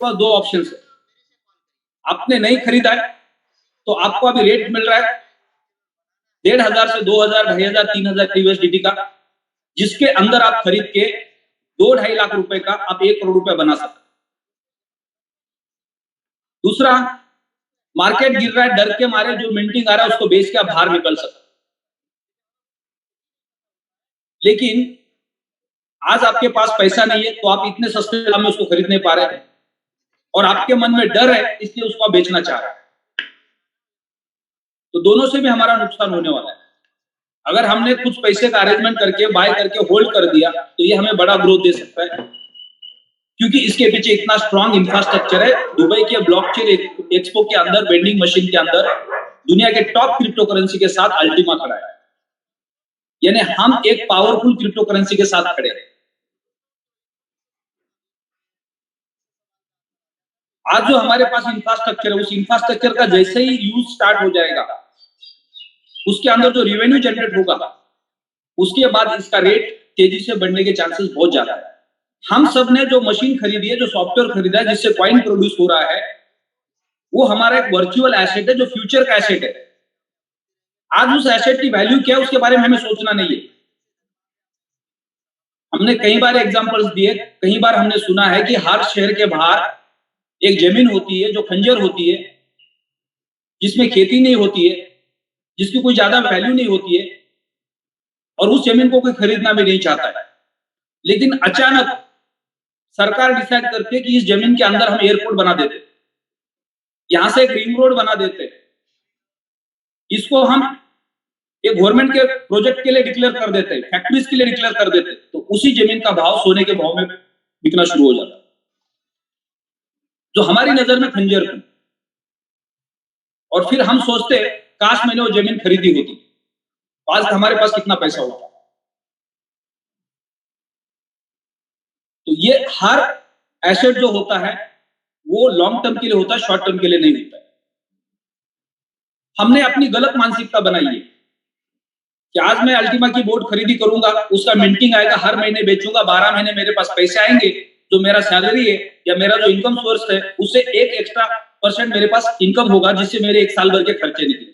पास दो ऑप्शन है। आपने नहीं खरीदा है तो आपको अभी रेट मिल रहा है 1500 से 2000, 2500, 3000 यूएसडीटी का, जिसके अंदर आप खरीद के 2-2.5 लाख रुपए का आप 1 करोड़ रुपए बना सकते। दूसरा, मार्केट गिर रहा है, डर के मारे जो मिंटिंग आ रहा है उसको बेच के आप बाहर निकल सकते। लेकिन आज आपके पास पैसा नहीं है तो आप इतने सस्ते दाम में उसको खरीद नहीं पा रहे हैं और आपके मन में डर है इसलिए उसको आप बेचना चाह रहे हैं। तो दोनों से भी हमारा नुकसान होने वाला है। अगर हमने कुछ पैसे का अरेंजमेंट करके बाय करके होल्ड कर दिया तो ये हमें बड़ा ग्रोथ दे सकता है, क्योंकि इसके पीछे इतना स्ट्रॉन्ग इंफ्रास्ट्रक्चर है। दुबई के ब्लॉकचेन एक्सपो के अंदर, वेंडिंग मशीन के अंदर दुनिया के टॉप क्रिप्टो करेंसी के साथ अल्टीमा खड़ा है, यानी हम एक पावरफुल क्रिप्टो करेंसी के साथ खड़े हैं। आज जो हमारे पास इंफ्रास्ट्रक्चर है, उस इंफ्रास्ट्रक्चर का जैसे ही यूज स्टार्ट हो जाएगा, उसके अंदर जो रेवेन्यू जनरेट होगा, उसके बाद इसका रेट तेजी से बढ़ने के चांसेस बहुत ज्यादा है। हम सब ने जो मशीन खरीदी है, जो सॉफ्टवेयर खरीदा है, जिससे कॉइन प्रोड्यूस हो रहा है, वो हमारा एक वर्चुअल एसेट है, जो फ्यूचर का एसेट है। आज उस एसेट की वैल्यू क्या है उसके बारे में हमें सोचना नहीं है। हमने कई बार एग्जांपल्स दिए, कई बार हमने सुना है कि हर शहर के बाहर एक जमीन होती है जो खंजर होती है, जिसमें खेती नहीं होती है, जिसकी कोई ज्यादा वैल्यू नहीं होती है, और उस जमीन को कोई खरीदना भी नहीं चाहता है। लेकिन अचानक सरकार डिसाइड करती है कि इस जमीन के अंदर हम एयरपोर्ट बना देते, यहां से एक रिंग रोड बना देते, इसको हम एक गवर्नमेंट के प्रोजेक्ट के लिए डिक्लेयर कर देते हैं, फैक्ट्रीज के लिए डिक्लेयर कर देते, तो उसी जमीन का भाव सोने के भाव में बिकना शुरू हो जाता, जो हमारी नजर में खंजर थी। और फिर हम सोचते काश मैंने वो जमीन खरीदी होती, आज हमारे पास कितना पैसा होता। तो ये हर एसेट जो होता है वो लॉन्ग टर्म के लिए होता है, शॉर्ट टर्म के लिए नहीं होता है। हमने अपनी गलत मानसिकता बनाई है कि आज मैं अल्टीमा की बोर्ड खरीदी करूंगा, उसका मिंटिंग आएगा, हर महीने बेचूंगा, 12 महीने मेरे पास पैसे आएंगे, जो मेरा सैलरी है या मेरा जो इनकम सोर्स है उससे एक एक्स्ट्रा % मेरे पास इनकम होगा, जिससे मेरे एक साल भर के खर्चे निकले।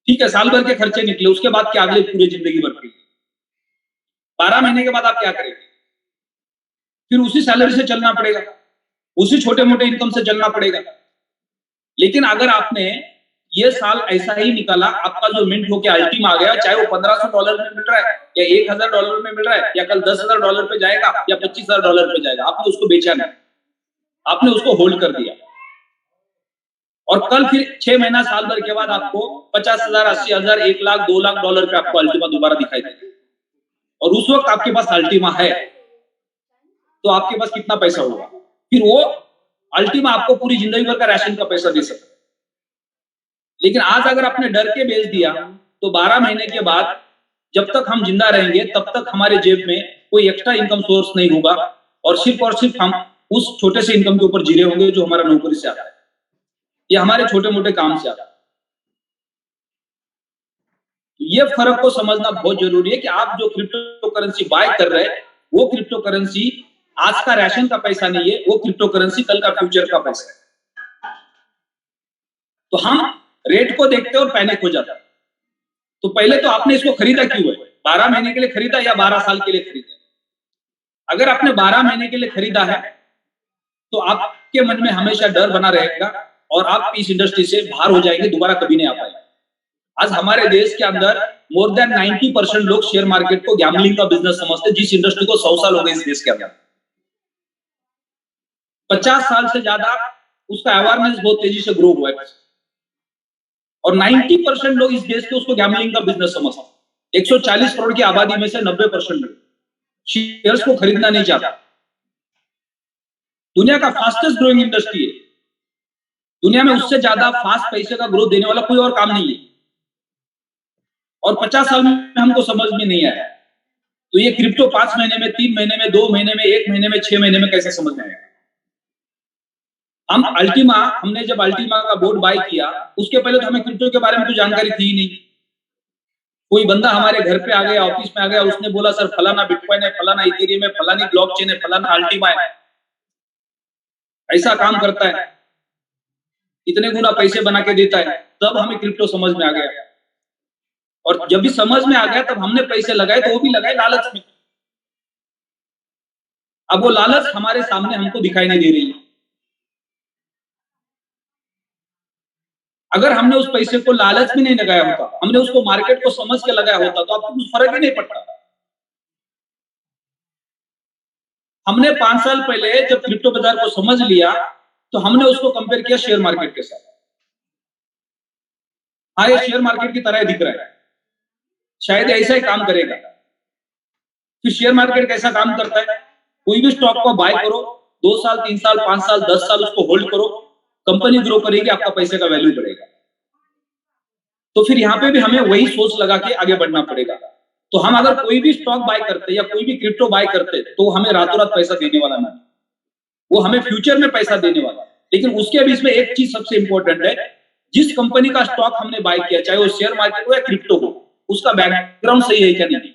ठीक है, साल भर के खर्चे निकले, उसके बाद क्या अगले पूरी जिंदगी भर के 12 महीने के बाद आप क्या करेंगे? फिर उसी सैलरी से चलना पड़ेगा, उसी छोटे मोटे इनकम से चलना पड़ेगा। लेकिन अगर आपने ये साल ऐसा ही निकाला, आपका जो मिंट होके अल्टीमा आ गया, चाहे वो $1500 में मिल रहा है या $1000 में मिल रहा है या कल $10,000 पे जाएगा या $25,000 पे जाएगा, आपने उसको बेचा नहीं, आपने उसको होल्ड कर दिया। और कल फिर 6 महीना साल भर के बाद आपको 50,000, 80,000, 1 लाख, $2 लाख पे आपको अल्टीमा दोबारा दिखाई देगा। और उस वक्त आपके पास अल्टीमा है तो आपके पास कितना पैसा होगा? फिर वो अल्टीमा आपको पूरी जिंदगी भर का राशन का पैसा दे सकता है। लेकिन आज अगर आपने डर के बेच दिया तो 12 महीने के बाद जब तक हम जिंदा रहेंगे तब तक हमारे जेब में कोई एक्स्ट्रा इनकम सोर्स नहीं होगा और सिर्फ हम उस छोटे से इनकम के ऊपर जी रहे होंगे जो हमारा नौकरी से आता है या हमारे छोटे मोटे काम से आता है। तो ये फर्क को समझना बहुत जरूरी है कि आप जो क्रिप्टो करेंसी बाय कर रहे हैं वो क्रिप्टो करेंसी आज का राशन का पैसा नहीं है, वो क्रिप्टो करेंसी कल का फ्यूचर का पैसा है। तो हम रेट को देखते और पैनिक हो जाता है। तो पहले तो आपने इसको खरीदा क्यों है? 12 महीने के लिए खरीदा या 12 साल के लिए खरीदा? अगर आपने 12 महीने के लिए खरीदा है तो आपके मन में हमेशा डर बना रहेगा और आप इस इंडस्ट्री से बाहर हो जाएंगे, दोबारा कभी नहीं आ पाएंगे। आज हमारे देश के अंदर मोर देन 90% लोग शेयर मार्केट को गैम्बलिंग का बिजनेस समझते हैं, जिस इंडस्ट्री को 100 साल हो गए इस देश के अंदर। 50 साल से ज्यादा उसका अवेयरनेस बहुत तेजी से ग्रो हुआ है और 90% लोग इस देश के उसको गैम्बलिंग का बिजनेस समझते हैं। 140 करोड़ की आबादी में से 90% लोग शेयर्स को खरीदना नहीं चाहता। दुनिया का फास्टेस्ट ग्रोइंग इंडस्ट्री है, दुनिया में उससे ज्यादा फास्ट पैसे का ग्रोथ देने वाला कोई और काम नहीं है और 50 साल में हमको समझ में नहीं आया। तो ये क्रिप्टो 5 महीने में, 3 महीने में, 2 महीने में, 1 महीने में, 6 महीने में कैसे समझ में आएगा? हमने जब अल्टीमा का बोर्ड बाय किया उसके पहले तो हमें क्रिप्टो के बारे में कोई जानकारी थी ही नहीं। कोई बंदा हमारे घर पे आ गया, ऑफिस में आ गया, उसने बोला सर फलाना बिटकॉइन है, फलाना इथेरियम है, फलानी ब्लॉकचेन है, फलाना अल्टीमा है। ऐसा काम करता है, इतने गुना पैसे बना के देता है। तब हमें क्रिप्टो समझ में आ गया, और जब भी समझ में आ गया तब हमने पैसे लगाए, तो वो भी लगाए लालच में। अब वो लालच हमारे सामने हमको दिखाई नहीं दे रही है। अगर हमने उस पैसे को लालच में नहीं लगाया होता, हमने उसको मार्केट को समझ के लगाया होता, तो आपको कुछ फर्क ही नहीं पड़ता। हमने 5 साल पहले जब क्रिप्टो बाजार को समझ लिया, तो हमने उसको कंपेयर किया शेयर मार्केट के साथ। हाँ, ये शेयर मार्केट की तरह ही दिख रहा है, शायद ऐसा ही काम करेगा। फिर शेयर मार्केट कैसा काम करता है? कोई भी स्टॉक को बाय करो, 2 साल, 3 साल, 5 साल, 10 साल उसको होल्ड करो, कंपनी ग्रो करेगी, आपका पैसे का वैल्यू बढ़ेगा। तो फिर यहाँ पे भी हमें वही सोच लगा के आगे बढ़ना पड़ेगा। तो हम अगर कोई भी स्टॉक बाय करते या कोई भी क्रिप्टो बाय करते, तो हमें रातों रात पैसा देने वाला नहीं, वो हमें फ्यूचर में पैसा देने वाला। लेकिन उसके बीच में एक चीज सबसे इंपॉर्टेंट है, जिस कंपनी का स्टॉक हमने बाय किया, चाहे वो शेयर मार्केट हो या क्रिप्टो हो, उसका बैकग्राउंड सही है क्या नहीं,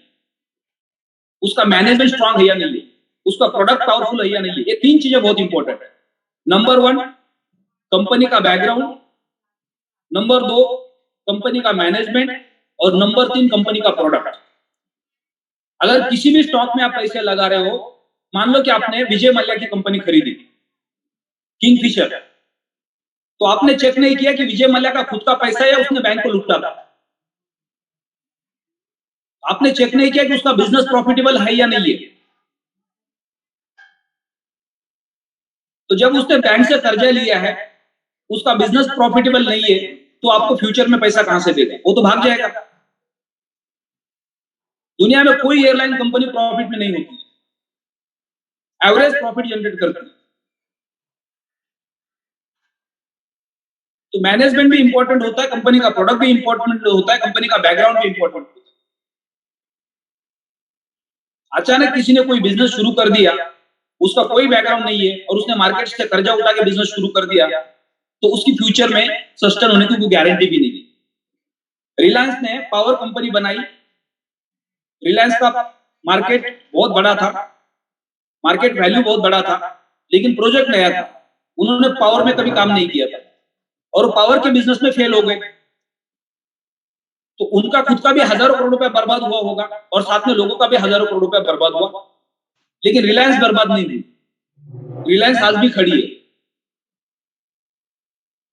उसका मैनेजमेंट स्ट्रांग है या नहीं, उसका प्रोडक्ट पावरफुल है या नहीं। ये 3 चीजें बहुत इंपॉर्टेंट है। नंबर 1 कंपनी का बैकग्राउंड, नंबर 2 कंपनी का मैनेजमेंट, और नंबर 3 कंपनी का प्रोडक्ट। अगर किसी भी स्टॉक में आप पैसे लगा रहे हो, मान लो कि आपने विजय मल्ल्या की कंपनी खरीदी, किंगफिशर, तो आपने चेक नहीं किया कि विजय मल्ल्या का खुद का पैसा है या उसने बैंक को लूटा था। आपने चेक नहीं किया कि उसका बिजनेस प्रॉफिटेबल है या नहीं है। तो जब उसने बैंक से कर्जा लिया है, उसका बिजनेस प्रॉफिटेबल नहीं है, तो आपको फ्यूचर में पैसा कहां से देगा? वो तो भाग जाएगा। दुनिया में कोई एयरलाइन कंपनी प्रॉफिट में नहीं होती, एवरेज प्रॉफिट जनरेट करती है। तो मैनेजमेंट भी इंपॉर्टेंट होता है, कंपनी का प्रोडक्ट भी इंपॉर्टेंट होता है, कंपनी का बैकग्राउंड भी इंपॉर्टेंट होता है। अचानक किसी ने कोई बिजनेस शुरू कर दिया, उसका कोई बैकग्राउंड नहीं है, और उसने मार्केट से कर्जा उठा के बिजनेस शुरू कर दिया, तो उसकी फ्यूचर में सस्टेन होने की कोई गारंटी भी नहीं है। रिलायंस ने पावर कंपनी बनाई, रिलायंस का मार्केट बहुत बड़ा था, मार्केट वैल्यू बहुत बड़ा था, लेकिन प्रोजेक्ट नया था। उन्होंने पावर में कभी काम नहीं किया था, और पावर के बिजनेस में फेल हो गए। तो उनका खुद का भी हजारों करोड़ रुपया बर्बाद हुआ होगा, और साथ में लोगों का भी हजारों करोड़ रुपया बर्बाद हुआ। लेकिन रिलायंस बर्बाद नहीं हुई, रिलायंस आज भी खड़ी है।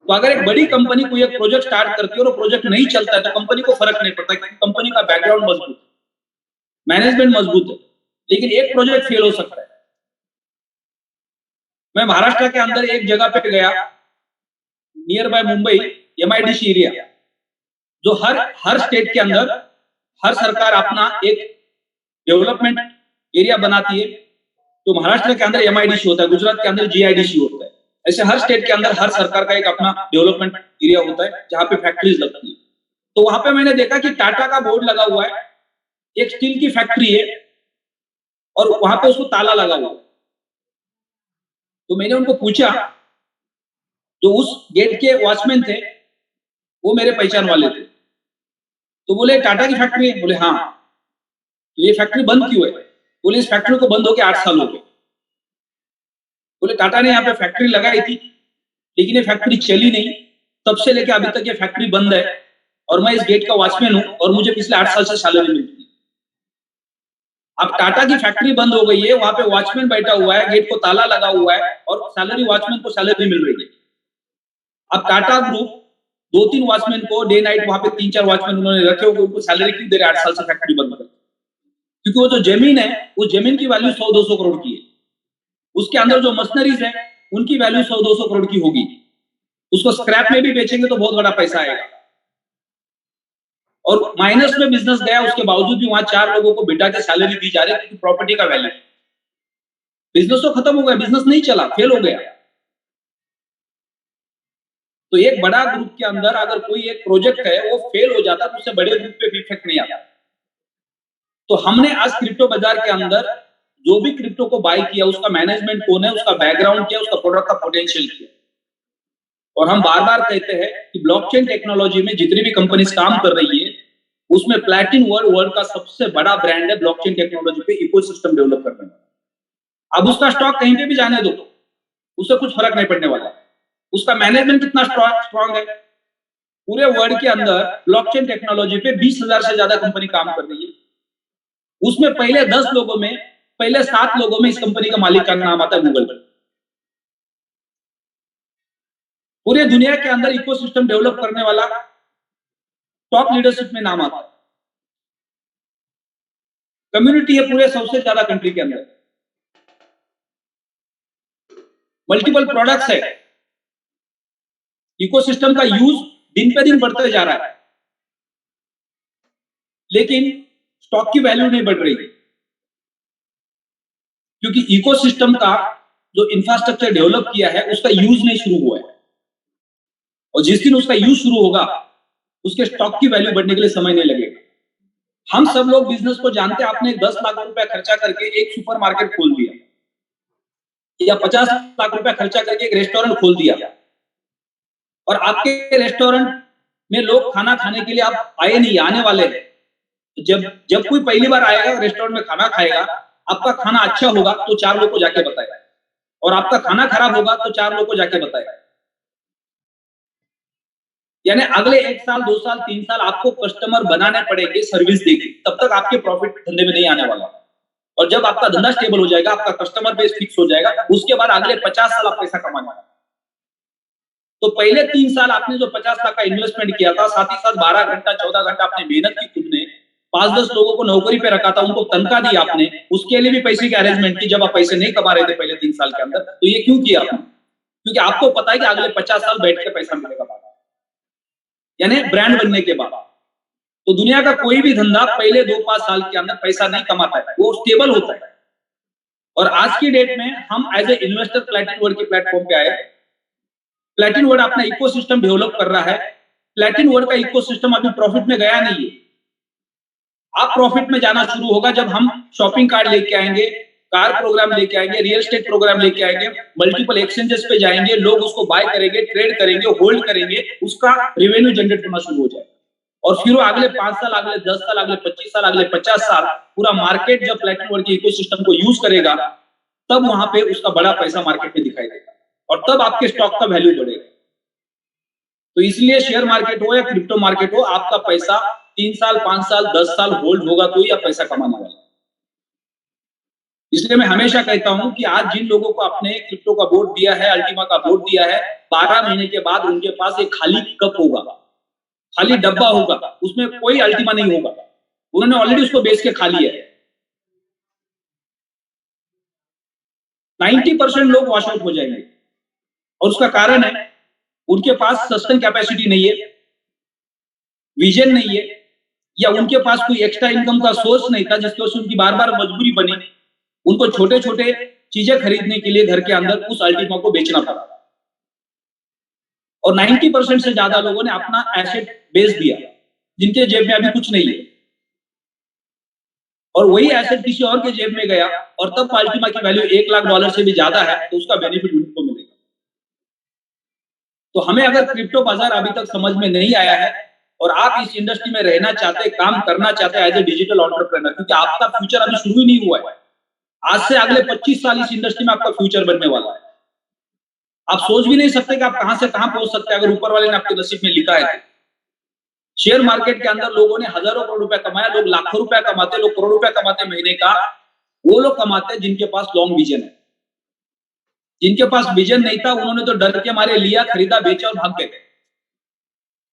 तो अगर एक बड़ी कंपनी कोई एक प्रोजेक्ट स्टार्ट करती है और प्रोजेक्ट नहीं चलता है, तो कंपनी को फर्क नहीं पड़ता, क्योंकि कंपनी का बैकग्राउंड मजबूत है, मैनेजमेंट मजबूत है। लेकिन एक प्रोजेक्ट फेल हो सकता है। मैं महाराष्ट्र के अंदर एक जगह पे गया, near by Mumbai, MIDC area, जो हर स्टेट के अंदर हर सरकार अपना एक डेवलपमेंट एरिया बनाती है। तो महाराष्ट्र के अंदर MIDC होता है, गुजरात के अंदर GIDC होता है। ऐसे हर स्टेट के अंदर हर सरकार का एक अपना डेवलपमेंट एरिया होता है, जहां पे फैक्ट्रीज लगती है। तो वहां पे मैंने देखा कि टाटा का बोर्ड लगा हुआ है, एक स्टील की फैक्ट्री है, और वहां पे उसको ताला लगा हुआ है। तो मैंने उनको पूछा, जो उस गेट के वॉचमैन थे, वो मेरे पहचान वाले थे। तो बोले टाटा की फैक्ट्री है? बोले हाँ। तो ये फैक्ट्री बंद क्यों है? बोले इस फैक्ट्री को बंद होके 8 साल हो गए। बोले टाटा ने यहाँ पे फैक्ट्री लगाई थी, लेकिन ये फैक्ट्री चली नहीं, तब से लेके अभी तक ये फैक्ट्री बंद है, और मैं इस गेट का वॉचमैन हूं, और मुझे पिछले 8 साल से सैलरी मिलती है। अब टाटा की फैक्ट्री बंद हो गई है, वहां पे वॉचमैन बैठा हुआ है, गेट को ताला लगा हुआ है, और सैलरी वॉचमैन को सैलरी मिल रही है। अब टाटा ग्रुप 2-3 वॉचमैन को डे नाइट वहां पे 3-4 वॉचमैन उन्होंने रखे हुए, उनको सैलरी क्यों दे रहे 8 साल से फैक्ट्री बंद कर? क्योंकि वो जो जमीन है, वो जमीन की वैल्यू 100-200 करोड़ की है। उसके अंदर जो मशीनरीज है, उनकी वैल्यू 100-200 करोड़ की होगी। उसको स्क्रैप में भी बेचेंगे तो बहुत बड़ा पैसा आएगा। और माइनस में बिजनेस गया, उसके बावजूद भी वहां 4 लोगों को बिठा के सैलरी दी जा रही है, क्योंकि प्रॉपर्टी का वैल्यू। बिजनेस तो खत्म हो गया, बिजनेस नहीं चला, फेल हो गया। तो एक बड़ा ग्रुप के अंदर अगर कोई एक प्रोजेक्ट है वो फेल हो जाता, तो उससे बड़े ग्रुप पे भी इफेक्ट नहीं आता। तो हमने आज क्रिप्टो बाजार के अंदर जो भी क्रिप्टो को बाय किया, उसका मैनेजमेंट कौन है, उसका बैकग्राउंड क्या है, उसका प्रोडक्ट का पोटेंशियल क्या है। और हम बार बार कहते हैं कि ब्लॉकचेन टेक्नोलॉजी में जितनी भी कंपनीज काम कर रही है, उसमें प्लैटिन वर्ल्ड का सबसे बड़ा ब्रांड है ब्लॉकचेन टेक्नोलॉजी पे इकोसिस्टम डेवलप करने में। अब उसका स्टॉक कहीं पे भी जाने दो, उससे कुछ फर्क नहीं पड़ने वाला। उसका मैनेजमेंट कितना स्ट्रॉन्ग है। पूरे वर्ल्ड के अंदर ब्लॉकचेन टेक्नोलॉजी पे 20,000 से ज्यादा कंपनी काम कर रही है। उसमें पहले 10 लोगों में, पहले 7 लोगों में इस कंपनी का मालिक का नाम आता है गूगल पर। पूरे दुनिया के अंदर इकोसिस्टम डेवलप करने वाला टॉप लीडरशिप में नाम आता है। कम्युनिटी है पूरे 100 से ज्यादा कंट्री के अंदर, मल्टीपल प्रोडक्ट्स है, इकोसिस्टम का यूज दिन पे दिन बढ़ते जा रहा है, लेकिन स्टॉक की वैल्यू नहीं बढ़ रही क्योंकि इकोसिस्टम का जो इंफ्रास्ट्रक्चर डेवलप किया है उसका यूज नहीं शुरू हुआ है। और जिस दिन उसका यूज शुरू होगा उसके स्टॉक की वैल्यू बढ़ने के लिए समय नहीं लगेगा। हम सब लोग बिजनेस को जानते हैं। आपने 10 लाख रुपया खर्चा करके एक सुपरमार्केट खोल दिया या 50 लाख रुपया खर्चा करके एक रेस्टोरेंट खोल दिया, और आपके रेस्टोरेंट में लोग खाना खाने के लिए आप आए नहीं, आने वाले हैं। जब जब कोई पहली बार आएगा रेस्टोरेंट में खाना खाएगा, आपका खाना अच्छा होगा तो 4 लोग को जाके बताएगा, और आपका खाना खराब होगा तो 4 लोग को जाके बताएगा। यानी अगले 1 साल, 2 साल, 3 साल आपको कस्टमर बनाने पड़ेंगे सर्विस देके, तब तक आपके प्रॉफिट धंधे में नहीं आने वाला। और जब आपका धंधा स्टेबल हो जाएगा, आपका कस्टमर बेस फिक्स हो जाएगा, उसके बाद अगले 50 साल आप पैसा कमाने वाले। तो पहले 3 साल आपने जो 50 लाख का इन्वेस्टमेंट किया था, साथ ही साथ 12 घंटा 14 घंटा आपने मेहनत की, खुद ने 5-10 लोगों को नौकरी पे रखा था, उनको तनख्वाह दी आपने, उसके लिए भी पैसे की अरेंजमेंट की जब आप पैसे नहीं कमा रहे थे पहले 3 साल के अंदर। तो ये क्यों किया आपने? क्योंकि आपको पता है कि अगले 50 साल बैठ के पैसा मिलेगा बाद, यानी ब्रांड बनने के बाद। तो दुनिया का कोई भी धंधा पहले 2-5 साल के अंदर पैसा नहीं कमाता है, वो स्टेबल होता है। और आज की डेट में हम as a investor Platin World के प्लेटफॉर्म पे आए। प्लैटिन वर्ल्ड अपना इकोसिस्टम डेवलप कर रहा है। प्लैटिन वर्ल्ड का इकोसिस्टम अभी प्रॉफिट में गया नहीं है। आप प्रॉफिट में जाना शुरू होगा जब हम शॉपिंग कार्ड लेके आएंगे, कार प्रोग्राम लेके आएंगे, रियल एस्टेट प्रोग्राम लेके आएंगे, मल्टीपल एक्सचेंजेस पे जाएंगे, लोग उसको बाय करेंगे, ट्रेड करेंगे, होल्ड करेंगे, उसका रेवेन्यू जनरेट होना शुरू हो जाएगा। और फिर वो अगले 5 साल, अगले 10 साल, अगले 25 साल, अगले 50 साल पूरा मार्केट जब प्लैटिन वर्ल्ड के इकोसिस्टम को यूज करेगा, तब वहां पे उसका बड़ा पैसा मार्केट में दिखाई देगा, और तब आपके स्टॉक का वैल्यू बढ़ेगा। तो इसलिए शेयर मार्केट हो या क्रिप्टो मार्केट हो, आपका पैसा 3 साल, 5 साल, 10 साल होल्ड होगा तो ही आप पैसा कमाने वाले। इसलिए मैं हमेशा कहता हूं कि आज जिन लोगों को आपने क्रिप्टो का बोर्ड दिया है, अल्टीमा का बोर्ड दिया है, 12 महीने के बाद उनके पास एक खाली कप होगा, खाली डब्बा होगा, उसमें कोई अल्टीमा नहीं होगा। उन्होंने ऑलरेडी उसको बेच के खा लिया है। 90% लोग वॉश आउट हो जाएंगे, और उसका कारण है उनके पास सस्टेन कैपेसिटी नहीं है, विजन नहीं है, या उनके पास कोई एक्स्ट्रा इनकम का सोर्स नहीं था जिसकी वजह से उनकी बार बार मजबूरी बनी उनको छोटे छोटे चीजें खरीदने के लिए घर के अंदर उस अल्टीमा को बेचना पड़ा। और 90% से ज्यादा लोगों ने अपना एसेट बेच दिया जिनके जेब में अभी कुछ नहीं है, और वही एसेट किसी और के जेब में गया, और तब अल्टीमा की वैल्यू $1 लाख से भी ज्यादा है, तो उसका बेनिफिट उनको मिलेगा। तो हमें अगर क्रिप्टो बाजार अभी तक समझ में नहीं आया है और आप इस इंडस्ट्री में रहना चाहते, काम करना चाहते हैं एज ए डिजिटल एंटरप्रेन्योर, क्योंकि आपका फ्यूचर अभी शुरू ही नहीं हुआ है। आज से अगले 25 साल इस इंडस्ट्री में आपका फ्यूचर बनने वाला है। आप सोच भी नहीं सकते कि आप कहां से कहां पहुंच सकते हैं अगर ऊपर वाले ने आपके नसीब में लिखा है। शेयर मार्केट के अंदर लोगों ने हजारों करोड़ रुपया कमाया, लोग लाखों रुपया कमाते, लोग करोड़ रुपया कमाते महीने का। वो लोग कमाते जिनके पास लॉन्ग विजन है। जिनके पास विजन नहीं था उन्होंने तो डर के मारे लिया, खरीदा, बेचा और भाग गए।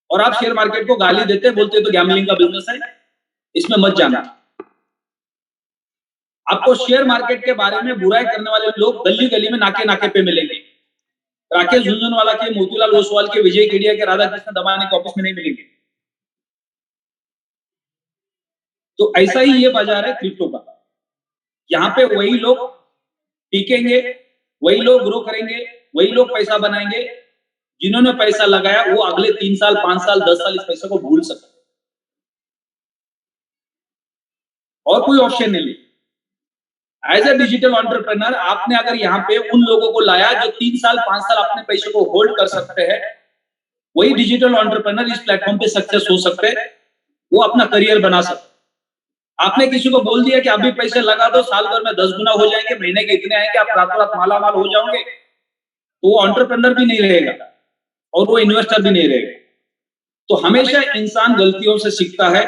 और आप शेयर मार्केट को गाली देते, बोलते तो गैम्बलिंग का बिजनेस है, इसमें मत जाना। आपको शेयर मार्केट के बारे में बुराई करने वाले लोग गली गली में, नाके नाके पे मिलेंगे। राकेश झुनझुनवाला के, मोतीलाल ओसवाल के, विजय केडिया के, राधा कृष्ण दमाने के ऑफिस में नहीं मिलेंगे। तो ऐसा ही ये बाजार है क्रिप्टो का। यहाँ पे वही लोग टिकेंगे, वही लोग ग्रो करेंगे, वही लोग पैसा बनाएंगे। जिन्होंने पैसा लगाया वो अगले 3 साल, 5 साल, 10 साल इस पैसे को भूल सकते, और कोई ऑप्शन नहीं। एज ए डिजिटल एंटरप्रेन्योर आपने अगर यहाँ पे उन लोगों को लाया जो 3 साल, 5 साल अपने पैसे को होल्ड कर सकते हैं, वही डिजिटल एंटरप्रेन्योर इस प्लेटफॉर्म पे सक्सेस हो सकते हैं, वो अपना करियर बना सकते। आपने किसी को बोल दिया कि अभी पैसे लगा दो, साल भर में 10 गुना हो जाएंगे, महीने के इतने आएंगे, आप रातों रात माला माल हो जाओगे, तो वो एंटरप्रेन्योर भी नहीं रहेगा और वो इन्वेस्टर भी नहीं रहेगा। तो हमेशा इंसान गलतियों से सीखता है।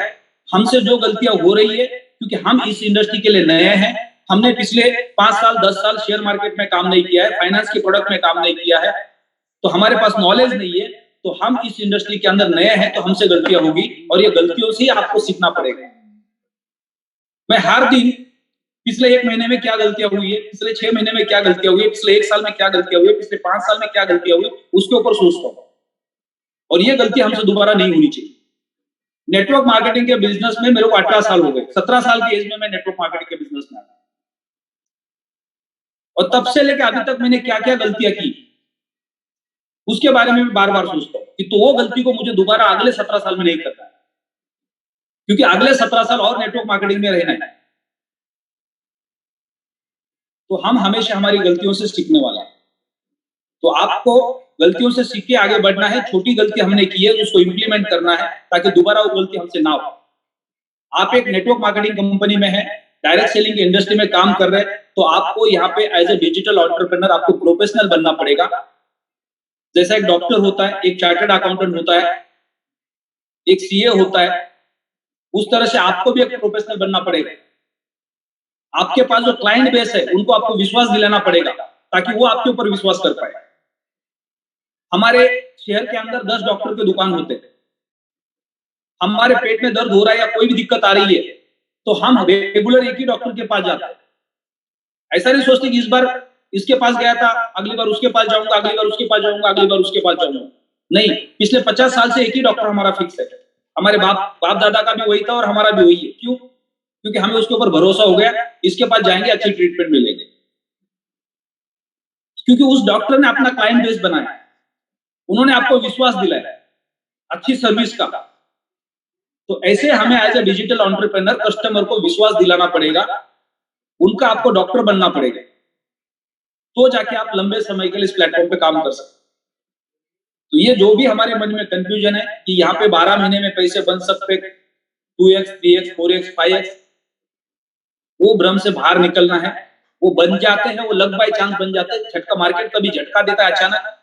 हमसे जो गलतियां हो रही है, क्योंकि हम इस इंडस्ट्री के लिए नए हैं, हमने पिछले 5 साल 10 साल शेयर मार्केट में काम नहीं किया है, फाइनेंस के प्रोडक्ट में काम नहीं किया है, तो हमारे पास नॉलेज नहीं है, तो हम इस इंडस्ट्री के अंदर नए हैं, तो हमसे गलतियां होगी और ये गलतियों से ही आपको सीखना पड़ेगा। मैं हर दिन पिछले 1 महीने में क्या गलतियां हुई है, पिछले 6 महीने में क्या गलतियां हुई है, पिछले 1 साल में क्या गलतियां हुई है, पिछले 5 साल में क्या गलतियां हुई, उसके ऊपर सोचता हूं और ये गलती हमसे दोबारा नहीं होनी चाहिए। नेटवर्क मार्केटिंग के बिजनेस में मेरे को 18 साल हो गए, 17 साल की एज में मैं नेटवर्क मार्केटिंग के बिजनेस में आया और तब से लेकर अभी तक मैंने क्या क्या गलतियां की उसके बारे में बार बार सोचता हूं कि तो वो गलती को मुझे दोबारा अगले 17 साल में नहीं करना है, क्योंकि अगले 17 साल और नेटवर्क मार्केटिंग में रहना है। तो हम हमेशा हमारी गलतियों से सीखने वाला है। तो आपको गलतियों से सीख के आगे बढ़ना है। छोटी गलती हमने की है उसको इंप्लीमेंट करना है ताकि दोबारा वो गलती हमसे ना हो। आप एक नेटवर्क मार्केटिंग कंपनी में हैं, डायरेक्ट सेलिंग की इंडस्ट्री में काम कर रहे हैं, तो आपको यहाँ पे एज ए डिजिटल एंटरप्रेन्योर आपको प्रोफेशनल बनना पड़ेगा। जैसा एक डॉक्टर होता है, एक चार्टर्ड अकाउंटेंट होता है, एक सीए होता है, उस तरह से आपको भी एक प्रोफेशनल बनना पड़ेगा। आपके पास जो क्लाइंट बेस है उनको आपको विश्वास दिलाना पड़ेगा ताकि वो आपके ऊपर विश्वास कर पाए। हमारे शहर के अंदर 10 डॉक्टर के दुकान होते हैं। हमारे पेट में दर्द हो रहा है या कोई भी दिक्कत आ रही है तो हम रेगुलर एक ही डॉक्टर के पास जाते हैं। ऐसा नहीं सोचते कि इस बार इसके पास गया था, अगली बार उसके पास जाऊंगा, अगली बार उसके पास जाऊंगा, अगली बार उसके पास जाऊंगा। नहीं, पिछले 50 साल से एक ही डॉक्टर हमारा फिक्स है। हमारे बाप दादा का भी वही था और हमारा भी वही है। क्यों? क्योंकि हमें उसके ऊपर भरोसा हो गया, इसके पास जाएंगे अच्छी ट्रीटमेंट मिलेगी, क्योंकि उस डॉक्टर ने अपना क्लाइंट बेस बनाया, उन्होंने आपको विश्वास दिलाया अच्छी सर्विस का। तो ऐसे हमें as a digital entrepreneur customer को विश्वास दिलाना पड़ेगा, उनका आपको डॉक्टर बनना पड़ेगा, तो जाके आप लंबे समय के लिए इस प्लेटफॉर्म पे काम कर सकते। तो ये जो भी हमारे मन में कंफ्यूजन है कि यहाँ पे 12 महीने में पैसे बन सकते 2x 3x 4x 5x, वो भ्रम से बाहर निकलना है। वो बन जाते हैं, वो लक बाय चांस बन जाते हैं। झटका मार्केट कभी झटका देता है अचानक।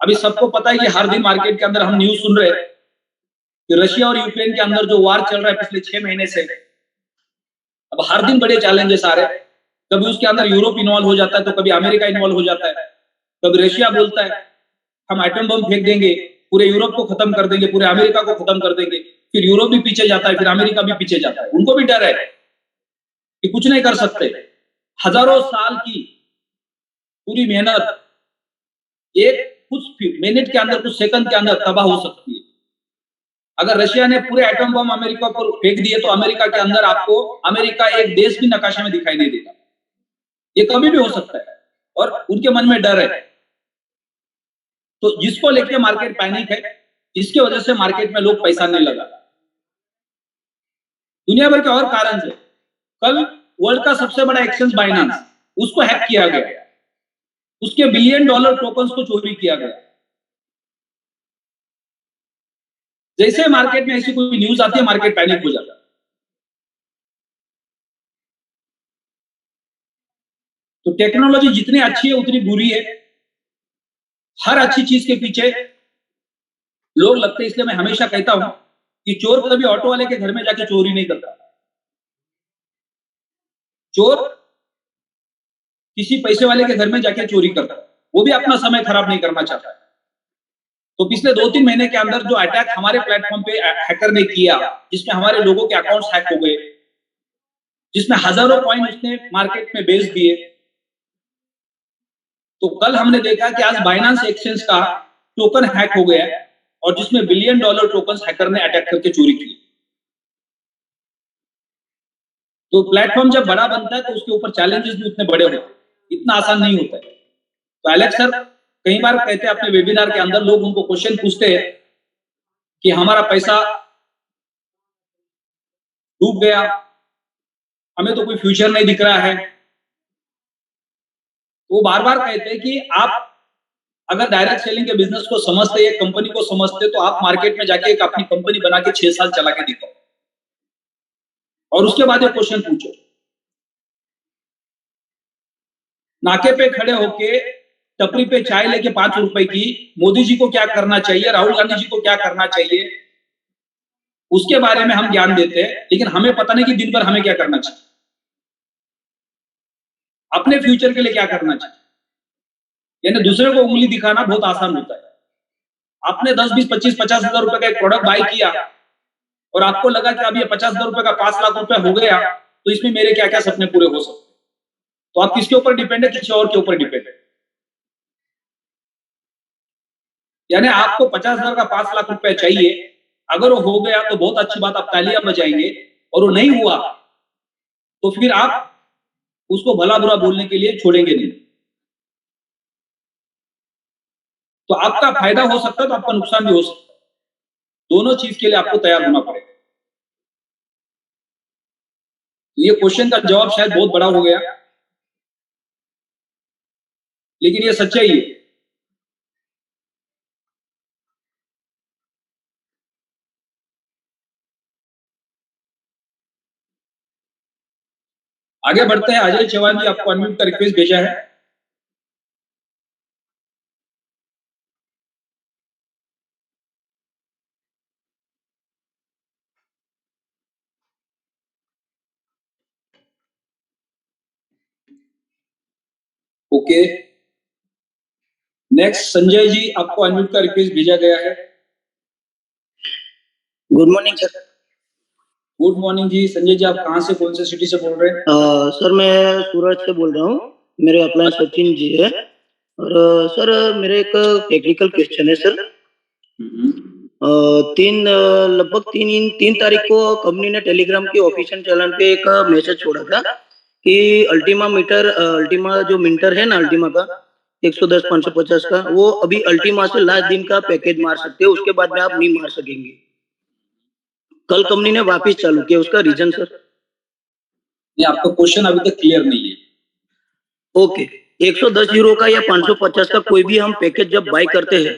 अभी सबको पता है कि हर दिन मार्केट के अंदर हम न्यूज सुन रहे हैं कि रशिया और यूक्रेन के अंदर जो वार चल रहा है पिछले 6 महीने से, अब हर दिन बड़े चैलेंजेस आ रहे हैं। कभी उसके अंदर यूरोप इन्वॉल्व हो जाता है, तो कभी अमेरिका इन्वॉल्व हो जाता है, कभी रशिया बोलता है हम एटम बम फेंक देंगे, पूरे यूरोप को खत्म कर देंगे, पूरे अमेरिका को खत्म कर देंगे। फिर यूरोप भी पीछे जाता है, फिर अमेरिका भी पीछे जाता है। उनको भी डर है कि कुछ नहीं कर सकते। हजारों साल की पूरी मेहनत एक कुछ मिनट के अंदर, कुछ सेकंड के अंदर तबाह हो सकती है। अगर रशिया ने पूरे एटम बम अमेरिका पर फेंक दिए तो अमेरिका के अंदर आपको अमेरिका एक देश भी नकाशे में दिखाई नहीं देगा। ये कभी भी हो सकता है और उनके मन में डर है। तो जिसको लेके मार्केट पैनिक है, इसकी वजह से मार्केट में लोग पैसा नहीं लगा। दुनिया भर के और कारण से कल वर्ल्ड का सबसे बड़ा एक्सचेंज बाइनेंस, उसको हैक किया गया, उसके $1 बिलियन टोकन्स को चोरी किया गया। जैसे मार्केट में ऐसी कोई न्यूज आती है, मार्केट पैनिक हो जाता है। तो टेक्नोलॉजी जितनी अच्छी है उतनी बुरी है। हर अच्छी चीज के पीछे लोग लगते हैं। इसलिए मैं हमेशा कहता हूं कि चोर कभी ऑटो वाले के घर में जाके चोरी नहीं करता। चोर किसी पैसे वाले के घर में जाके चोरी करता है, वो भी अपना समय खराब नहीं करना चाहता है। तो पिछले 2-3 महीने के अंदर जो अटैक हमारे प्लेटफॉर्म पे हैकर ने किया, जिसमें हमारे लोगों के अकाउंट्स हैक हो गए, जिसमें हजारों कॉइन उसने मार्केट में बेच दिए। तो कल हमने देखा कि आज बाइनेंस एक्सचेंज का टोकन हैक हो गया और जिसमें $1 बिलियन टोकन्स हैकर ने अटैक करके चोरी की। तो प्लेटफॉर्म जब बड़ा बनता है तो उसके ऊपर चैलेंजेस भी उतने बड़े होते हैं, इतना आसान नहीं होता है। तो एलेक्स सर कई बार कहते हैं अपने वेबिनार के अंदर, लोग उनको क्वेश्चन पूछते हैं कि हमारा पैसा डूब गया, हमें तो कोई फ्यूचर नहीं दिख रहा है। वो बार बार कहते हैं कि आप अगर डायरेक्ट सेलिंग के बिजनेस को समझते, एक कंपनी को समझते, तो आप मार्केट में जाके एक अपनी कंपनी बना के 6 साल चला के दिखाओ और उसके बाद एक क्वेश्चन पूछो। नाके पे खड़े होके टपरी पे चाय लेके 5 रुपए की, मोदी जी को क्या करना चाहिए, राहुल गांधी जी को क्या करना चाहिए, उसके बारे में हम ज्ञान देते हैं, लेकिन हमें पता नहीं कि दिन भर हमें क्या करना चाहिए, अपने फ्यूचर के लिए क्या करना चाहिए। यानी दूसरे को उंगली दिखाना बहुत आसान होता है। आपने 10, 20, 25, 50,000 रुपए का एक प्रोडक्ट बाय किया और आपको लगा कि अब ये 50,000 रुपए का 5 लाख रुपए हो गया, तो इसमें मेरे क्या क्या सपने पूरे हो सकते हैं। तो आप किसके ऊपर डिपेंड है, किसी और के ऊपर डिपेंड है। यानी आपको 50,000 का 5 लाख रुपए चाहिए, अगर वो हो गया तो बहुत अच्छी बात, आप तालियां बजाएंगे, और वो नहीं हुआ तो फिर आप उसको भला बुरा बोलने के लिए छोड़ेंगे नहीं। तो आपका फायदा हो सकता है तो आपका नुकसान भी हो सकता है, दोनों चीज के लिए आपको तैयार होना पड़ेगा। तो ये क्वेश्चन का जवाब शायद बहुत बड़ा हो गया, लेकिन ये सच्चाई है। आगे बढ़ते हैं। अजय चौहान जी, आपको अनम्यूट का रिक्वेस्ट भेजा है। ओके, नेक्स्ट संजय जी, आपको अनम्यूट का रिक्वेस्ट भेजा गया है। Good morning sir. Good morning जी। संजय जी, आप कहाँ से, कौन से सिटी से बोल रहे हैं? सर मैं सूरत से बोल रहा हूँ, मेरे अपलाइन सचिन जी है। और सर मेरे एक टेक्निकल क्वेश्चन है सर। लगभग 3 तारीख को कंपनी ने टेलीग्राम के ऑफिशियल चैनल पे एक मैसेज छोड़ा था कि अल्टीमा जो मीटर है ना, अल्टीमा का 110 550 का, वो अभी अल्टीमा से लास्ट दिन का पैकेज मार सकते हो, उसके बाद में आप नहीं मार सकेंगे। कल कंपनी ने वापस चालू किया, उसका रीजन सर? ये आपका क्वेश्चन अभी तक क्लियर नहीं है। ओके, 110 यूरो का या 550 का कोई भी हम पैकेज जब बाय करते हैं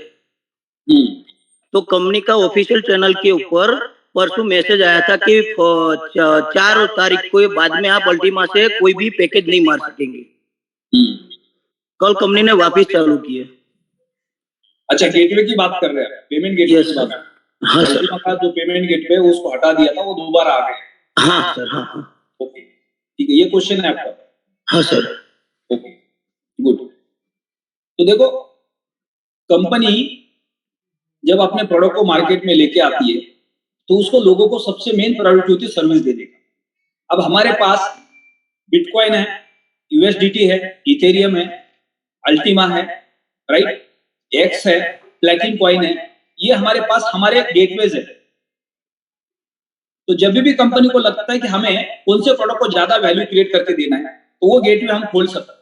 तो कंपनी का ऑफिशियल चैनल के ऊपर परसों मैसेज आया था कि 4 तारीख को बाद में आप अल्टीमा से कोई भी पैकेज नहीं मार सकेंगे। कल कंपनी ने वापस चालू किया। अच्छा, गेटवे की बात कर रहे हैं, पेमेंट गेटवे की बात? हाँ सर, का जो पेमेंट गेटवे उसको हटा दिया था, वो दोबारा आ गया। हाँ सर, हाँ हाँ। ओके, ठीक है, ये क्वेश्चन है आपका? हाँ सर। Okay, good. तो देखो, कंपनी जब अपने प्रोडक्ट को मार्केट में लेके आती है तो उसको लोगों को सबसे मेन प्रायोरिटी होती है सर्विस देने का। अब हमारे पास बिटकॉइन है, यूएसडीटी है, इथेरियम है, अल्टीमा है, राइट, एक्स है, प्लैटिनम कॉइन है, ये हमारे पास हमारे गेटवेज है। तो जब भी कंपनी को लगता है कि हमें कौन से प्रोडक्ट को ज्यादा वैल्यू क्रिएट करके देना है, तो वो गेटवे हम खोल सकते हैं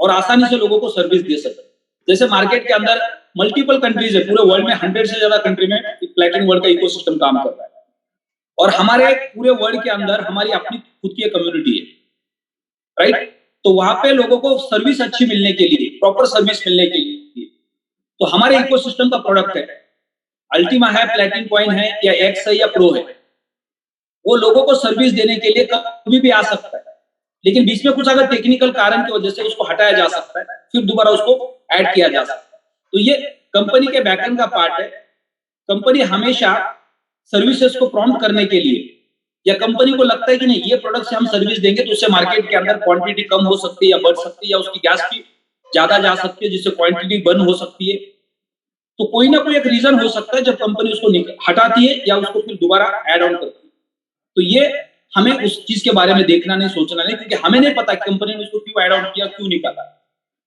और आसानी से लोगों को सर्विस दे सकते हैं। जैसे मार्केट के अंदर मल्टीपल कंट्रीज है, पूरे वर्ल्ड में 100 से ज्यादा कंट्री में प्लैटिनम वर्ल्ड का इकोसिस्टम काम कर रहा है, और हमारे पूरे वर्ल्ड के अंदर हमारी अपनी खुद की कम्युनिटी है, राइट। तो वहां पे लोगों को सर्विस अच्छी मिलने के लिए, प्रॉपर सर्विस मिलने के लिए, तो हमारे इकोसिस्टम का प्रोडक्ट है, अल्टीमा है, प्लैटिनम कॉइन है, या एक्स है, या प्रो है, वो लोगों को सर्विस देने के लिए कभी भी आ सकता है। लेकिन बीच में कुछ अगर टेक्निकल कारण की वजह से उसको हटाया जा सकता है, फिर दोबारा उसको ऐड किया जा सकता है। तो ये कंपनी के बैकएंड का पार्ट है। कंपनी हमेशा सर्विसेज को प्रॉम्प्ट करने के लिए, या कंपनी को लगता है कि नहीं ये प्रोडक्ट से हम सर्विस देंगे तो उससे मार्केट के अंदर क्वांटिटी कम हो सकती है या बढ़ सकती है, या उसकी गैस भी ज्यादा जा सकती है जिससे क्वांटिटी बर्न हो सकती है। तो कोई ना कोई एक रीजन हो सकता है जब कंपनी उसको हटाती है या उसको फिर दोबारा ऐड ऑन करती है। तो ये हमें उस चीज के बारे में देखना नहीं, सोचना नहीं, क्योंकि हमें नहीं पता कंपनी ने उसको क्यों ऐड ऑन किया, क्यों निकाला।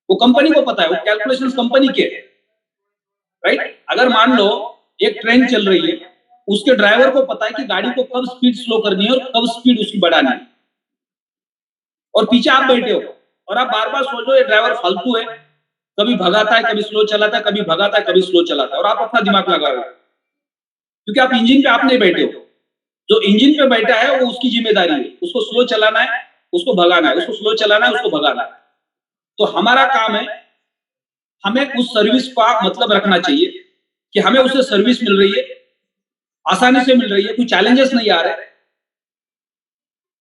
वो कंपनी को पता है, वो कैलकुलेशंस कंपनी के, राइट। अगर मान लो एक ट्रेन चल रही है, उसके ड्राइवर को पता है कि गाड़ी को कब स्पीड स्लो करनी है और कब स्पीड उसकी बढ़ानी है, और पीछे आप बैठे हो और आप बार बार सोच रहे हो ये ड्राइवर फालतू है, कभी भगाता है, कभी स्लो चलाता है, कभी भगाता है, कभी स्लो चलाता है, और आप अपना दिमाग लगा रहे हो क्योंकि आप इंजन पे आप नहीं बैठे हो। जो इंजन पे बैठा है वो उसकी जिम्मेदारी है, उसको स्लो चलाना है, उसको भगाना है, उसको स्लो चलाना है, उसको भगाना है। तो हमारा काम है, हमें उस सर्विस का मतलब रखना चाहिए कि हमें उससे सर्विस मिल रही है, आसानी से मिल रही है, कोई चैलेंजेस नहीं आ रहे।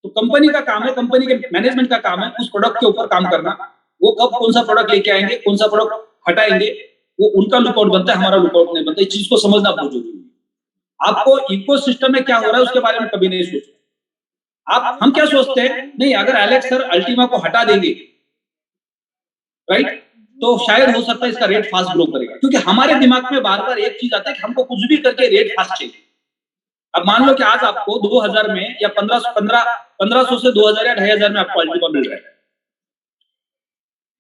तो कंपनी का काम है, कंपनी के मैनेजमेंट का काम है उस प्रोडक्ट के ऊपर काम करना, वो कब कौन सा प्रोडक्ट लेके आएंगे, कौन सा प्रोडक्ट हटाएंगे, वो उनका लुकआउट बनता है, हमारा लुकआउट नहीं बनता। इस चीज को समझना बहुत जरूरी है। आपको इकोसिस्टम में क्या हो रहा है उसके बारे में कभी नहीं सोचना। हम क्या सोचते हैं, नहीं अगर एलेक्स सर अल्टीमा को हटा देंगे, राइट, तो शायद हो सकता है इसका रेट फास्ट ग्रो करेगा, क्योंकि हमारे दिमाग में बार बार एक चीज आता है कि हमको कुछ भी करके रेट फास्ट चाहिए। अब मान लो कि आज आपको 2000 में या 1500 से 2000 या 2500 में आपको अल्टीमा मिल रहा है,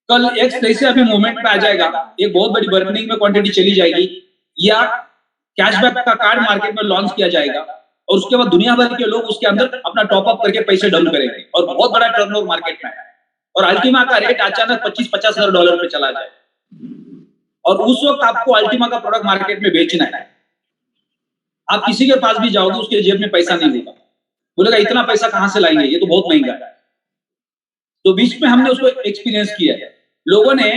कल एक्स जैसे अभी मूवमेंट पे आ जाएगा, एक बहुत बड़ी बर्निंग में क्वांटिटी चली जाएगी, या कैशबैक का कार्ड मार्केट में लॉन्च किया जाएगा, और उसके बाद दुनिया भर के लोग उसके अंदर अपना टॉपअप करके पैसे डंप करेंगे और बहुत बड़ा टर्नओवर मार्केट में है, और अल्टीमा का रेट अचानक $25,000 पे चला जाए, और उस वक्त आपको अल्टीमा का प्रोडक्ट मार्केट में बेचना है। आप किसी के पास भी जाओगे, उसके जेब में पैसा नहीं होगा, बोलेगा इतना पैसा कहां से लाएंगे, ये तो बहुत महंगा है। तो बीच में हमने उसको एक्सपीरियंस किया है। लोगों ने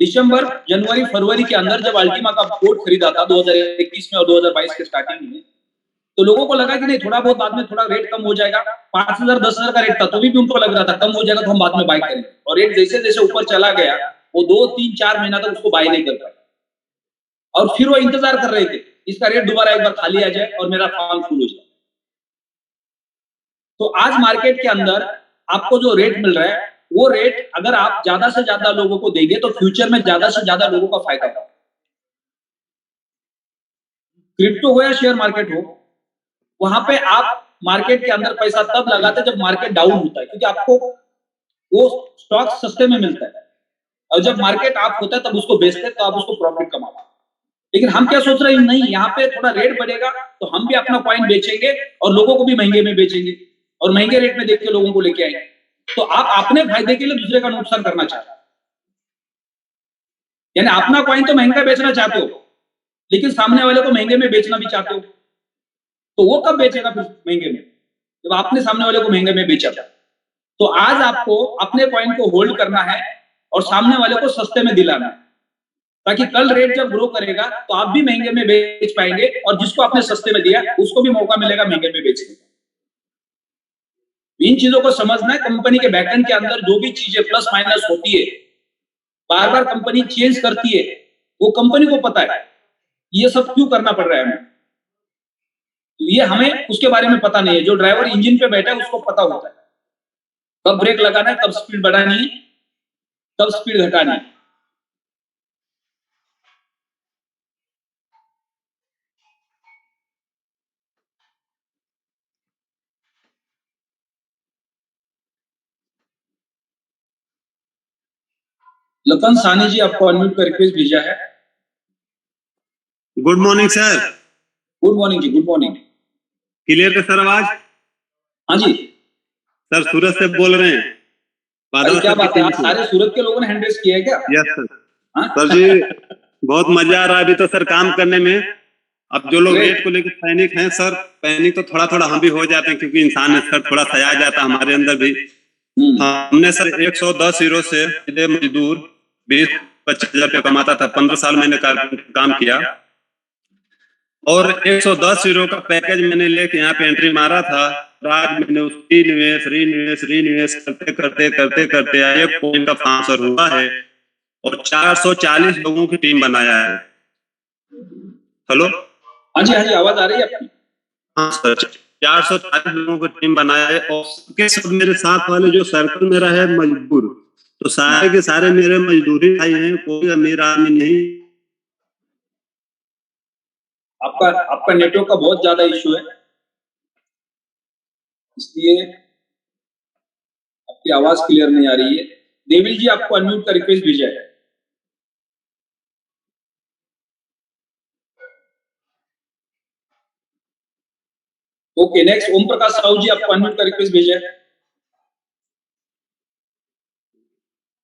दिसंबर, जनवरी, फरवरी के अंदर जब अल्टीमा का बोर्ड खरीदा था 2021 में और 2022 के स्टार्टिंग में, तो लोगों को लगा कि नहीं थोड़ा बहुत बाद में थोड़ा रेट कम हो जाएगा, 5000 10,000 का रेट था, तो भी उनको लग रहा था कम हो जाएगा तो हम बाद में बाय करेंगे, और रेट जैसे जैसे ऊपर चला गया वो 2, 3, 4 महीना तक उसको बाय नहीं कर पाए, और फिर वो इंतजार कर रहे थे इसका रेट दोबारा एक बार खाली आ जाए और मेरा फार्म फुल हो जाए। तो आज मार्केट के अंदर आपको जो रेट मिल रहा है, वो रेट अगर आप ज्यादा से ज्यादा लोगों को देंगे तो फ्यूचर में ज्यादा से ज्यादा लोगों का फायदा होगा। क्रिप्टो हो या शेयर मार्केट हो, वहां पे आप मार्केट के अंदर पैसा तब लगाते जब मार्केट डाउन होता है, क्योंकि आपको वो स्टॉक सस्ते में मिलता है, और जब मार्केट अप होता है तब उसको बेचते हैं तो आप उसको प्रॉफिट कमाते हैं। लेकिन हम क्या सोच रहे हैं, नहीं यहाँ पे थोड़ा रेट बढ़ेगा तो हम भी अपना कॉइन बेचेंगे और लोगों को भी महंगे में बेचेंगे, और महंगे रेट में देख के लोगों को लेके आएंगे। तो आप अपने फायदे के लिए दूसरे का नुकसान करना चाहते हैं, यानी अपना कॉइन तो महंगा बेचना चाहते हो, लेकिन सामने वाले को महंगे में बेचना भी चाहते हो, तो वो कब बेचेगा फिर महंगे में, जब आपने सामने वाले को महंगे में बेचा था। तो आज आपको अपने कॉइन को होल्ड करना है और सामने वाले को सस्ते में दिलाना है, ताकि कल रेट जब ग्रो करेगा तो आप भी महंगे में बेच पाएंगे, और जिसको आपने सस्ते में दिया उसको भी मौका मिलेगा महंगे में बेचने का। इन चीजों को समझना है। कंपनी के बैकएंड के अंदर जो भी चीजें प्लस माइनस होती है, बार बार कंपनी चेंज करती है, वो कंपनी को पता है ये सब क्यों करना पड़ रहा है हमें, ये हमें उसके बारे में पता नहीं है। जो ड्राइवर इंजन पे बैठा है उसको पता होता है कब ब्रेक लगाना है, कब स्पीड बढ़ानी है, कब स्पीड घटानी है। लखन सानी जी, आपको अनम्यूट का रिक्वेस्ट भेजा है। Good morning sir. Good morning जी, गुड मॉर्निंग। क्लियर है सर आवाज? हाँ जी सर, सूरत से बोल रहे हैं। भाई, क्या बात है, आज सारे सूरत के लोगों ने हैंड रेस किया है क्या? Yes sir. सर जी बहुत मजा आ रहा है अभी तो सर काम करने में। अब जो लोग रेट को लेकर पैनिक हैं सर, पैनिक तो थोड़ा थोड़ा हम भी हो जाते हैं, क्योंकि इंसान है सर, थोड़ा सा आ जाता है हमारे अंदर भी। हमने सर 110 हीरो से मजदूर 20-25 हजार रुपया कमाता था, 15 साल मैंने काम किया, और 110 हीरो का पैकेज मैंने लेके यहाँ पे एंट्री मारा था। आज मैंने उसकी रिनिवेश करते करते करते करते एक पॉइंट का फांसर हुआ है, और 440 लोगों की टीम बनाया है। हेलो, हाँ जी, हाँ जी, आवाज आ रही है आपकी? हाँ सर, 440 लोगों की टीम बनाया है, और सबके सब मेरे साथ वाले जो सर्कल मेरा है मजदूर, तो सारे के सारे मेरे मजदूरी भाई हैं, कोई अमीर आदमी नहीं। आपका नेटवर्क का बहुत ज्यादा इशू है, इसलिए आपकी आवाज क्लियर नहीं आ रही है। देविल जी, आपको अनम्यूट का रिक्वेस्ट भेजा है। ओके, नेक्स्ट ओम प्रकाश साहू जी, आपको अनम्यूट का रिक्वेस्ट भेजा है।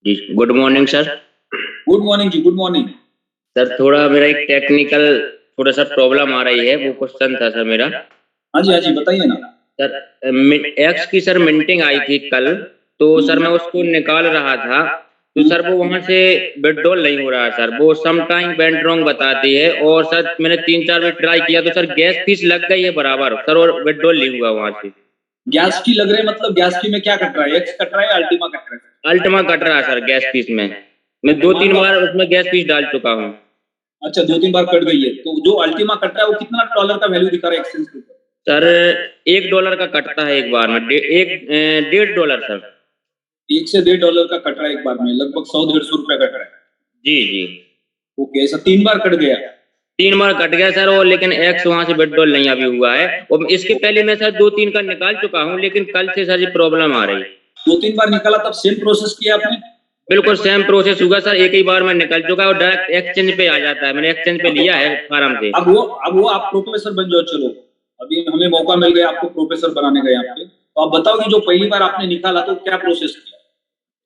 जी good morning sir. Good morning जी, गुड मॉर्निंग सर। थोड़ा मेरा एक टेक्निकल थोड़ा सा प्रॉब्लम आ रही है, वो क्वेश्चन था सर मेरा। हाँ जी, हाँ जी, बताइए ना सर। एक्स की सर मिंटिंग आई थी कल, तो सर मैं उसको निकाल रहा था, तो सर वो वहां से विड्रॉल नहीं हो रहा है सर, वो समटाइम वेंट रॉन्ग बताती है, और सर मैंने 3-4 बार ट्राई किया तो सर गैस फीस लग गई है बराबर सर, और विड्रॉल नहीं हुआ वहां से। गैस की लग रही है, मतलब गैस की में क्या कट रहा है, एक्स कट रहा है या अल्टीमा कट रहा है? अल्टीमा कट रहा है सर गैस फीस में। मैं 2-3 बार उसमें गैस फीस डाल चुका हूँ। अच्छा, 2-3 बार कट गई है। तो जो अल्टीमा कट रहा है वो कितना डॉलर का वैल्यू दिखा रहा है एक्सचेंज के ऊपर? सर $1 का कटता है एक बार में, $1.5 सर। 1 से $1.5 का कट रहा है एक बार में, लगभग 100-150 रुपया कट रहा है। जी जी, ओके, ऐसा 3 बार कट गया। 3 बार कट गया सर, और लेकिन एक्स वहां से विड्रॉल नहीं अभी हुआ है। और इसके पहले मैं सर 2-3 का निकाल चुका हूँ, लेकिन कल से सर ये प्रॉब्लम आ रही। 2-3 बार निकाला तब सेम प्रोसेस किया आपने? बिल्कुल सेम प्रोसेस हुआ सर, एक ही बार में निकल चुका है और डायरेक्ट एक्सचेंज पे आ जाता है। मैंने एक्सचेंज पे लिया है फार्म से। अब वो आप प्रोफेसर बन जाओ। चलो, अभी हमें मौका मिल गया आपको प्रोफेसर बनाने का यहाँ पे। तो आप बताओ कि जो पहली बार आपने निकाला तो क्या प्रोसेस किया,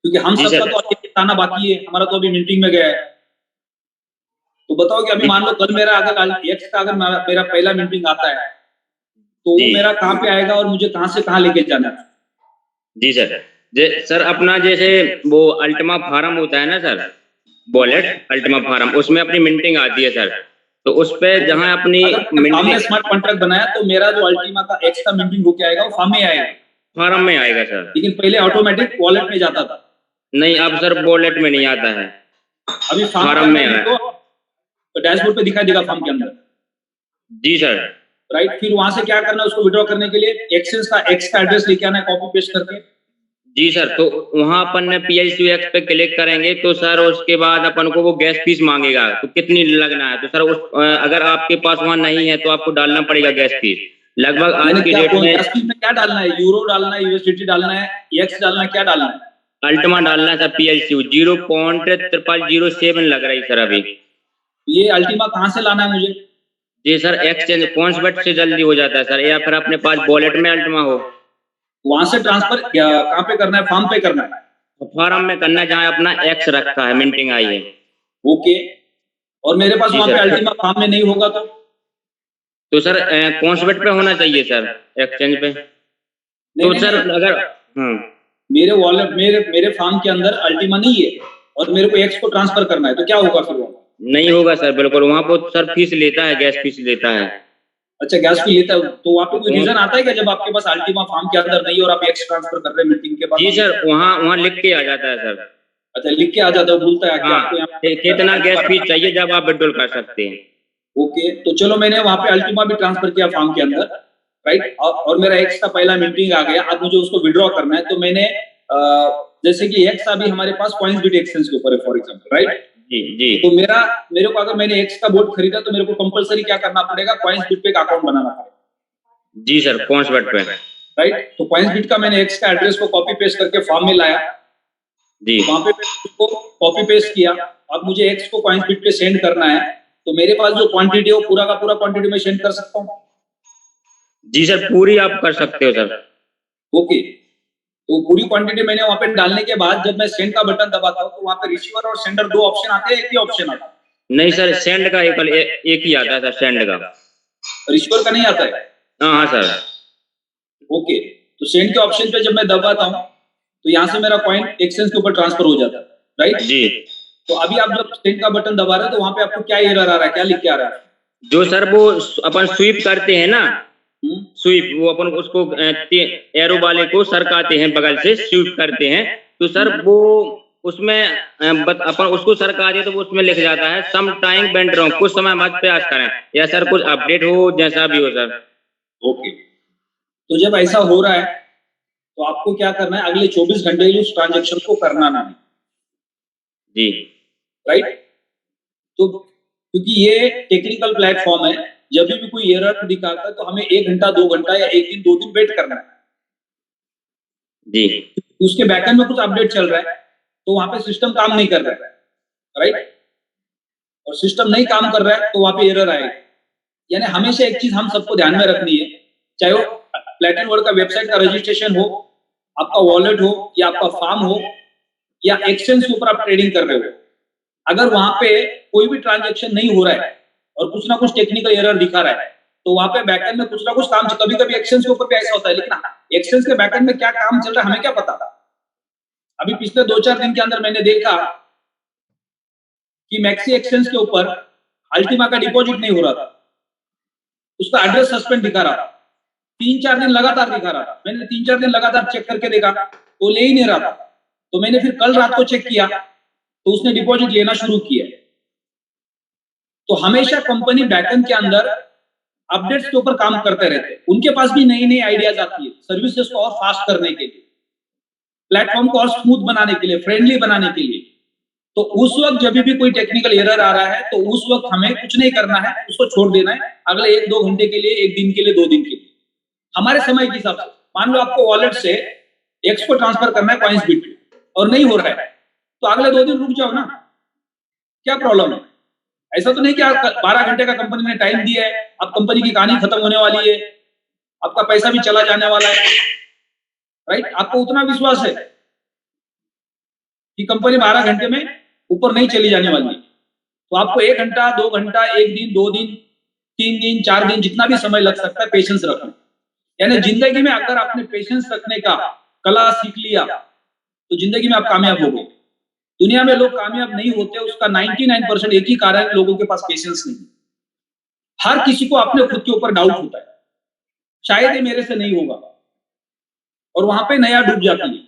क्योंकि हम जी सबका सर। तो अभी आना बाकी है, हमारा तो अभी मीटिंग में गया है। तो बताओ कि अभी मान लो कल मेरा अगर एक्स का अगर मेरा पहला मीटिंग आता है तो वो जी मेरा कहाँ पे आएगा और मुझे कहाँ से कहाँ लेके जाना है? जी सर, सर अपना जैसे वो अल्टीमा फार्म होता है ना सर, वॉलेट अल्टीमा फार्म, उसमें अपनी मिंटिंग आती है सर। तो उस पे जहाँ अपनी फार्म में स्मार्ट कॉन्ट्रैक्ट बनाया तो मेरा जो अल्टीमा का एक्स का मीटिंग होके आएगा वो फार्म में आएगा, फार्म में आएगा सर। लेकिन पहले ऑटोमेटिक वॉलेट में जाता था। नहीं, अब सर वॉलेट में नहीं आता है, अभी फार्म में आया। तो डैशबोर्ड पे दिखाई देगा फार्म के अंदर। जी सर। राइट, फिर वहां से क्या करना है, उसको विड्रॉ करने के लिए एक्सेस का एक्स का एड्रेस लेके आना है कॉपी पेस्ट करके। जी सर, तो वहां अपन ने PICUX पे क्लिक करेंगे तो सर उसके बाद अपन को वो गैस फीस मांगेगा, तो कितनी लगना है। तो सर अगर आपके पास वहां नहीं है तो आपको डालना पड़ेगा गैस फीस। लगभग आज की डेट में गैस फीस में क्या डालना है? यूरो डालना है, यूएसडीटी डालना है, एक्स डालना है, क्या डालना है? अल्टीमा डालना है सर। PICU 0.0007 लग रही सर अभी। ये अल्टीमा कहाँ से लाना है मुझे? जी सर, एक्सचेंज पॉइंट्स से जल्दी हो जाता है सर, या फिर अपने पास वॉलेट में अल्टीमा हो। वहां से ट्रांसफर कहाँ पे करना है? फार्म पे करना है? फार्म में करना है जहाँ अपना एक्स रखा है, मिंटिंग आई है। ओके, और मेरे पास जी वहां पे सर। अल्टीमा फार्म में नहीं होगा तो सर कॉन्सबेट पे होना चाहिए सर, एक्सचेंज पे। तो नहीं, सर अगर मेरे वॉलेट मेरे फार्म के अंदर अल्टीमा नहीं है और मेरे को एक्स को ट्रांसफर करना है, तो क्या होगा फिर? नहीं होगा सर, बिल्कुल वहां पर सर फीस लेता है, गैस फीस लेता है। अच्छा, गैस फी लेता है। तो वहाँ पे कोई रीजन आता है क्या जब आपके पास अल्टीमा फार्म के अंदर नहीं और आप एक्स ट्रांसफर कर रहे हैं मीटिंग के बाद? जी सर, वहाँ लिख के आ जाता है सर। अच्छा, लिख के आ जाता है, बोलता है कि हाँ, आपको यहाँ कितना गैस फीस चाहिए जब आप विड्रॉल कर सकते हैं। ओके, तो चलो मैंने वहाँ पे अल्टीमा भी ट्रांसफर किया फार्म के अंदर, राइट, और मेरा एक्स का पहला मीटिंग आ गया। अब मुझे उसको विड्रॉ करना है, तो मैंने जैसे कि एक्स अभी हमारे पास पॉइंट्स बिट एक्सचेंज के ऊपर है फॉर एग्जांपल, राइट। जी जी। तो मेरे को अगर मैंने एक्स का बोर्ड खरीदा तो मेरे को कंपलसरी क्या करना पड़ेगा? पॉइंट्स बिट पे एक अकाउंट बनाना पड़ेगा। जी सर, कॉन्सबेट पे। राइट, तो पॉइंट्स बिट का मैंने एक्स का एड्रेस को कॉपी पेस्ट करके फॉर्म में लाया। जी, वहां पे उसको कॉपी पेस्ट किया। अब मुझे एक्स को पॉइंट्स बिट पे सेंड करना है, तो मेरे पास जो क्वांटिटी है वो पूरा का पूरा क्वांटिटी में सेंड कर सकता हूँ? जी सर, पूरी आप कर सकते हो सर। ओके, तो पूरी क्वांटिटी मैंने वहां पे डालने के बाद जब मैं सेंड का बटन दबाता हूँ तो वहां पे रिसीवर और सेंडर दो ऑप्शन आते हैं, एक ही ऑप्शन आता है? नहीं सर, सेंड का एक ही आता है सर, सेंड का। रिसीवर का नहीं आता है? हाँ सर। ओके, तो सेंड के ऑप्शन पे जब मैं दबाता हूँ तो यहाँ से मेरा कॉइन एक्सचेंज के ऊपर ट्रांसफर हो जाता है, राइट जी। तो अभी आप जब सेंड का बटन दबा रहे हैं तो वहां पे आपको क्या एरर आ रहा है, क्या लिख के आ रहा है? जो सर वो अपन स्वीप करते हैं ना, स्वीप, वो अपन उसको एरो वाले को सरकाते हैं, बगल से स्वीप करते हैं, तो सर वो उसमें अपन उसको सरका दे तो वो उसमें लिख जाता है सम टाइम वेंट रॉन्ग, कुछ समय बाद प्रयास करें, या सर कुछ अपडेट हो, जैसा भी हो सर। ओके, तो जब ऐसा हो रहा है तो आपको क्या करना है? अगले 24 घंटे के लिए उस ट्रांजेक्शन को करना नहीं। जी, राइट, तो क्योंकि ये टेक्निकल प्लेटफॉर्म है, जब भी कोई एरर दिखाता है तो हमें 1 घंटा 2 घंटा या 1 दिन 2 दिन वेट करना है। जी, उसके बैकएंड में कुछ अपडेट चल रहा है तो वहां पे सिस्टम काम नहीं कर रहा है, राइट, और सिस्टम नहीं काम कर रहा है तो वहां पे एरर आएगी। यानी हमेशा एक चीज हम सबको ध्यान में रखनी है, चाहे वो प्लेटिन वर्ल्ड का वेबसाइट का रजिस्ट्रेशन हो, आपका वॉलेट हो, या आपका फार्म हो, या एक्सचेंज के ऊपर आप ट्रेडिंग कर रहे हो, अगर वहां पे कोई भी ट्रांजेक्शन नहीं हो रहा है और कुछ ना कुछ टेक्निकल एरर दिखा रहा है तो वहां पे बैकएंड में कुछ ना कुछ काम, कभी कभी एक्सचेंज के ऊपर भी ऐसा होता है, लेकिन एक्सचेंज के बैकएंड में क्या काम चल रहा है हमें क्या पता। अभी पिछले 2-4 दिन के अंदर मैंने देखा कि मैक्सी एक्सचेंज के ऊपर अल्टीमा का डिपॉजिट नहीं हो रहा था, उसका एड्रेस सस्पेंड दिखा रहा था, 3-4 दिन लगातार दिखा रहा था। मैंने 3-4 दिन लगातार चेक करके देखा तो ले ही नहीं रहा था। तो मैंने फिर कल रात को चेक किया तो उसने डिपॉजिट लेना शुरू किया। तो हमेशा कंपनी बैकएंड के अंदर अपडेट्स के ऊपर काम करते रहते हैं। उनके पास भी नई नई आइडियाज आती है सर्विसेज को और फास्ट करने के लिए, प्लेटफॉर्म को और स्मूथ बनाने के लिए, फ्रेंडली बनाने के लिए। तो उस वक्त जब भी कोई टेक्निकल एरर आ रहा है तो उस वक्त हमें कुछ नहीं करना है, उसको छोड़ देना है अगले 1-2 घंटे के लिए, 1 दिन के लिए, 2 दिन के लिए, हमारे समय के हिसाब से। मान लो आपको वॉलेट से एक्स को ट्रांसफर करना है कॉइंस बिट और नहीं हो रहा है तो अगले 2 दिन रुक जाओ ना, क्या प्रॉब्लम है? ऐसा तो नहीं कि 12 घंटे का कंपनी ने टाइम दिया है, अब कंपनी की कहानी खत्म होने वाली है, आपका पैसा भी चला जाने वाला है, राइट? आपको उतना विश्वास है कि कंपनी 12 घंटे में ऊपर नहीं चली जाने वाली है, तो आपको 1 घंटा, 2 घंटा, 1 दिन, 2 दिन, 3 दिन, 4 दिन, जितना भी समय लग सकता है, पेशेंस रखना। यानी जिंदगी में अगर आपने पेशेंस रखने का कला सीख लिया तो जिंदगी में आप कामयाब हो गए। दुनिया में लोग कामयाब नहीं होते, उसका 99% एक ही कारण है, लोगों के पास पेशेंस नहीं। हर किसी को अपने खुद के ऊपर डाउट होता है, शायद ये मेरे से नहीं होगा, और वहां पे नया डूब जाती है।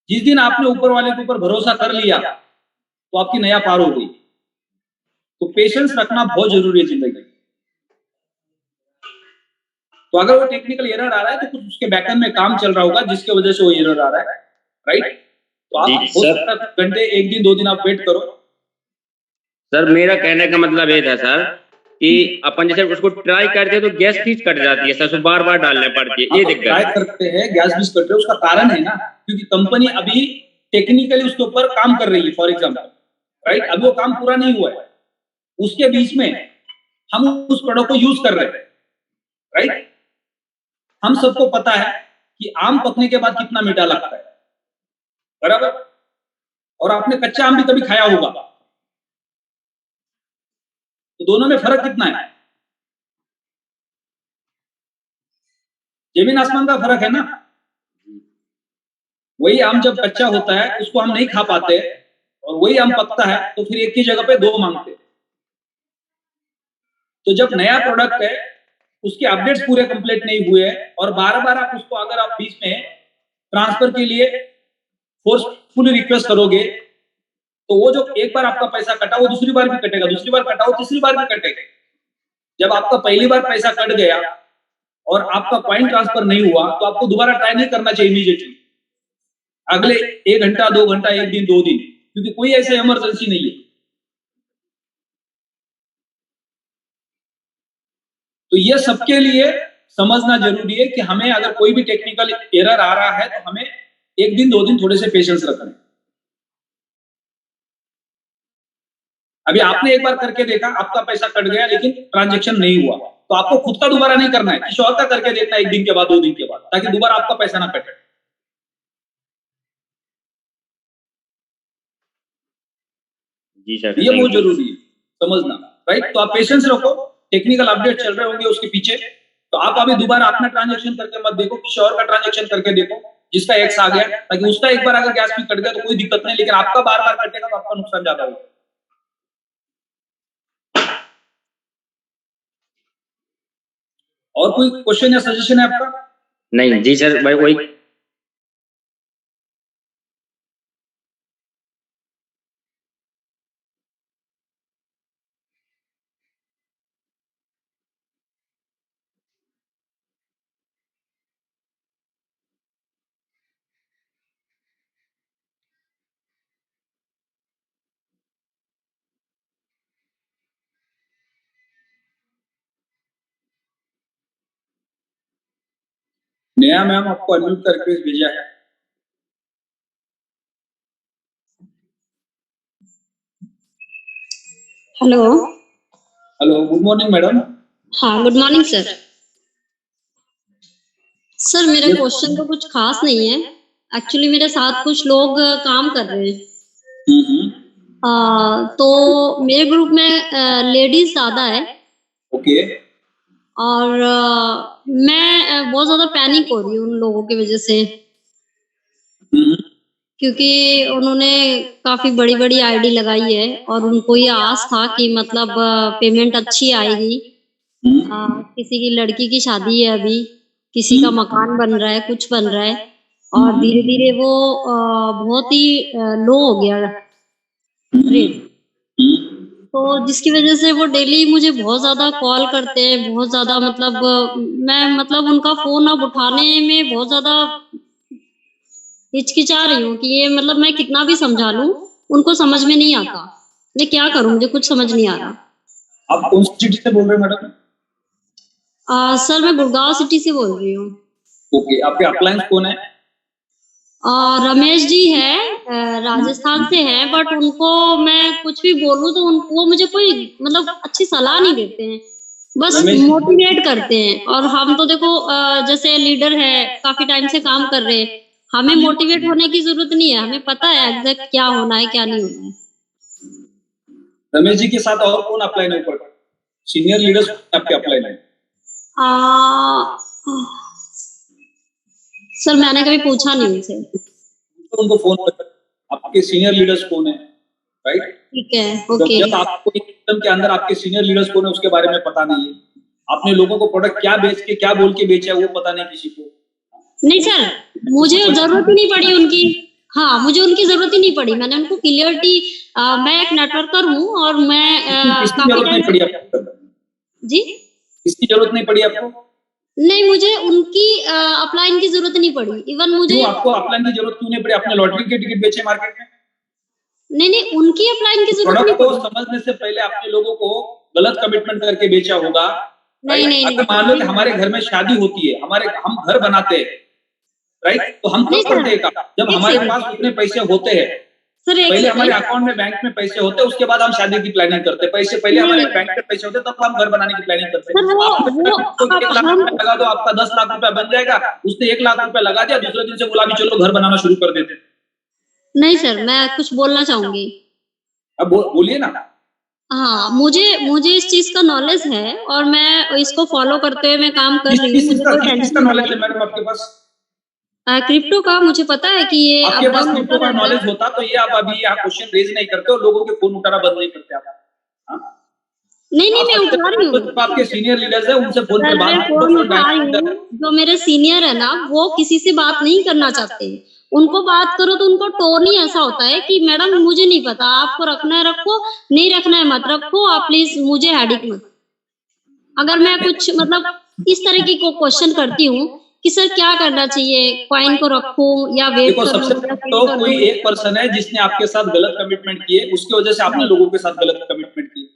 जिस दिन आपने ऊपर वाले के ऊपर भरोसा कर लिया तो आपकी नया पार हो गई। तो पेशेंस रखना बहुत जरूरी है जिंदगी में। तो अगर वो टेक्निकल एरर आ रहा है तो कुछ उसके बैकएंड में काम चल रहा होगा जिसकी वजह से वो एरर आ रहा है, राइट? तो आप हो सकता है घंटे, 1 दिन, 2 दिन आप वेट करो। सर मेरा कहने का मतलब ये था सर कि अपन जैसे उसको ट्राई करते हैं तो गैस फीस कट जाती है सर, बार बार डालने पड़ती है, ये दिक्कत ट्राई करते हैं, गैस फीस कट रहे हैं, उसका कारण है ना, क्योंकि कंपनी अभी टेक्निकली उसके ऊपर काम कर रही है, फॉर एग्जाम्पल, राइट? अभी वो काम पूरा नहीं हुआ है, उसके बीच में हम उस प्रोडक्ट को यूज कर रहे हैं, राइट? हम सबको पता है कि आम पकने के बाद कितना मीठा लगता है, बराबर? और आपने कच्चा आम भी कभी खाया होगा, तो दोनों में फर्क कितना है? जमीन आसमान का फर्क है ना। वही आम जब कच्चा होता है उसको हम नहीं खा पाते, और वही आम पकता है तो फिर एक ही जगह पे 2 मांगते। तो जब नया प्रोडक्ट है, उसके अपडेट्स पूरे कंप्लीट नहीं हुए हैं और बार-बार आप उसको अगर आप बीच में ट्रांसफर के लिए फोर्सफुली रिक्वेस्ट करोगे तो वो जो एक बार आपका पैसा कटा वो दूसरी बार भी कटेगा, दूसरी बार कटा वो तीसरी बार भी कटेगा। जब आपका पहली बार पैसा कट गया और आपका कॉइन ट्रांसफर नहीं हुआ तो आपको दोबारा ट्राई नहीं करना चाहिए इमीडिएटली, अगले 1 घंटा, 2 घंटा, 1 दिन, 2 दिन, क्योंकि कोई ऐसे इमरजेंसी नहीं है। तो ये सबके लिए समझना जरूरी है कि हमें अगर कोई भी टेक्निकल एरर आ रहा है तो हमें 1 दिन, 2 दिन थोड़े से पेशेंस रखना है। अभी आपने एक बार करके देखा, आपका पैसा कट गया लेकिन ट्रांजैक्शन नहीं हुआ, तो आपको खुद का दोबारा नहीं करना है, किसी और का करके देखना 1 दिन के बाद, 2 दिन के बाद, ताकि दोबारा आपका पैसा ना कटे। जी सर, ये बहुत जरूरी है समझना, राइट? तो आप पेशेंस रखो, टेक्निकल अपडेट चल रहे होंगे उसके पीछे, तो आप अभी दोबारा अपना ट्रांजैक्शन करके मत देखो, किसी और का ट्रांजैक्शन करके देखो जिसका एक्स आ गया, ताकि उसका एक बार अगर गैस फी कट गया तो कोई दिक्कत नहीं, लेकिन आपका बार बार कटेगा तो आपका नुकसान ज्यादा होगा। और कोई क्वेश्चन या सजेशन है आपका? नहीं जी सर, भाई वही नया मैम आपको अनम्यूट करके भेजा है। Hello. Hello, good morning madam. हाँ, गुड मॉर्निंग सर। सर मेरा क्वेश्चन तो कुछ खास नहीं है, एक्चुअली मेरे साथ कुछ लोग काम कर रहे हैं। तो मेरे ग्रुप में लेडीज ज्यादा है। ओके। और मैं बहुत ज्यादा पैनिक हो रही हूँ उन लोगों की वजह से, क्योंकि उन्होंने काफी बड़ी बड़ी आईडी लगाई है और उनको ये आस था कि मतलब पेमेंट अच्छी आएगी। किसी की लड़की की शादी है, अभी किसी का मकान बन रहा है, कुछ बन रहा है, और धीरे धीरे वो बहुत ही लो हो गया रेट। तो जिसकी वजह से वो डेली मुझे बहुत ज्यादा कॉल करते हैं, बहुत ज्यादा मतलब मैं मतलब उनका फोन अब उठाने में बहुत ज्यादा हिचकिचा रही हूँ कि ये मतलब मैं कितना भी समझा लूं उनको समझ में नहीं आता। मैं क्या करूं, मुझे कुछ समझ नहीं आ रहा। आप कौन सी सिटी से बोल रहे हैं मैडम? सर मैं गुड़गांव सिटी से बोल रही हूँ। ओके, आपके अपलायंस कौन है? रमेश जी है, राजस्थान से हैं, बट उनको मैं कुछ भी बोलूं तो वो मुझे कोई मतलब अच्छी सलाह नहीं देते हैं, बस मोटिवेट करते हैं। और हम तो देखो जैसे लीडर है, काफी टाइम से काम कर रहे हैं, हमें मोटिवेट होने की जरूरत नहीं है, हमें पता है एग्जैक्ट क्या होना है क्या नहीं होना है। रमेश जी के साथ और कौन अपलाइन है ऊपर? सीनियर लीडर्स आपके अपलाइन है? सर मैंने कभी पूछा नहीं उनसे। तो उनको फोन कर, आपके सीनियर लीडर्स कौन है, राइट? ठीक है, ओके। जब आपको एक सिस्टम के अंदर आपके सीनियर लीडर्स कौन है उसके बारे में पता नहीं है, आपने लोगों को प्रोडक्ट क्या बेच के क्या बोल के बेचा है वो पता नहीं किसी को। नहीं सर, मुझे जरूरत ही नहीं पड़ी उनकी। हाँ, मुझे उनकी जरूरत ही नहीं पड़ी। मैंने उनको क्लियरिटी, मैं एक नेटवर्कर हूँ और मैं किसकी जरूरत नहीं पड़ी आपको? जी, किसकी जरूरत नहीं पड़ी आपको? नहीं, मुझे उनकी अपलाइन की जरूरत नहीं पड़ी। इवन मुझे क्यों आपको अपलाइन की जरूरत क्यों नहीं पड़ी? आपने लॉटरी के टिकट बेचे मार्केट में? नहीं, उनकी अपलाइन की जरूरत नहीं प्रोडक्ट को समझने से पहले आपने लोगों को गलत कमिटमेंट करके बेचा होगा। नहीं, अगर मान लो कि हमारे घर में शादी होती है, हम घर बनाते हैं, राइट? तो हम कब करते हैं काम? जब हमारे पास उतने पैसे होते हैं। पहले हमारे अकाउंट में बैंक में पैसे होते हैं, उसके बाद हम शादी की प्लानिंग करते हैं। पैसे पहले हमारे बैंक में पैसे होते हैं, तब हम घर बनाने की प्लानिंग करते हैं। आपको 1 लाख रुपया लगा दो, आपका 10 लाख रुपया बन जाएगा। उसने 1 लाख रुपया लगा दिया, दूसरे दिन से बोला भी चलो घर बनाना शुरू कर देते। नहीं सर, मैं कुछ बोलना चाहूंगी। अब बोलिए ना। हाँ, मुझे इस चीज का नॉलेज है और मैं इसको फॉलो करते हुए मैं काम कर रही हूँ। मुझे कोई टेंशन नॉलेज है मैडम आपके पास? क्रिप्टो का मुझे पता है कि ये आपके पास क्रिप्टो का नॉलेज होता तो ये आप अभी यहाँ क्वेश्चन रेज नहीं करते और लोगों के फोन उठाना बंद नहीं करते आप। नहीं, मैं उठा रही हूँ। तो आपके सीनियर लीडर्स है, उनसे फोन पे बात करो। जो मेरे सीनियर है ना, वो किसी से बात नहीं करना चाहते। उनको बात करो तो उनको टोन ही ऐसा होता है कि मैडम मुझे नहीं पता, आपको रखना है रखो, नहीं रखना है मत रखो, आप प्लीज मुझे हेडिक मत। अगर मैं कुछ मतलब इस तरह की को क्वेश्चन करती हूँ कि सर क्या करना चाहिए, कॉइन को रखूं या वेट करूं? सबसे तो कोई एक पर्सन है जिसने आपके साथ गलत कमिटमेंट किए, उसकी वजह से आपने लोगों के साथ गलत कमिटमेंट किए।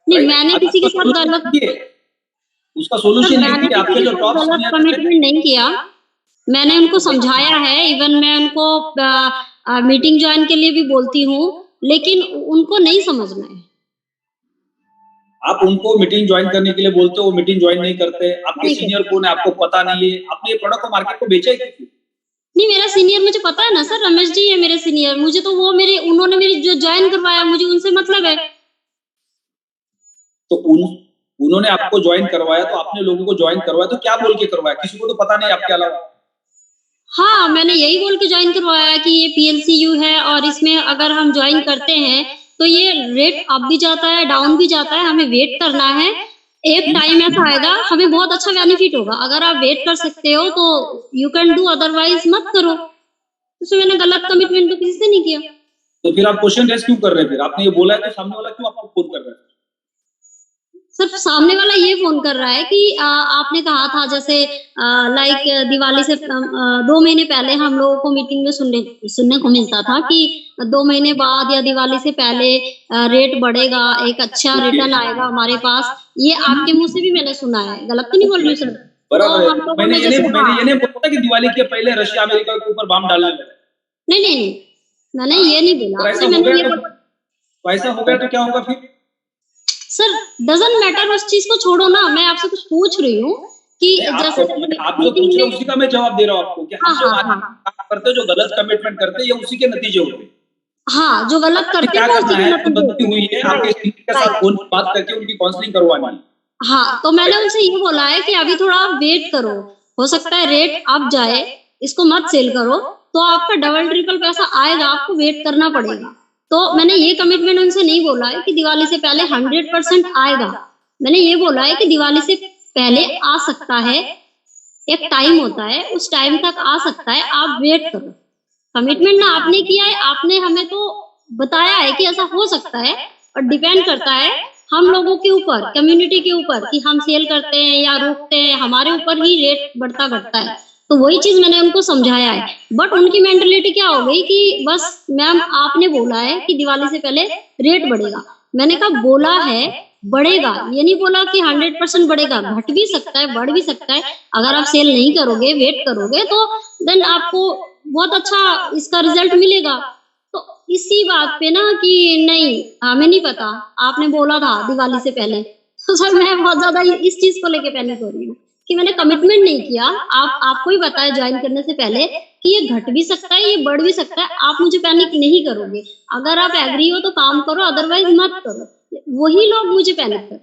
नहीं, मैंने किसी के साथ गलत किए, उसका सोल्यूशन नहीं किया। आपके जो टॉप गलत कमिटमेंट नहीं किया, मैंने उनको समझाया है। इवन मैं उनको मीटिंग ज्वाइन के लिए भी बोलती हूँ, लेकिन उनको नहीं समझना है। आप उनको मीटिंग ज्वाइन करने के लिए बोलते हो, वो मीटिंग ज्वाइन नहीं करते। आपके सीनियर कौन है आपको पता नहीं है। आपने ये प्रोडक्ट को मार्केट को बेचा है क्यों? नहीं, मेरा सीनियर मुझे पता है ना सर, रमेश जी है मेरे सीनियर। मुझे तो वो उन्होंने मेरी जो ज्वाइन करवाया, मुझे उनसे मतलब है। तो उन्होंने आपको ज्वाइन करवाया तो आपने लोगों को ज्वाइन करवाया तो क्या बोल के करवाया? किसी को तो पता नहीं आपके अलावा। हाँ, मैंने यही बोल के ज्वाइन करवाया कि ये PLCU है और इसमें अगर हम ज्वाइन करते हैं तो ये रेट अप भी जाता है, डाउन भी जाता है, हमें वेट करना है। एक टाइम ऐसा आएगा हमें बहुत अच्छा बेनिफिट होगा। अगर आप वेट कर सकते हो तो यू कैन डू, अदरवाइज मत करो। तो मैंने गलत कमिटमेंट तो किसी से नहीं किया। तो फिर आप क्वेश्चन रेस क्यों कर रहे हैं? फिर आपने ये बोला है तो सामने वाला क्यों आपको फोन कर रहा है? सर सामने वाला ये फोन कर रहा है कि आपने कहा था जैसे लाइक दिवाली से 2 महीने पहले हम लोगों को मीटिंग में सुनने को मिलता था कि 2 महीने बाद या दिवाली से पहले रेट बढ़ेगा, एक अच्छा रिटर्न आएगा हमारे पास। ये आपके मुंह से भी मैंने सुना है, गलत तो नहीं बोल रही सर? बराबर। मैंने ये नहीं बोला कि दिवाली के पहले रशिया अमेरिका के ऊपर बम डालने लगा। नहीं, मैंने ये नहीं बोला। ऐसा हो गया तो क्या होगा फिर? सर डजंट मैटर, उस चीज को छोड़ो ना। मैं आपसे कुछ पूछ रही हूँ कि जैसे आप जो पूछ रहे हो उसी का मैं जवाब दे रहा हूँ आपको कि हम जो काम करते हैं, जो गलत कमिटमेंट करते हैं, ये उसी के नतीजे होते हैं। हाँ, जो गलत करते हैं वो उसी के नतीजे गलती हुई है। आपके सीनियर के साथ फोन बात करके उनकी काउंसलिंग करवानी है। हाँ, तो मैंने उनसे ये बोला है कि अभी थोड़ा आप वेट करो, हो सकता है रेट अप जाए, इसको मत सेल करो तो आपका डबल ट्रिपल पैसा आएगा, आपको वेट करना पड़ेगा। तो मैंने ये कमिटमेंट उनसे नहीं बोला है कि दिवाली से पहले 100% आएगा। मैंने ये बोला है कि दिवाली से पहले आ सकता है, एक टाइम होता है, उस टाइम तक आ सकता है, आप वेट करो। कमिटमेंट ना आपने किया है, आपने हमें तो बताया है कि ऐसा हो सकता है, और डिपेंड करता है हम लोगों के ऊपर, कम्युनिटी के ऊपर कि हम सेल करते हैं या रोकते हैं, हमारे ऊपर ही रेट बढ़ता घटता है। तो वही चीज मैंने उनको समझाया है, बट उनकी मेंटालिटी क्या हो गई कि बस मैम आपने बोला है कि दिवाली से पहले रेट बढ़ेगा। मैंने कहा बोला है बढ़ेगा, ये नहीं बोला कि 100% बढ़ेगा, घट भी सकता है, बढ़ भी सकता है। अगर आप सेल नहीं करोगे, वेट करोगे, तो देन आपको बहुत अच्छा इसका रिजल्ट मिलेगा। तो इसी बात पे ना कि नहीं हमें नहीं पता, आपने बोला था दिवाली से पहले। तो सर मैं बहुत ज्यादा इस चीज को लेके पैनिक हो रही हूँ कि मैंने कमिटमेंट नहीं किया। आपको ही पता है ज्वाइन करने से पहले कि ये घट भी सकता है, ये बढ़ भी सकता है, आप मुझे पैनिक नहीं करोगे। अगर आप एग्री हो तो काम करो, अदरवाइज मत करो। वही लोग मुझे पैनिक कर।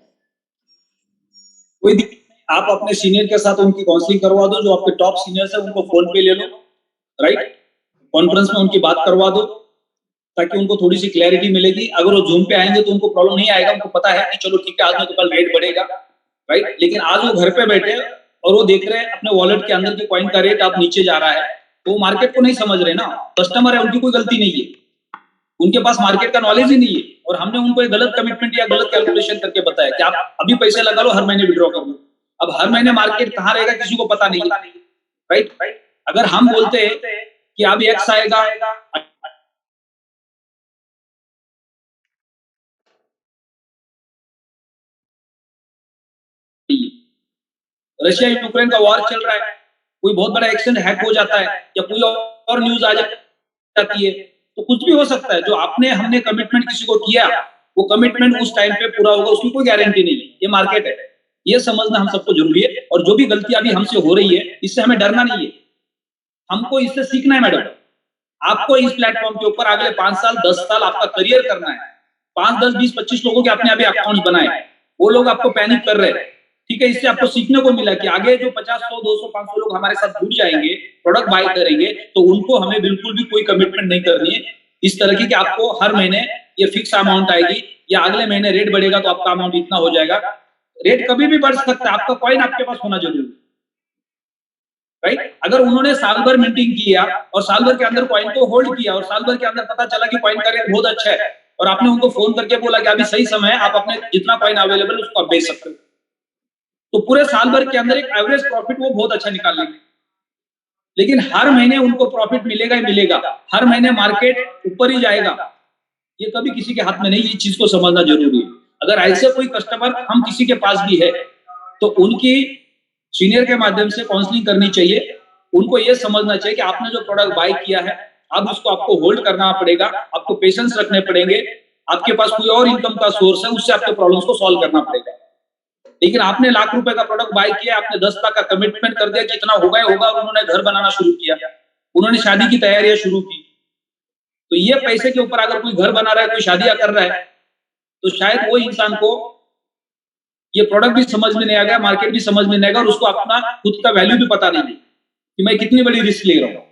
कोई दिक्कत नहीं, आप अपने सीनियर के साथ उनकी काउंसलिंग करवा दो, जो आपके टॉप सीनियर्स है उनको फोन पे ले लो, राइट, कॉन्फ्रेंस में उनकी बात करवा दो, ताकि उनको थोड़ी सी क्लैरिटी मिलेगी। अगर वो जूम पे आएंगे तो उनको प्रॉब्लम नहीं आएगा, उनको पता है कि चलो ठीक है आज नहीं तो कल रेट बढ़ेगा, राइट। लेकिन आज वो घर पे बैठे और वो देख रहे हैं अपने वॉलेट के अंदर की कॉइन का रेट अब नीचे जा रहा है, तो वो मार्केट को नहीं समझ रहे ना। कस्टमर है, उनकी कोई गलती नहीं है, उनके पास मार्केट का नॉलेज ही नहीं है, और हमने उनको एक गलत कमिटमेंट या गलत कैलकुलेशन करके बताया कि आप अभी पैसे लगा लो, हर महीने विड्रॉ कर लो। अब हर महीने मार्केट कहाँ रहेगा किसी को पता नहीं है, राइट। अगर हम बोलते हैं कि अब एक्स आएगा, रशिया यूक्रेन का वॉर चल रहा है, कोई बहुत बड़ा एक्सचेंज हैक हो जाता है या कोई और न्यूज आ जाती है, तो कुछ भी हो सकता है। जो आपने हमने कमिटमेंट किसी को किया, वो कमिटमेंट उस टाइम पे पूरा होगा, उसकी कोई गारंटी नहीं है। ये मार्केट है, ये समझना हम सबको जरूरी है। और जो भी गलती अभी हमसे हो रही है, इससे हमें डरना नहीं है, हमको इससे सीखना है। मैडम, आपको इस प्लेटफॉर्म के ऊपर अगले 5 साल 10 साल आपका करियर करना है। 5 10 20 25 लोगों के अपने अभी अकाउंट्स बनाए, वो लोग आपको पैनिक कर रहे हैं, ठीक है। इससे आपको सीखने को मिला कि आगे जो 50 100 200 500 लोग हमारे साथ जुड़ जाएंगे, प्रोडक्ट बाय करेंगे, तो उनको हमें बिल्कुल भी कोई कमिटमेंट नहीं करनी है इस तरह की कि आपको हर महीने ये फिक्स अमाउंट आएगी या अगले महीने रेट बढ़ेगा तो आपका अमाउंट इतना हो जाएगा। रेट कभी भी बढ़ सकता है, आपका कॉइन आपके पास होना जरूरी है, राइट। अगर उन्होंने साल भर मीटिंग किया और साल भर के अंदर कॉइन को होल्ड किया और साल भर के अंदर पता चला कि कॉइन का रेट बहुत अच्छा है और आपने उनको फोन करके बोला कि अभी सही समय है, आप अपने जितना कॉइन अवेलेबल उसको आप बेच सकते हो, तो पूरे साल भर के अंदर एक एवरेज प्रॉफिट वो बहुत अच्छा निकाल लेंगे। लेकिन हर महीने उनको प्रॉफिट मिलेगा ही मिलेगा, हर महीने मार्केट ऊपर ही जाएगा, ये कभी किसी के हाथ में नहीं। ये चीज को समझना जरूरी है। अगर ऐसे कोई कस्टमर हम किसी के पास भी है तो उनकी सीनियर के माध्यम से काउंसलिंग करनी चाहिए। उनको ये समझना चाहिए कि आपने जो प्रोडक्ट बाय किया है, अब उसको आपको होल्ड करना पड़ेगा, आपको पेशेंस रखने पड़ेंगे, आपके पास कोई और इनकम का सोर्स है, उससे आपके प्रॉब्लम्स को सॉल्व करना पड़ेगा। लेकिन आपने लाख रुपए का प्रोडक्ट बाय किया, आपने 10 लाख का कमिटमेंट कर दिया कि इतना होगा ही होगा, और उन्होंने घर बनाना शुरू किया, उन्होंने शादी की तैयारियां शुरू की, तो ये पैसे के ऊपर अगर कोई घर बना रहा है, कोई शादियां कर रहा है, तो शायद वो इंसान को ये प्रोडक्ट भी समझ में नहीं आ गया, मार्केट भी समझ में नहीं आएगा, और उसको अपना खुद का वैल्यू भी पता नहीं कि मैं कितनी बड़ी रिस्क ले रहा हूं।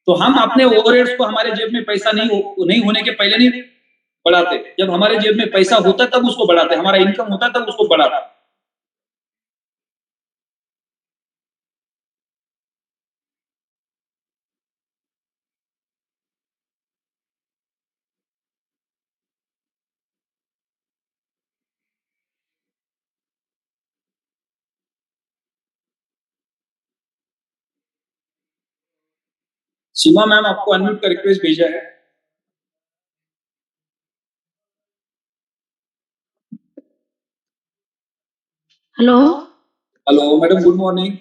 तो हम अपने ओवरहेड्स को हमारे जेब में पैसा नहीं होने के पहले नहीं बढ़ाते, जब हमारे जेब में पैसा होता तब उसको बढ़ाते, हमारा इनकम होता तब उसको बढ़ाते। सीमा मैम आपको अनम्यूट का रिक्वेस्ट भेजा है। Hello hello madam, good morning.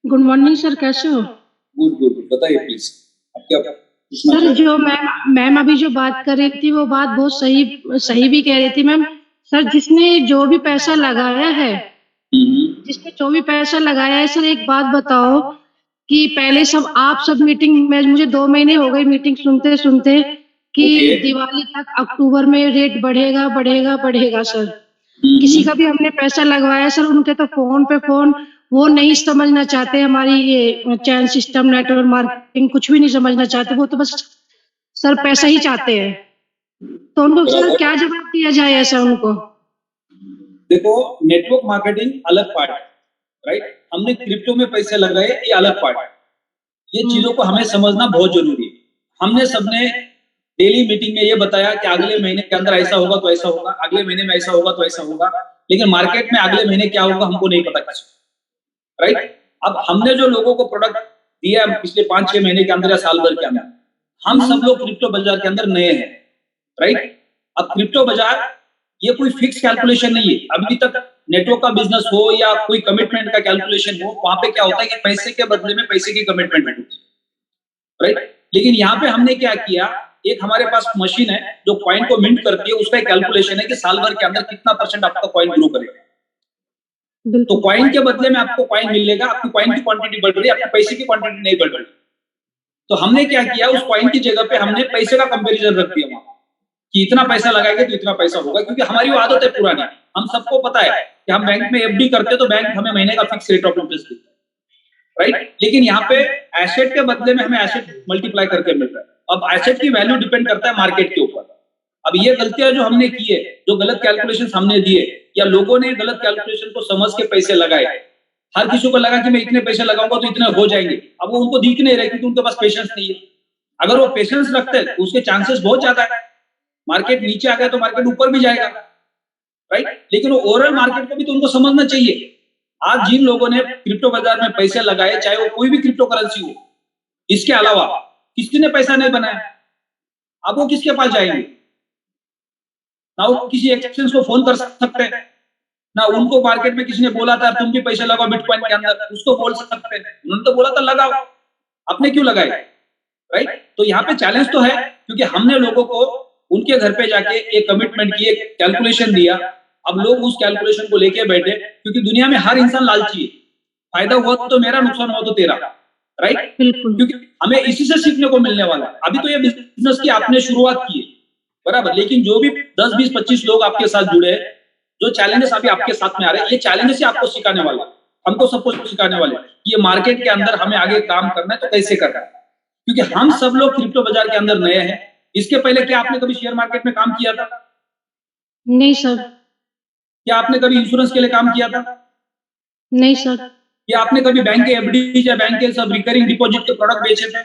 Good morning sir, कैसे हो? गुड गुड, बताइए प्लीज, आप क्या पूछना सर चाहते हैं? जो मैम अभी जो बात कर रही थी वो बात बहुत सही भी कह रही थी मैम। सर जिसने जो भी पैसा लगाया है, जिसने जो भी पैसा लगाया है, सर एक बात बताओ कि पहले आप सब मीटिंग में, मुझे 2 महीने हो गए मीटिंग सुनते सुनते कि दिवाली तक अक्टूबर में रेट बढ़ेगा बढ़ेगा बढ़ेगा। सर किसी का भी हमने पैसा लगवाया सर, उनके तो फोन पे फोन, वो नहीं समझना चाहते हमारी ये चैन सिस्टम, नेटवर्क मार्केटिंग, कुछ भी नहीं समझना चाहते, वो तो बस सर पैसा ही चाहते हैं। तो उनको सर क्या जवाब दिया जाए ऐसा उनको? देखो, नेटवर्क मार्केटिंग अलग पार्ट है, राइट। हमने क्रिप्टो में पैसे लगाए, ये अलग पार्ट है। ये चीजों को हमें समझना बहुत जरूरी है। हमने सबने डेली मीटिंग में ये बताया कि अगले महीने के अंदर ऐसा होगा तो ऐसा होगा, अगले महीने में ऐसा होगा तो ऐसा होगा, लेकिन मार्केट में अगले महीने क्या होगा हमको नहीं पता किसी, राइट। अब हमने जो लोगों को प्रोडक्ट दिया पिछले 5-6 महीने के अंदर या साल भर के अंदर, हम सब लोग क्रिप्टो बाजार के अंदर नए हैं, राइट। अब क्रिप्टो बाजार ये कोई फिक्स कैलकुलेशन नहीं है। अभी तक नेटवर्क का बिजनेस हो या कोई कमिटमेंट का कैलकुलेशन हो, वहां पे क्या होता है कि पैसे के बदले में पैसे की कमिटमेंट होती है, राइट। लेकिन यहाँ पे हमने क्या किया, एक हमारे पास मशीन है जो कॉइन को मिंट करती है, उसका एक कैलकुलेशन है कि साल भर के अंदर कितना % आपका कॉइन ग्रो करेगा। तो कॉइन के बदले में आपको कॉइन मिलेगा, आपकी कॉइन की क्वांटिटी बढ़ रही है, आपकी पैसे की क्वांटिटी नहीं बढ़ रही। तो हमने क्या किया, उस कॉइन की जगह पे हमने पैसे का कंपैरिजन रख दिया वहां कि इतना पैसा लगाएंगे तो इतना पैसा होगा, क्योंकि हमारी वो आदत है पुरानी। हम सबको पता है कि हम बैंक में एफडी करते तो बैंक हमें महीने का फिक्स रेट ऑफ इंटरेस्ट देता है, राइट। लेकिन यहाँ पे एसेट के बदले में हमें एसेट मल्टीप्लाई करके मिल रहा है। अब एसेट की वैल्यू डिपेंड करता है मार्केट के ऊपर। अब ये गलतियां जो हमने की है, जो गलत कैलकुलेशन हमने दिए या लोगों ने गलत कैलकुलेशन को समझ के पैसे लगाए, हर किसी को लगा कि मैं इतने पैसे लगाऊंगा तो इतने हो जाएंगे। अब वो उनको दिख नहीं रहे क्योंकि उनके पास पेशेंस नहीं है। अगर वो पेशेंस रखते हैं उसके चांसेस बहुत ज्यादा है, मार्केट नीचे आ गया तो मार्केट ऊपर भी जाएगा, राइट। लेकिन वो ओवरऑल मार्केट को भी तो उनको समझना चाहिए। आज जिन लोगों ने क्रिप्टो बाजार में पैसे लगाए, चाहे वो कोई भी क्रिप्टो करेंसी हो, इसके अलावा किसी ने पैसा नहीं बनाया, अब वो किसके पास जाएंगे? ना वो किसी एक्सचेंज को फोन कर सकते हैं, ना उनको मार्केट में किसी ने बोला था तुम भी पैसे लगाओ बिटकॉइन के अंदर, उसको बोल सकते हैं। उन्होंने तो बोला था लगाओ, आपने क्यों लगाए, राइट। तो यहाँ पे चैलेंज तो है, क्योंकि हमने लोगों को उनके घर पे जाके एक कमिटमेंट की, एक कैलकुलेशन दिया। अब लोग उस कैलकुलेशन को लेके बैठे, क्योंकि दुनिया में हर इंसान लालची है। फायदा हुआ तो मेरा, नुकसान हुआ तो तेरा, राइट। क्योंकि हमें इसी से सीखने को मिलने वाला है। अभी तो ये बिजनेस की आपने शुरुआत की है, बराबर, लेकिन जो भी 10, 20, 25 लोग आपके साथ जुड़े हैं, जो चैलेंजेस अभी आपके साथ में आ रहे हैं, ये चैलेंजेस ही आपको सिखाने वाला है, हमको सब कुछ सिखाने वाले हैं। ये मार्केट के अंदर हमें आगे काम करना है तो कैसे करना है, क्योंकि हम सब लोग क्रिप्टो बाजार के अंदर नए हैं। इसके पहले क्या आपने कभी शेयर मार्केट में काम किया था? नहीं सर। क्या आपने कभी इंश्योरेंस के लिए काम किया था? नहीं सर। क्या आपने कभी बैंक के एफडी या बैंक के सब रिकरिंग डिपॉजिट के प्रोडक्ट बेचे थे?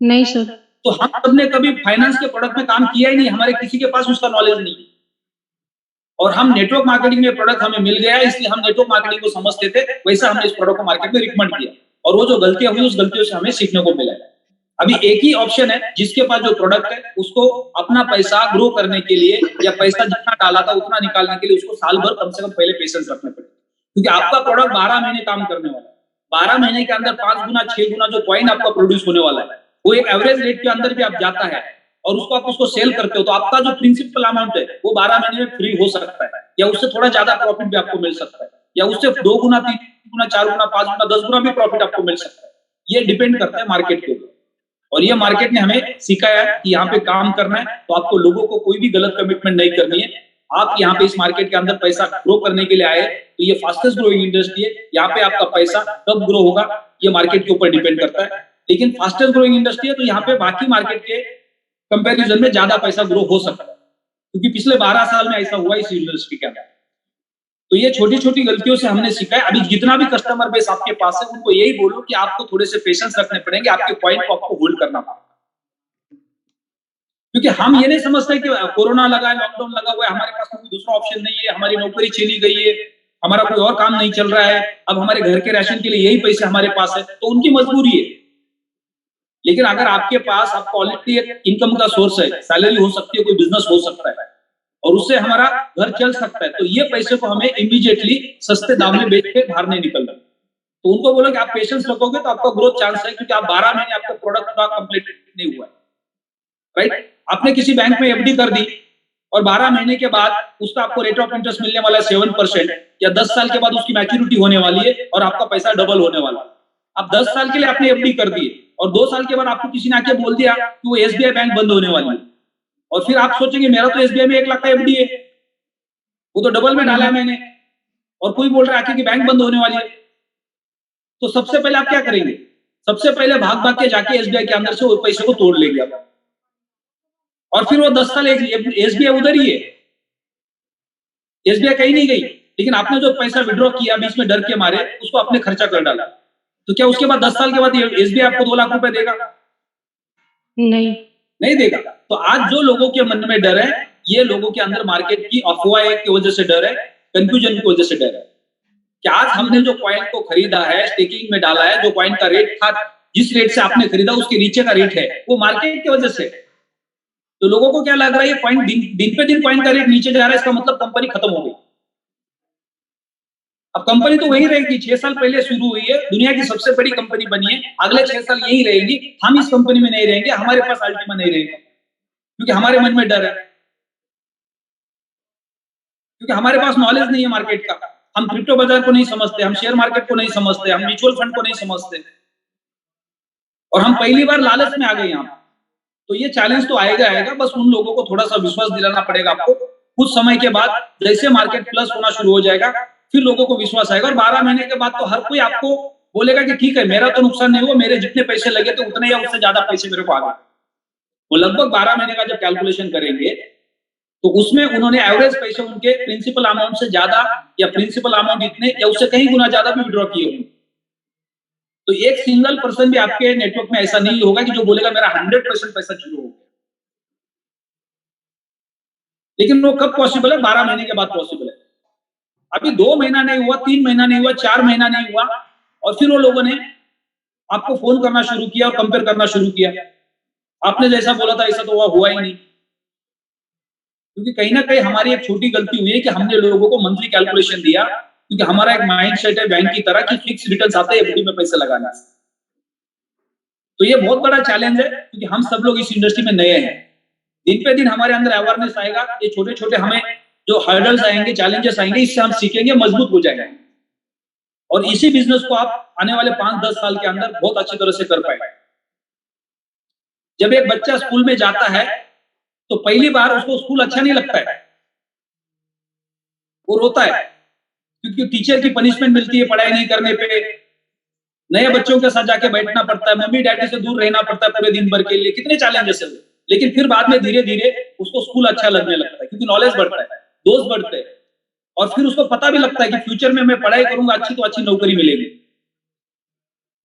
नहीं सर। तो हम सबने कभी फाइनेंस के प्रोडक्ट में काम किया ही नहीं, हमारे किसी के पास उसका नॉलेज नहीं। और हम नेटवर्क मार्केटिंग में प्रोडक्ट हमें मिल गया, इसलिए हम नेटवर्क मार्केटिंग को समझते थे, वैसा हमने इस प्रोडक्ट को मार्केट में रिकमेंड किया, और वो जो गलतियां हुई उस गलतियों से हमें सीखने को मिला है। अभी एक ही ऑप्शन है, जिसके पास जो प्रोडक्ट है उसको अपना पैसा ग्रो करने के लिए या पैसा जितना डाला था उतना निकालने के लिए उसको साल भर कम से कम पहले पेशेंस रखने पड़े, क्योंकि आपका प्रोडक्ट 12 महीने काम करने वाला है। 12 महीने के अंदर 5 गुना 6 गुना जो कॉइन आपका प्रोड्यूस होने वाला है, वो एक एवरेज रेट के अंदर भी आप जाता है और उसको आप उसको सेल करते हो, तो आपका जो प्रिंसिपल अमाउंट है वो 12 महीने में फ्री हो सकता है, या उससे थोड़ा ज्यादा प्रॉफिट भी आपको मिल सकता है, या उससे 2 गुना 3 गुना 4 गुना 5 गुना 10 गुना भी प्रॉफिट आपको मिल सकता है। ये डिपेंड करता है मार्केट के ऊपर, और ये मार्केट ने हमें सिखाया है कि यहाँ पे काम करना है तो आपको लोगों को कोई भी गलत कमिटमेंट नहीं करनी है। आप यहाँ पे इस मार्केट के अंदर पैसा ग्रो करने के लिए आए, तो ये फास्टेस्ट ग्रोइंग इंडस्ट्री है। यहाँ पे आपका पैसा कब ग्रो होगा ये मार्केट के ऊपर डिपेंड करता है, लेकिन फास्टेस्ट ग्रोइंग इंडस्ट्री है तो यहाँ पे बाकी मार्केट के कंपैरिजन में ज्यादा पैसा ग्रो हो सकता है, क्योंकि पिछले 12 साल में ऐसा हुआ इस इंडस्ट्री के अंदर। तो ये छोटी छोटी गलतियों से हमने सीखा है। अभी जितना भी कस्टमर बेस आपके पास है उनको यही बोलो कि आपको थोड़े से पेशेंस रखने पड़ेंगे, आपके कॉइन को आपको होल्ड करना पड़ेगा, क्योंकि हम ये नहीं समझते कि कोरोना लगा है, लॉकडाउन लगा हुआ है, हमारे पास कोई दूसरा ऑप्शन नहीं है, हमारी नौकरी चली गई है, हमारा कोई और काम नहीं चल रहा है, अब हमारे घर के राशन के लिए यही पैसे हमारे पास है, तो उनकी मजबूरी है। लेकिन अगर आपके पास आपका ऑलरेडी एक इनकम का सोर्स है, सैलरी हो सकती है, कोई बिजनेस हो सकता है और उससे हमारा घर चल सकता है, तो ये पैसे को हमें इमीडिएटली सस्ते दाम में बेच के बाहर नहीं निकलना। तो उनको बोलो कि आप पेशेंस रखोगे तो आपका ग्रोथ चांस है, क्योंकि आप 12 महीने आपका प्रोडक्ट का कंप्लीट नहीं हुआ है, राइट। आपने किसी बैंक में एफडी कर दी और 12 महीने के बाद उसका आपको रेट ऑफ इंटरेस्ट मिलने वाला है 7%, या 10 साल के बाद उसकी मैच्योरिटी होने वाली है और आपका पैसा डबल होने वाला है। आप 10 साल के लिए आपने एफडी कर दी और 2 साल के बाद आपको किसी ने आके बोल दिया कि वो एसबीआई बैंक बंद होने वाली है, और फिर आप सोचेंगे मेरा तो एसबीआई में 1 लाख का एफडी है, वो तो डबल में डाला है मैंने, और कोई बोल रहा है कि बैंक बंद होने वाली है। तो सबसे पहले आप क्या करेंगे? सबसे पहले भाग भाग के जाके एसबीआई के अंदर से वो पैसे को तोड़ लेंगे आप, और फिर वो 10 साल एसबीआई उधर ही है, एसबीआई कहीं नहीं गई, लेकिन आपने जो पैसा विड्रॉ किया बीच में डर के मारे, उसको आपने खर्चा कर डाला, तो क्या उसके बाद 10 साल के बाद एसबीआई आपको 2 लाख रुपए देगा? नहीं देगा। तो आज जो लोगों के मन में डर है, ये लोगों के अंदर मार्केट की अफवाह की वजह से डर है, कंफ्यूजन की वजह से डर है कि आज हमने जो कॉइन को खरीदा है, स्टेकिंग में डाला है, जो कॉइन का रेट था, जिस रेट से आपने खरीदा उसके नीचे का रेट है, वो मार्केट की वजह से। तो लोगों को क्या लग रहा है, ये कॉइन दिन पे दिन कॉइन का रेट नीचे जा रहा है, इसका मतलब कंपनी खत्म हो गई। अब कंपनी तो वही रहेगी, 6 साल पहले शुरू हुई है, दुनिया की सबसे बड़ी कंपनी बनी है, अगले 6 साल यही रहेगी। हम इस कंपनी में नहीं रहेंगे, हमारे पास अल्टीमा नहीं रहेगा, क्योंकि हमारे मन में डर है, क्योंकि हमारे पास नॉलेज नहीं है मार्केट का। हम क्रिप्टो बाजार को नहीं समझते, हम शेयर मार्केट को नहीं समझते, हम म्यूचुअल फंड को नहीं समझते, और हम पहली बार लालच में आ गए यहाँ। तो ये चैलेंज तो आएगा, बस उन लोगों को थोड़ा सा विश्वास दिलाना पड़ेगा आपको। कुछ समय के बाद जैसे मार्केट प्लस होना शुरू हो जाएगा, फिर लोगों को विश्वास आएगा, और 12 महीने के बाद तो हर कोई आपको बोलेगा कि ठीक है, मेरा तो नुकसान नहीं हुआ, मेरे जितने पैसे लगे थे उतने या उससे ज्यादा पैसे मेरे को आ गए। वो लगभग 12 महीने का जब कैलकुलेशन करेंगे तो उसमें उन्होंने एवरेज पैसे उनके प्रिंसिपल अमाउंट से ज्यादा या प्रिंसिपल अमाउंट इतने या उससे कहीं गुना ज्यादा भी विड्रॉ किए होंगे। तो एक सिंगल पर्सन भी आपके नेटवर्क में ऐसा नहीं होगा कि जो बोलेगा मेरा 100% पैसा जीरो हो गया। लेकिन वो कब पॉसिबल है? 12 महीने के बाद पॉसिबल है। अभी 2 महीना नहीं हुआ, 3 महीना नहीं हुआ, 4 महीना नहीं हुआ, और फिर वो लोगों ने आपको फोन करना शुरू किया और कंपेयर करना शुरू किया। आपने जैसा बोला था ऐसा तो हुआ ही नहीं, क्योंकि कहीं ना कहीं हमारी एक छोटी गलती हुई है कि हमने लोगों को मंथली कैलकुलेशन दिया, क्योंकि हमारा एक माइंड सेट है बैंक की तरह कि फिक्स रिटर्न आते हैं एफडी में पैसे लगाना। तो ये बहुत बड़ा चैलेंज है, क्योंकि हम सब लोग इस इंडस्ट्री में नए हैं। दिन पे दिन हमारे अंदर अवेयरनेस आएगा, ये छोटे छोटे हमें जो हर्डल्स आएंगे, चैलेंजेस आएंगे, इससे हम सीखेंगे, मजबूत हो जाएंगे, और इसी बिजनेस को आप आने वाले 5-10 साल के अंदर बहुत अच्छी तरह से कर पाएंगे। जब एक बच्चा स्कूल में जाता है तो पहली बार उसको स्कूल अच्छा नहीं लगता है, वो रोता है, क्योंकि टीचर की पनिशमेंट मिलती है पढ़ाई नहीं करने पे, नए बच्चों के साथ जाके बैठना पड़ता है, मम्मी डैडी से दूर रहना पड़ता है पूरे दिन भर के लिए, कितने चैलेंजेस है। लेकिन फिर बाद में धीरे धीरे उसको स्कूल अच्छा लगने लगता है, क्योंकि नॉलेज बढ़ता है, दोस्त बढ़ते हैं, और फिर उसको पता भी लगता है कि फ्यूचर में मैं पढ़ाई करूंगा अच्छी तो अच्छी नौकरी मिलेगी,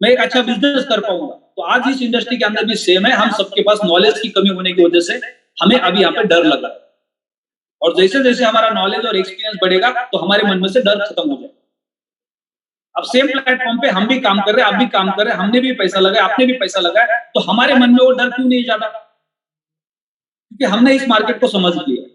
मैं एक अच्छा बिजनेस कर पाऊंगा। तो आज इस इंडस्ट्री के अंदर भी सेम है, हम सबके पास नॉलेज की कमी होने की वजह से हमें अभी यहाँ पे डर लगा, और जैसे जैसे हमारा नॉलेज और एक्सपीरियंस बढ़ेगा तो हमारे मन में से डर खत्म हो जाएगा। अब सेम प्लेटफॉर्म पे हम भी काम कर रहे हैं, आप भी काम कर रहे हैं, हमने भी पैसा लगाया, आपने भी पैसा लगाया, तो हमारे मन में वो डर क्यों नहीं जाता? क्योंकि हमने इस मार्केट को समझ लिया।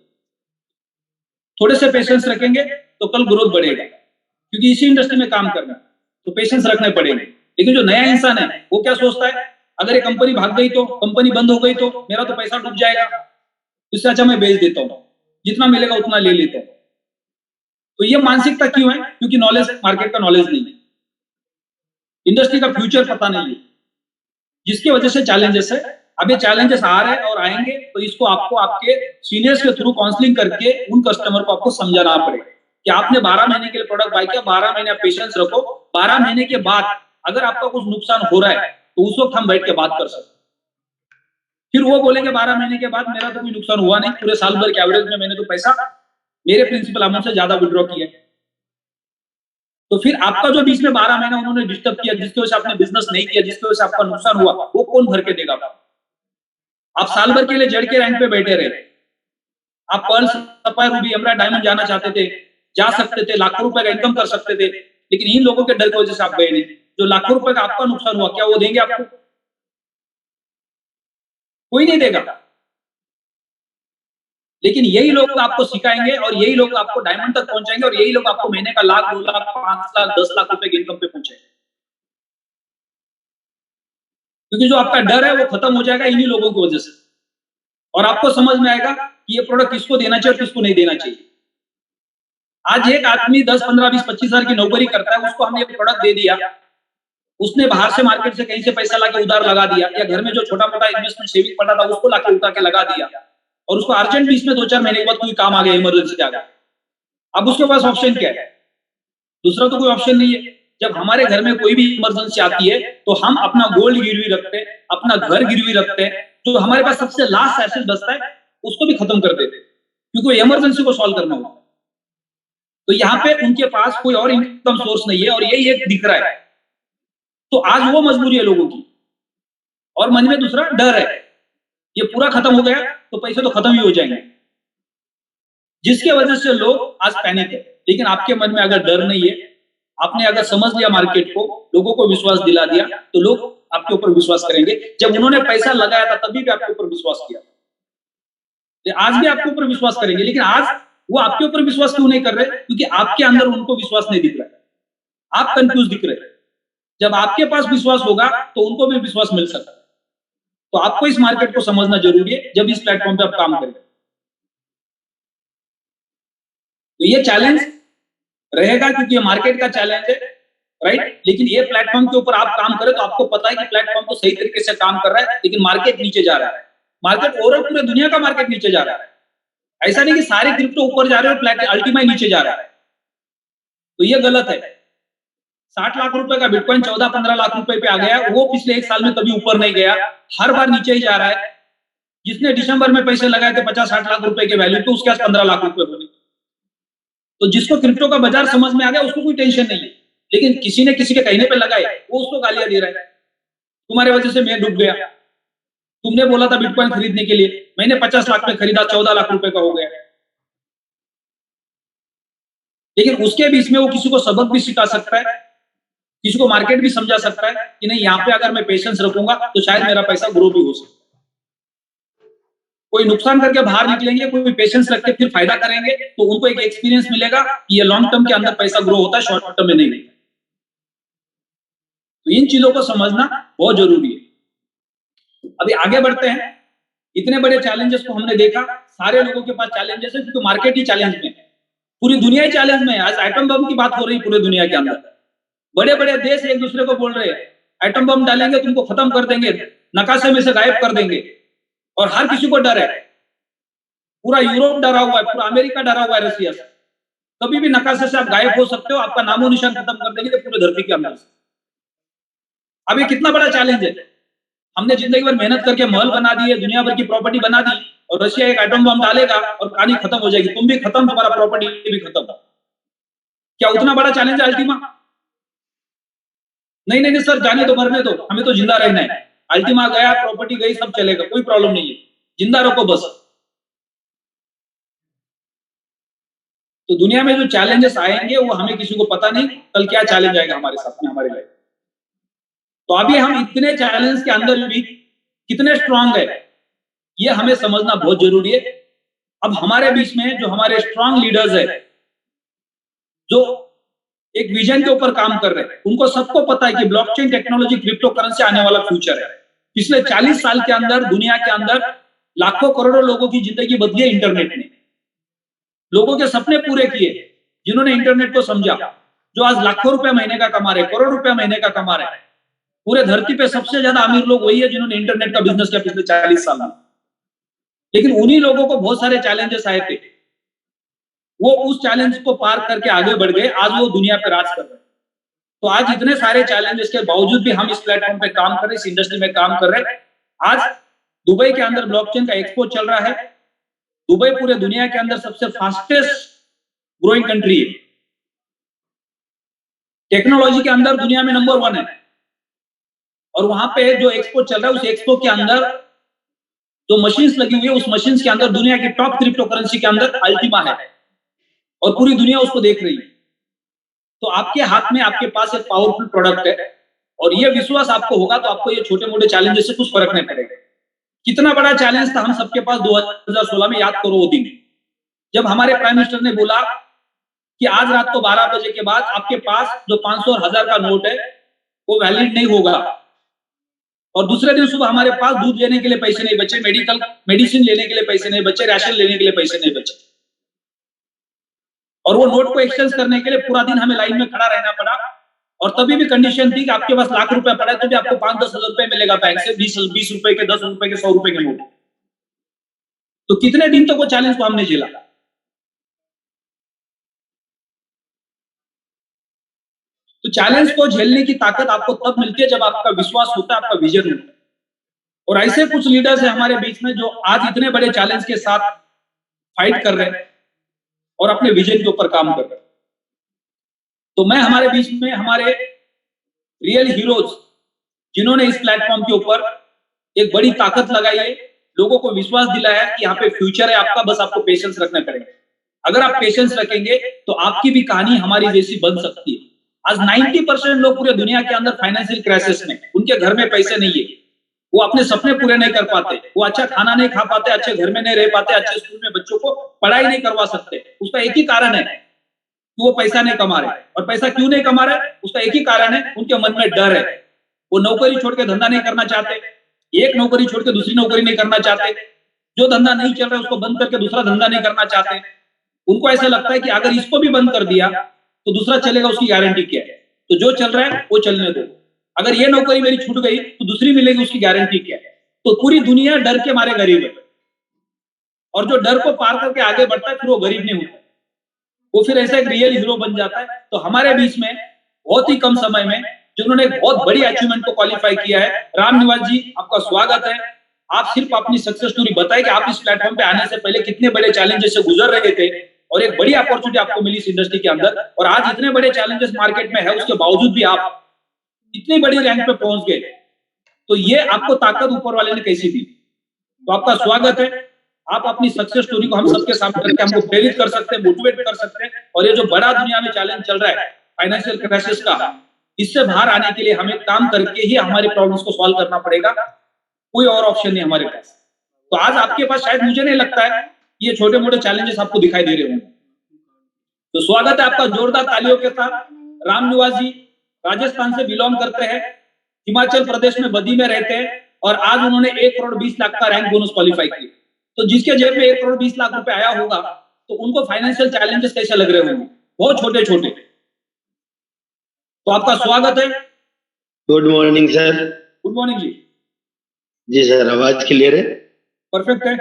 थोड़े से पेशेंस रखेंगे तो कल ग्रोथ बढ़ेगा, क्योंकि इसी इंडस्ट्री में काम करना है तो पेशेंस रखने पड़ेंगे। लेकिन जो नया इंसान है वो क्या सोचता है, अगर ये कंपनी भाग गई तो, कंपनी बंद हो गई तो मेरा तो पैसा डूब जाएगा, इससे अच्छा मैं बेच देता हूँ, जितना मिलेगा उतना ले लेता हूँ। तो ये मानसिकता क्यों है? क्योंकि नॉलेज, मार्केट का नॉलेज नहीं है, इंडस्ट्री का फ्यूचर पता नहीं है, जिसकी वजह से चैलेंजेस है। अब ये चैलेंजेस आ रहे हैं और आएंगे, तो इसको आपको आपके सीनियर्स के थ्रू काउंसलिंग करके उन कस्टमर को आपको समझाना पड़ेगा कि आपने 12 महीने के लिए प्रोडक्ट बाय किया, 12 महीने आप पेशेंस रखो, 12 महीने के बाद अगर आपका कुछ नुकसान हो रहा है तो उस वक्त हम बैठ के बात कर सकते। फिर वो बोलेंगे 12 महीने के बाद मेरा तो कोई नुकसान हुआ नहीं, पूरे साल भर के एवरेज में मैंने तो पैसा मेरे प्रिंसिपल अमाउंट से ज्यादा विड्रॉ किया। तो फिर आपका जो बीच में 12 महीना उन्होंने डिस्टर्ब किया, जिसकी वजह से आपने बिजनेस नहीं किया, जिसकी वजह से आपका नुकसान हुआ, वो कौन भर के देगा? आप साल भर के लिए जड़ के रैंक पे बैठे रहे, आप pearl, sapphire, ruby, emerald, diamond जाना चाहते थे, जा सकते थे, लाखों रुपए का इनकम कर सकते थे, लेकिन इन लोगों के डर की वजह से आप गए नहीं। जो लाखों रुपए का आपका नुकसान हुआ, क्या वो देंगे आपको? कोई नहीं देगा। लेकिन यही लोग आपको सिखाएंगे और यही लोग आपको डायमंड तक पहुंचाएंगे, और यही लोग आपको महीने का 1 लाख, 2 लाख, 5 लाख, 10 लाख रुपए की इनकम पे पहुंचाएंगे। क्योंकि जो आपका डर है वो खत्म हो जाएगा इन्हीं लोगों की वजह से, और आपको समझ में आएगा कि ये प्रोडक्ट किसको देना चाहिए और किसको नहीं देना चाहिए। आज एक आदमी 10, 15, 20, 25 हजार की नौकरी करता है, उसको हमने ये प्रोडक्ट दे दिया, उसने बाहर से मार्केट से कहीं से पैसा लाके उधार लगा दिया, या घर में जो छोटा मोटा इन्वेस्टमेंट सेविंग पड़ा था उसको लाके उठा के लगा दिया, और उसको अर्जेंट बीच में 2-4 महीने के बाद कोई काम आ गया, इमरजेंसी आ गया। अब उसके पास ऑप्शन क्या है? दूसरा तो कोई ऑप्शन नहीं है। जब हमारे घर में कोई भी इमरजेंसी आती है तो हम अपना गोल्ड गिरवी रखते हैं, अपना घर गिरवी रखते हैं, जो हमारे पास सबसे लास्ट एसेट बचता है उसको भी खत्म कर देते हैं, क्योंकि इमरजेंसी को सॉल्व करना होता है। तो यहाँ पे उनके पास कोई और इनकम सोर्स नहीं है और यही एक दिख रहा है। तो आज वो मजबूरी है लोगों की, और मन में दूसरा डर है, ये पूरा खत्म हो गया तो पैसे तो खत्म ही हो जाएंगे, जिसके वजह से लोग आज पैनिक है। लेकिन आपके मन में अगर डर नहीं है, आपने अगर समझ लिया मार्केट को, लोगों को विश्वास दिला दिया, तो लोग आपके ऊपर विश्वास करेंगे। जब उन्होंने पैसा लगाया था तभी भी आपके ऊपर विश्वास किया, आज भी आपके ऊपर विश्वास करेंगे। लेकिन आज वो आपके ऊपर विश्वास क्यों नहीं कर रहे? क्योंकि आपके अंदर उनको विश्वास नहीं दिख रहा है, आप कंफ्यूज दिख रहे हैं। जब आपके पास विश्वास होगा तो उनको भी विश्वास मिल सकता है। तो आपको इस मार्केट को समझना जरूरी है जब इस प्लेटफॉर्म पे आप काम करें। तो ये चैलेंज रहेगा क्योंकि ये मार्केट का चैलेंज है, राइट। लेकिन ये प्लेटफॉर्म के ऊपर आप काम करें तो आपको पता है कि प्लेटफॉर्म तो सही तरीके से काम कर रहा है, लेकिन मार्केट नीचे जा रहा है। मार्केट ओवरऑल पूरे दुनिया का मार्केट नीचे जा रहा है। ऐसा नहीं कि सारे क्रिप्टो ऊपर जा रहे हैं और अल्टीमा नीचे जा रहा है, तो ये गलत है। 60 लाख रुपए का बिटकॉइन 14-15 लाख रुपए पे आ गया, वो पिछले 1 साल में कभी ऊपर नहीं गया, हर बार नीचे ही जा रहा है। जिसने दिसंबर में पैसे लगाए थे 50-60 लाख रुपए के वैल्यू, तो उसके पास 15 लाख रुपए हो गए। तो जिसको क्रिप्टो का बाजार समझ में आ गया उसको कोई टेंशन नहीं है, लेकिन किसी ने किसी के कहने पे लगाए, वो उसको गालियां दे रहा है, तुम्हारे वजह से मैं डूब गया, तुमने बोला था बिटकॉइन खरीदने के लिए, मैंने 50 लाख में खरीदा, 14 लाख रुपए का हो गया। लेकिन उसके बीच में वो किसी को सबक भी सिखा सकता है, किसी को मार्केट भी समझा सकता है कि नहीं, यहाँ पे अगर मैं पेशेंस रखूंगा तो शायद मेरा पैसा ग्रो भी हो सकता है। कोई नुकसान करके बाहर निकलेंगे, कोई पेशेंस रख के फिर फायदा करेंगे, तो उनको एक एक्सपीरियंस मिलेगा कि ये लॉन्ग टर्म के अंदर पैसा ग्रो होता है, शॉर्ट टर्म में नहीं। तो इन चीजों को समझना बहुत जरूरी है। अभी आगे बढ़ते हैं। इतने बड़े चैलेंजेस को हमने देखा, सारे लोगों के पास चैलेंजेस है क्योंकि मार्केट ही चैलेंज में है, पूरी दुनिया ही चैलेंज में है। आज एटम बम की बात हो रही है पूरी दुनिया के अंदर, बड़े बड़े देश एक दूसरे को बोल रहे हैं एटम बम डालेंगे तुमको खत्म कर देंगे, नकाशे में से गायब कर देंगे, और हर किसी को डर है। पूरा यूरोप डरा हुआ है, पूरा अमेरिका डरा हुआ है रसिया से, कभी भी नकाशे से आप गायब हो सकते हो, आपका नामो निशान खत्म कर देंगे पूरे धरती के अंदर से। अब ये कितना बड़ा चैलेंज है। हमने जिंदगी भर मेहनत करके महल बना दिए, दुनिया भर की प्रॉपर्टी बना दी, और रशिया एक एटम बम डालेगा और कहानी खत्म हो जाएगी, तुम भी खत्म, तुम्हारा प्रॉपर्टी भी खत्म। क्या उतना बड़ा चैलेंज है अल्टीमा? नहीं नहीं नहीं सर, जाने दो, मरने दो, हमें तो जिंदा रहना है। अल्टीमा गया, प्रॉपर्टी गई, सब चलेगा, कोई प्रॉब्लम नहीं है, जिंदा रखो बस। तो दुनिया में जो चैलेंजेस आएंगे वो हमें किसी को पता नहीं कल क्या चैलेंज आएगा हमारे साथ में, हमारे लाइफ। तो अभी हम इतने चैलेंज के अंदर भी कितने स्ट्रांग है, ये हमें समझना बहुत जरूरी है। अब हमारे बीच में जो हमारे स्ट्रांग लीडर्स है, जो एक विजन के ऊपर काम कर रहे हैं, उनको सबको पता है कि ब्लॉकचेन टेक्नोलॉजी, क्रिप्टो करेंसी आने वाला फ्यूचर है। पिछले 40 साल के अंदर दुनिया के अंदर लाखों करोड़ों लोगों की जिंदगी बदली है इंटरनेट ने, लोगों के सपने पूरे किए जिन्होंने इंटरनेट को समझा, जो आज लाखों रुपए महीने का कमा रहे, करोड़ रुपया महीने का कमा रहे। पूरे धरती पे सबसे ज्यादा अमीर लोग वही है जिन्होंने इंटरनेट का बिजनेस किया पिछले 40 साल में। लेकिन उन्हीं लोगों को बहुत सारे चैलेंजेस आए थे, वो उस चैलेंज को पार करके आगे बढ़ गए, आज वो दुनिया पे राज कर रहे हैं। तो आज इतने सारे चैलेंजेस के बावजूद भी हम इस प्लेटफॉर्म पे काम कर रहे हैं, इस इंडस्ट्री में काम कर रहे हैं। आज दुबई के अंदर ब्लॉकचेन का एक्सपो चल रहा है। दुबई पूरे दुनिया के अंदर सबसे फास्टेस्ट ग्रोइंग कंट्री है, टेक्नोलॉजी के अंदर दुनिया में नंबर 1 है। और वहां पे जो एक्सपो चल रहा है, उस एक्सपो के अंदर जो मशीन्स लगी हुई है, उस मशीन्स के अंदर दुनिया की टॉप क्रिप्टो करेंसी के अंदर अल्टीमा है, और पूरी दुनिया उसको देख रही है। तो आपके हाथ में, आपके पास एक पावरफुल प्रोडक्ट है, और ये विश्वास आपको होगा तो आपको ये छोटे मोटे चैलेंजेस से कुछ फर्क नहीं पड़ेगा। कितना बड़ा चैलेंज था हम सबके पास 2016 में, याद करो वो दिन जब हमारे प्राइम मिनिस्टर ने बोला कि आज रात को 12 बजे के बाद आपके पास जो 500 और 1000 का नोट है वो वैलिड नहीं होगा। और दूसरे दिन सुबह हमारे पास दूध लेने के लिए पैसे नहीं बचे, मेडिसिन लेने के लिए पैसे नहीं बचे, राशन लेने के लिए पैसे नहीं बचे, और वो नोट को एक्सचेंज करने के लिए पूरा दिन हमें लाइन में खड़ा रहना पड़ा। और तभी भी कंडीशन थी कि आपके पास लाख रुपए पड़ा है तो भी आपको 5-10 हजार रुपए मिलेगा बैंक से, 20 रुपए के, 10 रुपए के, 100 रुपए के नोट। तो कितने दिन तक वो चैलेंज को हमने झेला। तो चैलेंज को झेलने की ताकत आपको तब मिलती है जब आपका विश्वास होता है, आपका विजन होता है। और ऐसे कुछ लीडर्स हैं हमारे बीच में जो आज इतने बड़े चैलेंज के साथ फाइट कर रहे हैं और अपने विजन के ऊपर काम कर रहे हैं। तो मैं हमारे बीच में हमारे रियल हीरोज जिन्होंने इस प्लेटफॉर्म के ऊपर एक बड़ी ताकत लगाई है, लोगों को विश्वास दिलाया है कि यहाँ पे फ्यूचर है आपका, बस आपको पेशेंस रखना पड़ेगा। अगर आप पेशेंस रखेंगे तो आपकी भी कहानी हमारी जैसी बन सकती है। आज 90% लोग पूरे दुनिया के अंदर फाइनेंशियल क्राइसिस में, उनके घर में पैसे नहीं है, वो अपने सपने पूरे नहीं कर पाते, वो अच्छा खाना नहीं खा पाते, अच्छे घर में नहीं रह पाते, अच्छे स्कूल में बच्चों को पढ़ाई नहीं करवा सकते। उसका एक ही कारण है कि वो पैसा नहीं कमा रहे। और पैसा क्यों नहीं कमा रहे, उसका एक ही कारण है, उनके मन में डर है। वो नौकरी छोड़ के धंधा नहीं करना चाहते, एक नौकरी छोड़ के दूसरी नौकरी नहीं करना चाहते, जो धंधा नहीं चल रहा है उसको बंद करके दूसरा धंधा नहीं करना चाहते। उनको ऐसा लगता है कि अगर इसको भी बंद कर दिया तो दूसरा चलेगा, उसकी गारंटी क्या है, तो जो चल रहा है वो चलने दो। अगर ये नौकरी मेरी छूट गई तो दूसरी मिलेगी, उसकी गारंटी क्या है। तो पूरी दुनिया डर के मारे गरीब है, और जो डर को पार करके आगे बढ़ता है फिर वो गरीब नहीं होता, वो फिर ऐसा एक रियल हीरो बन जाता है। तो हमारे बीच में बहुत ही कम समय में जिन्होंने एक बहुत बड़ी अचीवमेंट को क्वालिफाई किया है, रामनिवास जी आपका स्वागत है। आप सिर्फ अपनी सक्सेस स्टोरी बताएं कि आप इस प्लेटफॉर्म पे आने से पहले कितने बड़े चैलेंजेस से गुजर रहे थे और एक बड़ी अपॉर्चुनिटी आपको मिली इस इंडस्ट्री के अंदर, और आज इतने बड़े चैलेंजेस मार्केट में है उसके बावजूद भी आप इतनी बड़ी रैंक पे पहुंच गए। तो ये आपको ताकत ऊपर वाले ने कैसी दी, तो आपका स्वागत है। आप अपनी सक्सेस स्टोरी को हम सबके सामने करके हमको प्रेरित कर सकते हैं, मोटिवेट कर सकते हैं। और ये जो बड़ा दुनिया में चैलेंज चल रहा है फाइनेंशियल क्राइसिस का, इससे बाहर आने के लिए हमें काम करके ही हमारी प्रॉब्लम्स को सॉल्व करना पड़ेगा, कोई और ऑप्शन नहीं हमारे पास। तो आज आपके पास शायद मुझे नहीं लगता है ये छोटे मोटे चैलेंजेस आपको दिखाई दे रहे होंगे। तो स्वागत है आपका जोरदार तालियों के साथ। रामनिवास जी राजस्थान से बिलोंग करते हैं, हिमाचल प्रदेश में बद्दी में रहते हैं, और आज उन्होंने 1 करोड़ 20 लाख का रैंक बोनस क्वालिफाई किया। तो जिसके जेब में 1 करोड़ 20 लाख रुपए आया होगा तो उनको फाइनेंशियल चैलेंजेस कैसे लग रहे होंगे, बहुत छोटे छोटे। तो आपका स्वागत है। Good morning sir. Good morning जी। जी सर, आवाज क्लियर है? परफेक्ट है।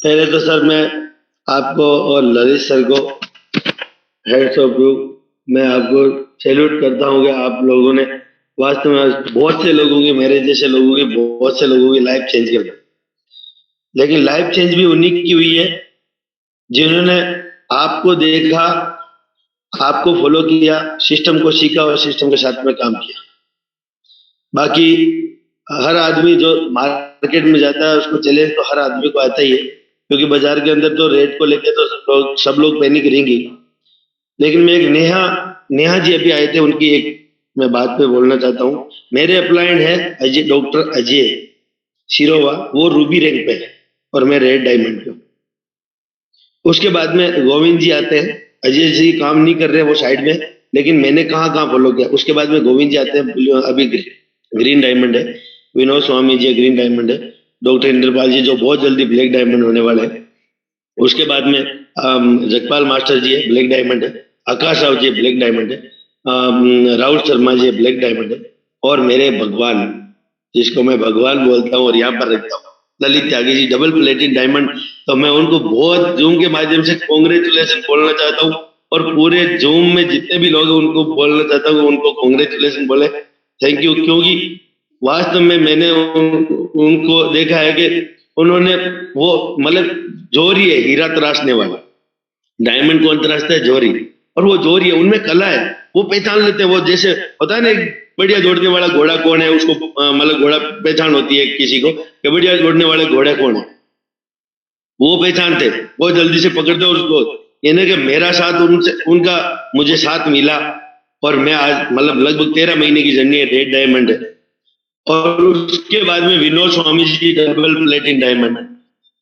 पहले तो सर मैं आपको और ललित सर को हेड्स ऑफ यू, मैं आपको सैल्यूट करता हूँ कि आप लोगों ने वास्तव में बहुत से लोगों की, मेरे जैसे लोगों की, बहुत से लोगों की लाइफ चेंज कर दी। लेकिन लाइफ चेंज भी उन्हीं की हुई है जिन्होंने आपको देखा, आपको फॉलो किया, सिस्टम को सीखा और सिस्टम के साथ में काम किया। बाकी हर आदमी जो मार्केट में जाता है उसको चैलेंज तो हर आदमी को आता ही है, क्योंकि बाजार के अंदर तो रेट को लेकर तो सब लोग पैनिक रहेंगे। लेकिन मैं एक नेहा जी अभी आए थे, उनकी एक मैं बात पे बोलना चाहता हूँ। मेरे अपलाइंड है अजय, डॉक्टर अजय सिरोवा, वो रूबी रैंक पे है और मैं रेड डायमंड पे हूँ। उसके बाद में गोविंद जी आते हैं। अजय जी काम नहीं कर रहे वो साइड में, लेकिन मैंने कहाँ फॉलो किया। उसके बाद में गोविंद जी आते हैं, अभी ग्रीन डायमंड है। विनोद स्वामी जी ग्रीन डायमंड है। डॉक्टर इंद्रपाल जी जो बहुत जल्दी ब्लैक डायमंड होने वाले हैं। उसके बाद में जगपाल मास्टर जी है, ब्लैक डायमंड है। आकाश राव जी ब्लैक डायमंड है। राहुल शर्मा जी ब्लैक डायमंड है। और मेरे भगवान, जिसको मैं भगवान बोलता हूँ और यहाँ पर रखता हूँ, ललित त्यागी जी डबल प्लेटिन डायमंड। तो मैं उनको बहुत जूम के माध्यम से कांग्रेचुलेशन बोलना चाहता हूँ, और पूरे जूम में जितने भी लोग हैं उनको बोलना चाहता हूँ उनको कांग्रेचुलेशन बोले, थैंक यू। क्योंकि वास्तव में मैंने उनको देखा है कि उन्होंने वो मतलब जोरी है, हीरा तराशने वाला। डायमंड कौन तराशता है? जोरी। और वो जोरी है, उनमें कला है, वो पहचान लेते हैं। वो जैसे होता है ना, एक बढ़िया दौड़ने वाला घोड़ा कौन है, उसको मतलब घोड़ा पहचान होती है किसी को कि बढ़िया दौड़ने वाले घोड़ा कौन है, वो पहचानते, वो जल्दी से पकड़ते उसको। यानी कि मेरा साथ उनका मुझे साथ मिला, और मैं आज मतलब लगभग 13 महीने की जर्नी है, रेड डायमंड है। और उसके बाद में विनोद स्वामी जी डबल प्लेटिन डायमंड।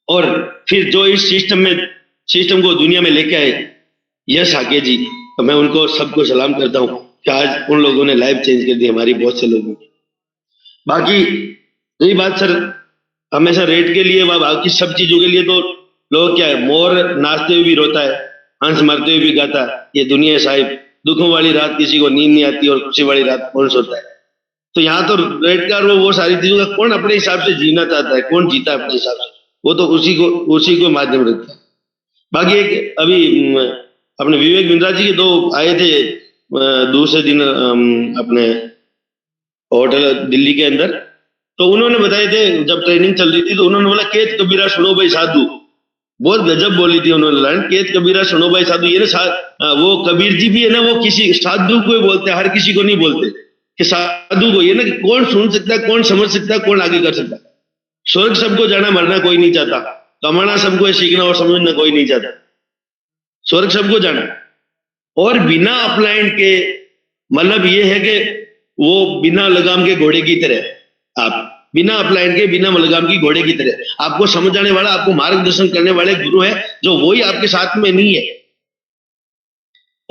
और फिर जो इस सिस्टम को दुनिया में लेके आए यश आके जी, तो मैं उनको सबको सलाम करता हूँ कि आज उन लोगों ने लाइफ चेंज कर दी हमारी, बहुत से लोगों की। बाकी रही बात सर हमेशा रेट के लिए, बाकी सब चीजों के लिए तो लोग क्या है, मोर नाचते हुए भी रोता है, हंस मरते हुए भी गाता है, ये दुनिया है साहिब। दुखों वाली रात किसी को नींद नहीं आती और खुशी वाली रात कौन सोता है। तो यहाँ तो रेट का वो सारी चीजों का कौन अपने हिसाब से जीना चाहता है, कौन जीता है अपने हिसाब से, वो तो उसी को माध्यम रखता है। बाकी एक अभी अपने विवेक बिंद्रा जी के दो आए थे दूसरे दिन अपने होटल दिल्ली के अंदर, तो उन्होंने बताए थे जब ट्रेनिंग चल रही थी, तो उन्होंने बोला केत कबीरा सुनो भाई साधु। बहुत गजब बोली थी उन्होंने लाइन, केत कबीरा सुनो भाई साधु। ये ना वो कबीर जी भी है ना, वो किसी साधु को बोलते हैं, हर किसी को नहीं बोलते कि साधु को। ये ना कौन सुन सकता है, कौन समझ सकता है, कौन आगे कर सकता है। स्वर्ग सबको जाना, मरना कोई नहीं चाहता, कमाना सबको है, सीखना और समझना कोई नहीं चाहता। स्वर्ग सबको जाना, और बिना अपलाइन के मतलब ये है कि वो बिना लगाम के घोड़े की तरह, आप बिना अपलाइन के बिना लगाम की घोड़े की तरह, आपको समझाने वाला, आपको मार्गदर्शन करने वाले गुरु है जो वही आपके साथ में नहीं है।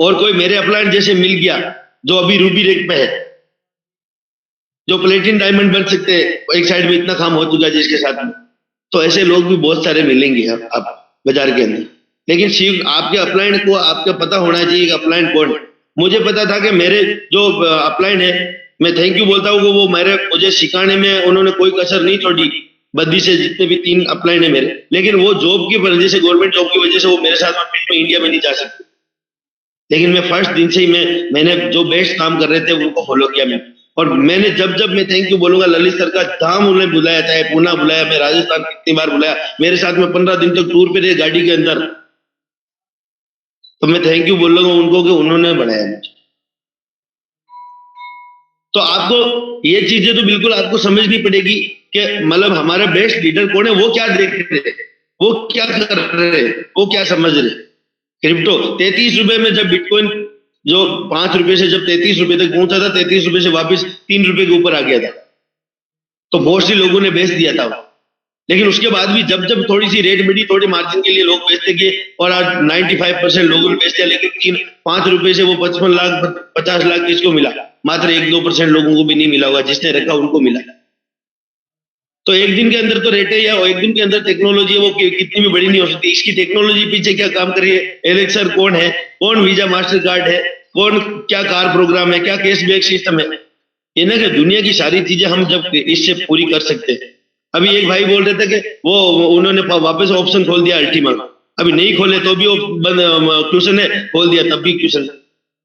और कोई मेरे अपलाइन जैसे मिल गया जो अभी रूबी रैंक पे है, जो प्लेटिन डायमंड बन सकते हैं, एक साइड में इतना काम हो चुका है जिसके साथ में, तो ऐसे लोग भी बहुत सारे मिलेंगे आप बाजार के अंदर। लेकिन सिर्फ आपके अपलाइन को आपका पता होना चाहिए कि अपलाइन कौन है। मुझे पता था कि मेरे जो अपलाइन है, मैं थैंक यू बोलता हूँ, वो मुझे सिखाने में उन्होंने कोई कसर नहीं छोड़ी, बद्दी से जितने भी 3 अपलाइन है मेरे। लेकिन वो जॉब की वजह से, गवर्नमेंट जॉब की वजह से वो मेरे साथ में इंडिया में नहीं जा सकते। लेकिन मैं फर्स्ट दिन से ही मैंने जो बेस्ट काम कर रहे थे उनको फॉलो किया मैं। और मैंने जब मैं थैंक यू बोलूंगा, ललित सर का धाम उन्हें बुलाया, चाहे पूना बुलाया, मैं राजस्थान कितनी बार बुलाया, मेरे साथ में 15 दिन तक टूर पे रहे गाड़ी के अंदर, तो मैं थैंक यू बोलूंगा उनको कि उन्होंने बनाया मुझे। तो आपको ये चीजें तो बिल्कुल आपको समझनी पड़ेगी कि मतलब हमारा बेस्ट लीडर कौन है, वो क्या देख रहे, वो क्या कर रहे, वो क्या समझ रहे। क्रिप्टो 33 रुपए में जब बिटकॉइन जो 5 रुपए से जब 33 रुपए तक पहुंचा था, 33 रुपए से वापस 3 रुपए के ऊपर आ गया था, तो बहुत सी लोगों ने बेच दिया था। लेकिन उसके बाद भी जब थोड़ी सी रेट बढ़ी, थोड़ी मार्जिन के लिए लोग बेचते गए, और आज 95% लोगों ने बेच दिया। लेकिन 5 रुपए से वो 55 लाख 50 लाख किसको मिला? मात्र 1-2% लोगों को भी नहीं मिला होगा, जिसने रखा उनको मिला। तो एक दिन के अंदर तो रेट है, या एक दिन के अंदर टेक्नोलॉजी है, वो कितनी भी बड़ी नहीं हो सकती। इसकी टेक्नोलॉजी पीछे क्या काम कर रही है, एलेक्सर कौन है, कौन वीजा मास्टर कार्ड है, कौन क्या कार प्रोग्राम है, क्या कैशबैक सिस्टम है, ये ना कि दुनिया की सारी चीजें हम जब इससे पूरी कर सकते हैं। अभी एक भाई बोल रहे थे कि वो उन्होंने वापस ऑप्शन खोल दिया अल्टीमा, अभी नहीं खोले तो भी वो क्वेश्चन है, खोल दिया तब भी क्वेश्चन।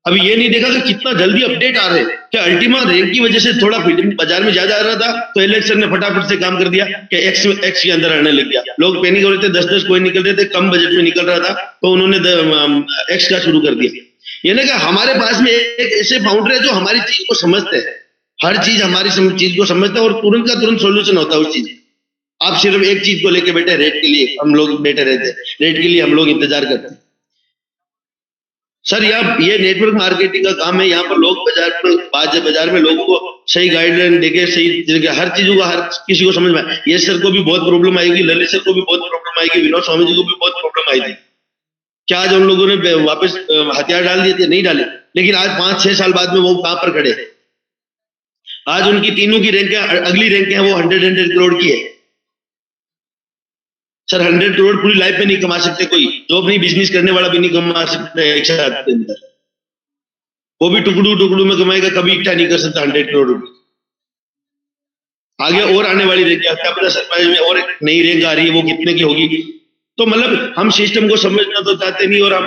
अभी ये नहीं देखा कि कितना जल्दी अपडेट आ रहे हैं, कि अल्टीमा रैंक की वजह से थोड़ा बाजार में ज्यादा आ रहा था, तो एलेक्सर ने फटाफट से काम कर दिया कि एक्स के अंदर आने लग गया। लोग पैनिक हो रहे थे, 10-10 कोइन निकल रहे थे, कम बजट में निकल रहा था, तो उन्होंने एक्स का शुरू कर दिया। ये ना कि हमारे पास में एक ऐसे फाउंडर है जो हमारी चीज को समझते हैं, हर चीज हमारी चीज को समझता है, और तुरंत का तुरंत सोल्यूशन होता है उस चीज। आप सिर्फ एक चीज को लेके बैठे, रेट के लिए हम लोग बैठे रहते हैं, रेट के लिए हम लोग इंतजार करते हैं। सर ये नेटवर्क मार्केटिंग का काम है। यहाँ पर लोग बाजार में लोगों को सही गाइडलाइन देके, सही हर चीजों को हर किसी को समझ में आए। ये सर को भी बहुत प्रॉब्लम आएगी, ललित सर को भी बहुत प्रॉब्लम आएगी, विनोद स्वामी जी को भी बहुत प्रॉब्लम आई थी। क्या आज उन लोगों ने वापस हथियार डाल दिए थे? नहीं डाले। लेकिन आज 5-6 साल बाद में वो कहां पर खड़े? आज उनकी तीनों की रैंक, अगली रैंक है वो 100 करोड़ की है। सर 100 करोड़ पूरी लाइफ में नहीं कमा सकते, कोई जॉब नहीं, बिजनेस करने वाला भी नहीं कमा सकता है एक साथ के अंदर। वो भी टुकड़ू में कमाएगा, कभी इकट्ठा नहीं कर सकता 100 करोड़ रुपए। आगे और आने वाली रैंक, क्या पता सरप्राइज में और एक नई रैंक आ रही है, वो कितने की होगी। तो मतलब हम सिस्टम को समझना तो चाहते नहीं, और हम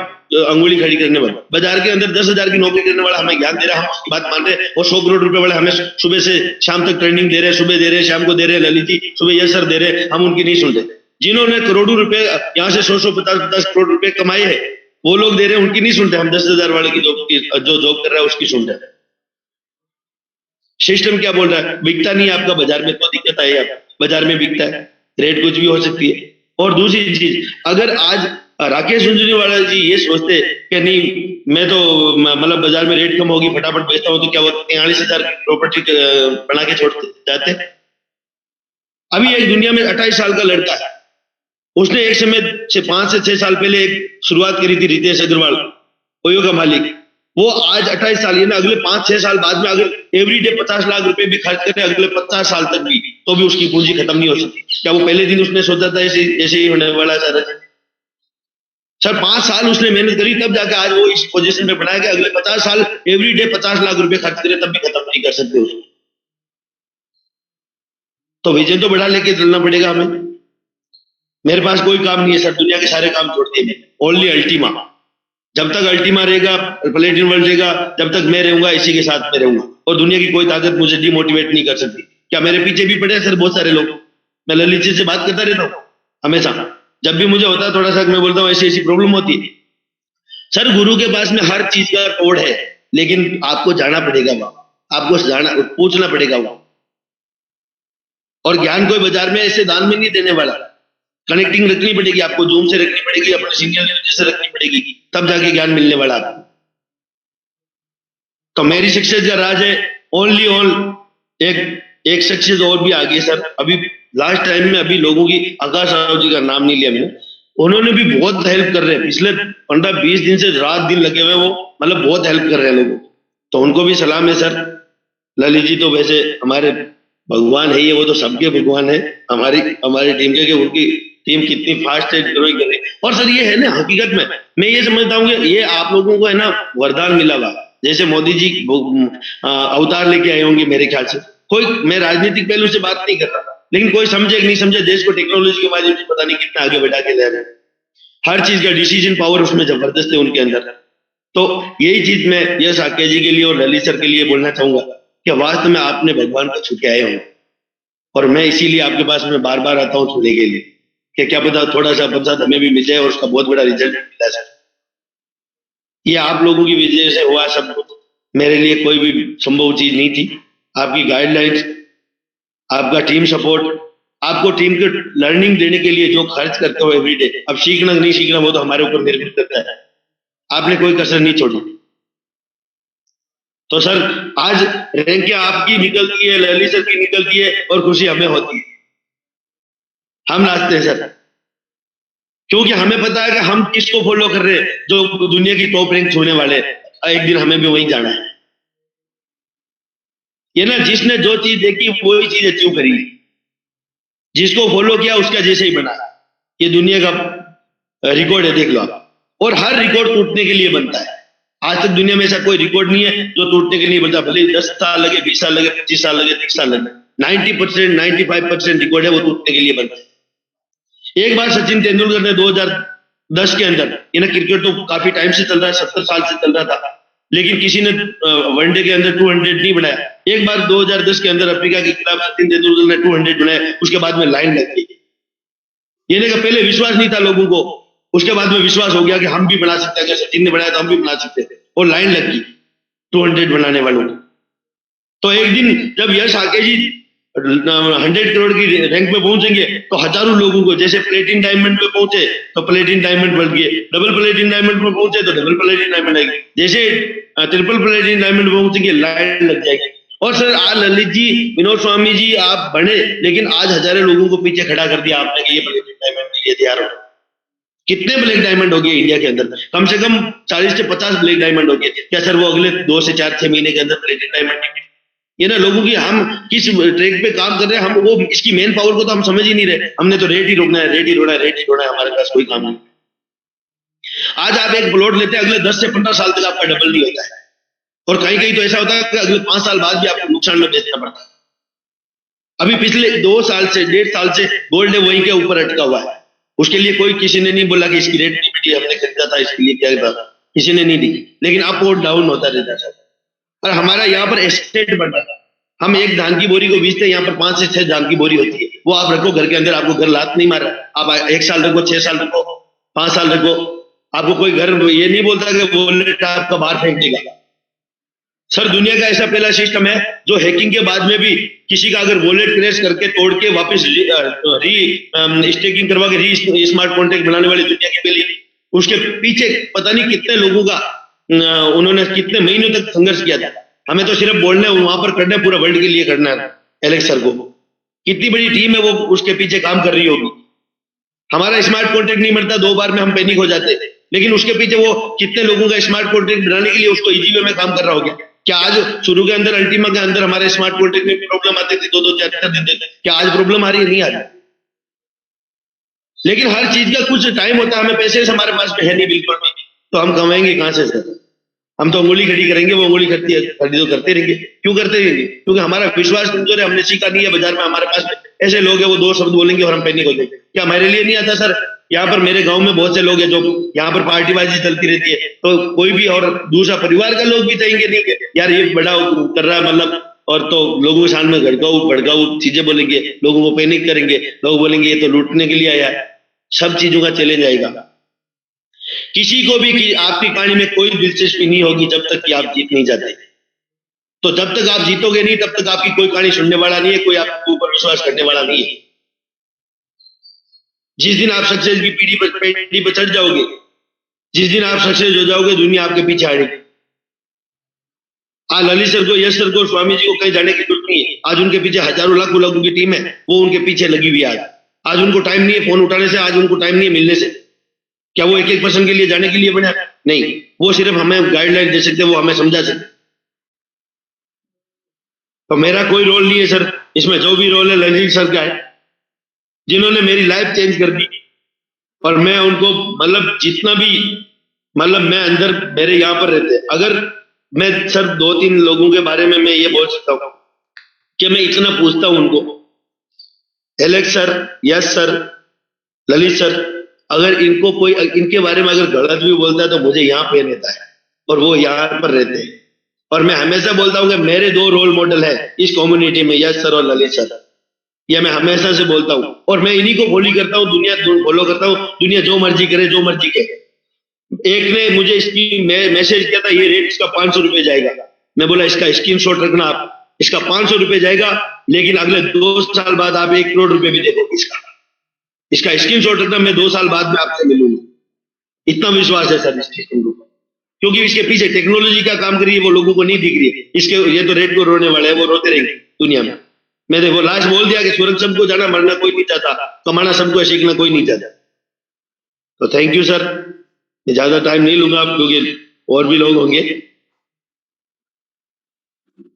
अंगुली खड़ी करने वाले। बाजार के अंदर 10,000 की नौकरी करने वाला हमें ज्ञान दे रहा है, हम उसकी बात मान रहे हैं, और 100 करोड़ रुपए वाले हमें सुबह से शाम तक ट्रेनिंग दे रहे हैं, सुबह दे रहे हैं, शाम को दे रहे हैं, ललित जी सुबह यस सर दे रहे हैं, हम उनकी नहीं सुनते। जिन्होंने करोड़ों रुपए यहाँ से 100-150 करोड़ रुपए कमाए हैं, वो लोग दे रहे हैं, उनकी नहीं सुनते। हम 10,000 वाले की जो जॉब कर रहा है उसकी सुनते हैं। सिस्टम क्या बोल रहा है? बिकता नहीं आपका बाजार में, तो दिक्कत आई है। बाजार में बिकता है, रेट कुछ भी हो सकती है। और दूसरी चीज, अगर आज राकेश झुंझुनवाला जी ये सोचते कि नहीं मैं तो मतलब बाजार में रेट कम होगी फटाफट बेचता हूं, तो क्या वो 43,000 की प्रॉपर्टी बना के छोड़ जाते? अभी एक दुनिया में 28 साल का लड़का है, उसने एक समय से 5 से 6 साल पहले एक शुरुआत करी थी, रितेश अग्रवाल ओयो का मालिक। वो आज 28 साल, ये ना अगले 5-6 साल बाद में अगर एवरीडे 50 लाख रुपए भी खर्च करे अगले 50 साल तक भी, तो भी उसकी पूंजी खत्म नहीं हो सकती। क्या वो पहले दिन उसने सोचा था ऐसे ही होने वाला है? सर 5 साल उसने मेहनत करी, तब जाकर आज वो इस पोजीशन पे बनाया गया। अगले 50 साल एवरीडे 50 लाख रुपए खर्च करे, तब भी खत्म नहीं कर सकते उसको। तो विजन तो बढ़ा लेके चलना पड़ेगा हमें। मेरे पास कोई काम नहीं है सर, दुनिया के सारे काम छोड़ दिए, ओनली अल्टीमा। जब तक अल्टीमा रहेगा, प्लेटिनम वर्ल्ड रहेगा, जब तक मैं रहूंगा इसी के साथ में रहूंगा, और दुनिया की कोई ताकत मुझे डिमोटिवेट नहीं कर सकती। क्या मेरे पीछे भी पड़े सर बहुत सारे लोग? मैं ललित जी से बात करता रहता हूँ हमेशा, जब भी मुझे होता है थोड़ा सा मैं बोलता हूँ ऐसी ऐसी प्रॉब्लम होती है। सर गुरु के पास में हर चीज का कोड है, लेकिन आपको जाना पड़ेगा वहां, आपको जाना पूछना पड़ेगा वहां। और ज्ञान कोई बाजार में ऐसे दान में नहीं देने वाला, कनेक्टिंग रखनी पड़ेगी आपको, जूम से रखनी पड़ेगी, अपने सीनियर लेवल से रखनी पड़ेगी, तब जाके ज्ञान मिलने वाला आपको। तो मेरी सक्सेस का राज है ओनली एक सक्सेस और भी आगे सर। अभी लास्ट टाइम में अभी लोगों की, आकाश राव जी का नाम नहीं लिया मैंने, उन्होंने भी बहुत हेल्प कर रहे हैं, पिछले 15-20 दिन से रात दिन लगे हुए, वो मतलब बहुत हेल्प कर रहे हैं लोगों को, तो उनको भी सलाम है सर। ललित जी तो वैसे हमारे भगवान है, ये वो तो सबके भगवान है, हमारी टीम के उनकी टीम कितनी फास्ट है ग्रोइंग कर रही है। और सर ये है ना, हकीकत में मैं ये समझता हूँ कि ये आप लोगों को है ना वरदान मिला हुआ, जैसे मोदी जी अवतार लेके आए होंगे मेरे ख्याल से। कोई, मैं राजनीतिक पहलू से बात नहीं कर रहा, लेकिन कोई समझे कि नहीं समझे, देश को टेक्नोलॉजी के माध्यम से पता नहीं कितना आगे बढ़ा के ले रहे हैं, हर चीज का डिसीजन पावर उसमें जबरदस्त है उनके अंदर। तो यही चीज मैं यश आके जी के लिए और ललित सर के लिए बोलना चाहूंगा कि वास्तव में आपने भगवान को छू के आए होंगे, और मैं इसीलिए आपके पास में बार बार आता हूँ छूने के लिए, कि क्या पता थोड़ा सा बरसात हमें भी मिल जाए और उसका बहुत बड़ा रिजल्ट मिला सर। ये आप लोगों की वजह से हुआ सब कुछ, मेरे लिए कोई भी संभव चीज नहीं थी। आपकी गाइडलाइंस, आपका टीम सपोर्ट, आपको टीम के लर्निंग देने के लिए जो खर्च करते हो एवरीडे, अब सीखना नहीं सीखना वो तो हमारे ऊपर निर्भर करता है, आपने कोई कसर नहीं छोड़ी। तो सर आज रैंक आपकी निकलती है, ललित सर की निकलती है, और खुशी हमें होती है, हम नाचते हैं सर, क्योंकि हमें पता है कि हम किसको फॉलो कर रहे हैं, जो दुनिया की टॉप रैंक छूने वाले, एक दिन हमें भी वहीं जाना है। ये ना, जिसने जो चीज देखी वही चीज अचीव करी, जिसको फॉलो किया उसका जैसे ही बना, ये दुनिया का रिकॉर्ड है, देख लो आप। और हर रिकॉर्ड टूटने के लिए बनता है, आज तक दुनिया में ऐसा कोई रिकॉर्ड नहीं है जो टूटने के लिए बनता, भले 10 साल लगे, 20 साल लगे, 25 साल लगे, 30 साल लगे, 90% 95% रिकॉर्ड है वो टूटने के लिए बनता है। एक बार सचिन तेंदुलकर ने 2010 के अंदर, ये ना क्रिकेट तो काफी टाइम से चल रहा है, 70 साल से चल रहा था, लेकिन किसी ने वनडे के अंदर 200 नहीं बनाया। एक बार 2010 के अंदर अफ्रीका के खिलाफ सचिन तेंदुलकर ने 200 बनाया, उसके बाद में लाइन लग गई। ये नहीं कि पहले विश्वास नहीं था लोगों को, उसके बाद में विश्वास हो गया कि हम भी बना सकते हैं, अगर सचिन ने बनाया तो हम भी बना सकते हैं, और लाइन लग गई 200 बनाने वालों को। तो एक दिन जब यश आके जी 100 करोड़ की रैंक में पहुंचेंगे तो हजारों लोगों को, जैसे प्लेटिन डायमंड में पहुंचे तो प्लेटिन डायमंड बढ़ गए, डबल प्लेटिन डायमंड में पहुंचे तो डबल प्लेटिन डायमंड आएगी, जैसे ट्रिपल प्लेटिन डायमंड में पहुंचेंगे लाइन लग जाएगी। और सर आज ललित जी, विनोद स्वामी जी आप बने, लेकिन आज हजारों लोगों को पीछे खड़ा कर दिया आपने कि ये प्लेटिन डायमंड ये तैयार हो। कितने ब्लैक डायमंड हो गए इंडिया के अंदर? कम से कम 40 से 50 ब्लैक डायमंड हो गए। क्या सर वो अगले 2 से 4-6 महीने के अंदर प्लेटिन डायमंड? ये ना लोगों की, हम किस ट्रैक पे काम कर रहे हैं, हम वो इसकी मेन पावर को तो हम समझ ही नहीं रहे। हमने तो रेट ही रोकना है, रेट ही रोना है, रेट ही रोना है, हमारे पास कोई काम नहीं। आज आप एक प्लॉट लेते हैं, अगले 10 से 15 साल तक आपका डबल नहीं होता है, और कहीं कहीं तो ऐसा होता है कि अगले 5 साल बाद भी आपको नुकसान में बेचना पड़ता है। अभी पिछले 2 साल से 1.5 साल से गोल्ड वहीं के ऊपर अटका हुआ है, उसके लिए कोई किसी ने नहीं बोला कि इसकी रेट नहीं बढ़ी, हमने खरीदा था इसके लिए क्या था, किसी ने नहीं दी, लेकिन अप और डाउन होता रहता है। और हमारा यहाँ पर एस्टेट बढ़ रहा है, हम एक धान की बोरी को बेचते हैं, यहाँ पर 5 से 6 धान की बोरी होती है, वो आप रखो घर के अंदर, आपको घर लात नहीं मार रहा, आप 1 साल रखो, 6 साल रखो, 5 साल रखो, आपको कोई घर ये नहीं बोलता कि वॉलेट आपका बाहर फेंक देगा। सर दुनिया का ऐसा पहला सिस्टम है जो हैकिंग के बाद में भी किसी का अगर वॉलेट क्रैश करके तोड़ के वापस री स्टेकिंग करवा के री स्मार्ट कॉन्ट्रैक्ट बनाने वाली दुनिया की पहली, उसके पीछे पता नहीं कितने लोगों का उन्होंने कितने महीनों तक संघर्ष किया था। हमें तो सिर्फ बोलना है, वहां पर करना है, पूरा वर्ल्ड के लिए करना है। एलेक्स सर को कितनी बड़ी टीम है, वो उसके पीछे काम कर रही होगी। हमारा स्मार्ट कॉन्ट्रैक्ट नहीं मिलता, 2 बार में हम पैनिक हो जाते, लेकिन उसके पीछे वो कितने लोगों का स्मार्ट कॉन्ट्रैक्ट बनाने के लिए उसको इजी वे में काम कर रहा होगा। क्या आज शुरू के अंदर अल्टीमा के अंदर हमारे स्मार्ट कॉन्ट्रैक्ट में प्रॉब्लम आती थी, 2-2 4-4 दिन तक, क्या आज प्रॉब्लम आ रही है? नहीं आ रही। लेकिन हर चीज का कुछ टाइम होता है, हमें पैसे हमारे पास है नहीं बिल्कुल भी, तो हम कमाएंगे कहां से सर? हम तो उंगली खड़ी करेंगे, वो उंगली खड़ी तो करते रहेंगे। क्यों करते रहेंगे? क्योंकि हमारा विश्वास कमजोर है, हमने सीखा नहीं है। बाजार में हमारे पास ऐसे लोग हैं, वो 2 शब्द बोलेंगे और हम पैनिक हो जाएंगे। क्या हमारे लिए नहीं आता सर? यहाँ पर मेरे गांव में बहुत से लोग हैं जो यहाँ पर पार्टीबाजी चलती रहती है, तो कोई भी और दूसरा परिवार का लोग भी चाहेंगे नहीं कि यार ये बड़ा कर रहा है मतलब, और तो लोगों के सामने भड़काऊ चीजें बोलेंगे, लोगों को पैनिक करेंगे, लोग बोलेंगे ये तो लूटने के लिए आया है। सब चीजों का चैलेंज आएगा। किसी को भी आपकी कहानी में कोई दिलचस्पी नहीं होगी जब तक कि आप जीत नहीं जाते। तो जब तक आप जीतोगे नहीं तब तक आपकी कोई कहानी सुनने वाला नहीं है, कोई आपके ऊपर विश्वास करने वाला नहीं है। जिस दिन आप सक्सेस की पीढ़ी पर चढ़ जाओगे, जिस दिन आप सक्सेस हो जाओगे, दुनिया आपके पीछे हटेगी। आज ललित सर को, यश सर को, स्वामी जी को कहीं जाने की जरूरत नहीं है। आज उनके पीछे हजारों लाखों लोगों की टीम है, वो उनके पीछे लगी हुई है। आज उनको टाइम नहीं है फोन उठाने से, आज उनको टाइम नहीं है मिलने से। क्या वो एक पर्सन के लिए जाने के लिए बना? नहीं, वो सिर्फ हमें गाइडलाइन दे सकते, वो हमें समझा सकते। तो मेरा कोई रोल नहीं है सर इसमें, जो भी रोल है ललित सर का है, जिन्होंने मेरी लाइफ चेंज कर दी। और मैं उनको मतलब जितना भी मैं अंदर मेरे यहाँ पर रहते, अगर मैं सर 2-3 लोगों के बारे में मैं ये बोल सकता हूँ कि मैं इतना पूछता हूँ उनको, एलेक्स सर, यश सर, ललित सर, अगर इनको कोई इनके बारे में अगर गलत भी बोलता है तो मुझे यहाँ पे रहता है और वो यहाँ पर रहते हैं। और मैं हमेशा बोलता हूँ कि मेरे 2 रोल मॉडल है इस कम्युनिटी में, यश सर और ललित सर। यह मैं हमेशा से बोलता हूँ और मैं इन्हीं को फॉलो करता हूँ, दुनिया फॉलो करता हूँ। दुनिया जो मर्जी करे, जो मर्जी करे। एक ने मुझे इसकी मैसेज किया था, ये रेट इसका 500 रुपए जाएगा। मैं बोला इसका स्क्रीनशॉट रखना आप, इसका 500 रुपए जाएगा, लेकिन अगले 2 साल बाद आप 1 करोड़ रुपए भी देखोगे इसका स्क्रीनशॉट रखना। मैं 2 साल बाद में आपसे मिलूंगा। इतना विश्वास है सर इस चीज को, क्योंकि इसके पीछे टेक्नोलॉजी का काम करिए, वो लोगों को नहीं दिख रही है। इसके ये तो रेट को रोने वाले हैं, वो रोते रहेंगे दुनिया में। मैंने वो लास्ट बोल दिया कि सूरज सबको जाना, मरना कोई नहीं चाहता, कमाना सबको है, सीखना कोई नहीं चाहता। तो थैंक यू सर, ज्यादा टाइम नहीं लूंगा आप, क्योंकि और भी लोग होंगे।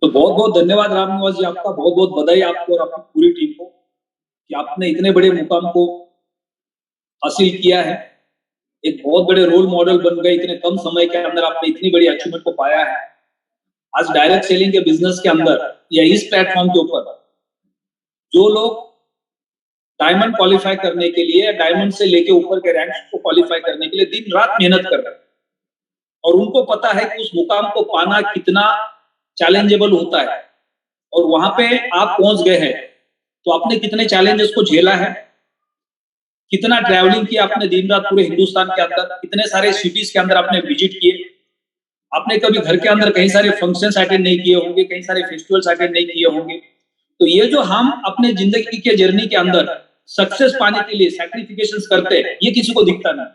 तो बहुत बहुत धन्यवाद रामनिवास जी, आपका बहुत बहुत बधाई आपको और आपकी पूरी टीम को कि आपने इतने बड़े मुकाम को हासिल किया है। एक बहुत बड़े रोल मॉडल बन गए, इतने कम समय के अंदर आपने इतनी बड़ी अचीवमेंट को पाया है। आज डायरेक्ट सेलिंग के बिजनेस के अंदर या इस प्लेटफॉर्म के ऊपर जो लोग डायमंड क्वालिफाई करने के लिए, डायमंड से लेके ऊपर के रैंक्स को क्वालिफाई करने के लिए दिन रात मेहनत कर रहे हैं और उनको पता है कि उस मुकाम को पाना कितना चैलेंजेबल होता है, और वहां पे आप पहुंच गए हैं तो आपने कितने चैलेंजेस को झेला है, कितना ट्रैवलिंग किया आपने दिन रात पूरे हिंदुस्तान के अंदर, कितने सारे सिटीज के अंदर आपने विजिट किए, आपने कभी घर के अंदर कई सारे फंक्शंस अटेंड नहीं किए होंगे, कई सारे फेस्टिवल्स अटेंड नहीं किए होंगे। तो ये जो हम अपने जिंदगी के जर्नी के अंदर सक्सेस पाने के लिए सैक्रिफिकेशंस करते हैं, ये किसी को दिखता नहीं।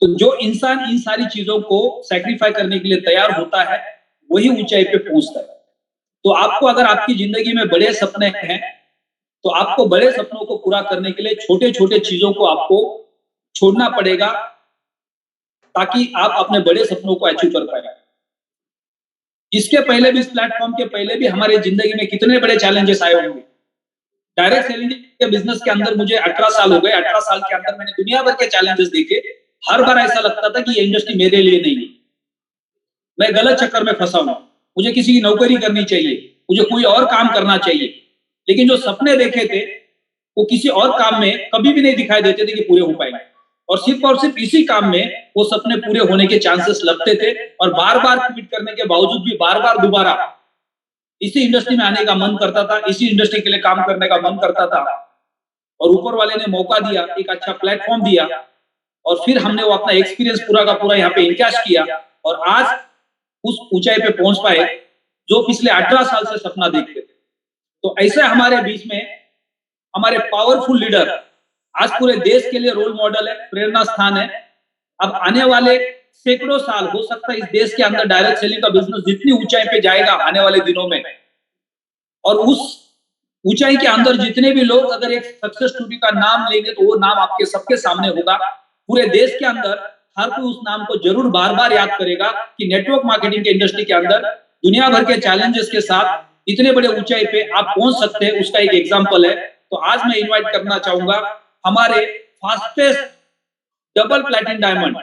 तो जो इंसान इन सारी चीजों को सैक्रिफाई करने के लिए तैयार होता है वही ऊंचाई पे पहुंचता है। तो आपको अगर आपकी जिंदगी में बड़े सपने हैं तो आपको बड़े सपनों को पूरा करने के लिए छोटे छोटे चीजों को आपको छोड़ना पड़ेगा ताकि आप अपने बड़े सपनों को अचीव कर पाए। इसके पहले भी, इस प्लेटफॉर्म के पहले भी हमारी जिंदगी में कितने बड़े चैलेंजेस आए होंगे। डायरेक्ट सेलिंग के बिजनेस के अंदर मुझे 18 साल हो गए। 18 साल के अंदर मैंने दुनिया भर के चैलेंजेस देखे। हर बार ऐसा लगता था कि ये इंडस्ट्री मेरे लिए नहीं है, मैं गलत चक्कर में फंसा हूं, मुझे किसी की नौकरी करनी चाहिए, मुझे कोई और काम करना चाहिए। लेकिन जो सपने देखे थे वो किसी और काम में कभी भी नहीं दिखाई देते थे कि पूरे हो पाएंगे, और सिर्फ इसी काम में वो सपने पूरे होने के चांसेस लगते थे। और बार बार क्विट करने के बावजूद भी बार बार दोबारा इसी इंडस्ट्री में आने का मन करता था, इसी इंडस्ट्री के लिए काम करने का मन करता था। और ऊपर वाले ने मौका दिया, एक अच्छा प्लेटफॉर्म दिया, और फिर हमने वो अपना एक्सपीरियंस पूरा का पूरा यहाँ पे इनकैश किया और आज उस ऊंचाई पे पहुंच पाए जो पिछले 18 साल से सपना देखते थे। तो ऐसे हमारे बीच में हमारे पावरफुल लीडर आज पूरे देश के लिए रोल मॉडल है, प्रेरणा स्थान है। अब आने वाले सैकड़ों साल हो सकता है इस देश के अंदर डायरेक्ट सेलिंग का बिजनेस जितनी ऊंचाई पे जाएगा आने वाले दिनों में, और उस ऊंचाई के अंदर जितने भी लोग अगर एक सक्सेस स्टोरी का नाम लेंगे तो वो नाम आपके सबके सामने होगा। पूरे देश के अंदर हर कोई उस नाम को जरूर बार बार याद करेगा कि नेटवर्क मार्केटिंग के इंडस्ट्री के अंदर दुनिया भर के चैलेंजेस के साथ इतने बड़े ऊंचाई पे आप पहुंच सकते हैं, उसका एक एग्जांपल है। तो आज मैं इनवाइट करना चाहूंगा हमारे fastest double platinum diamond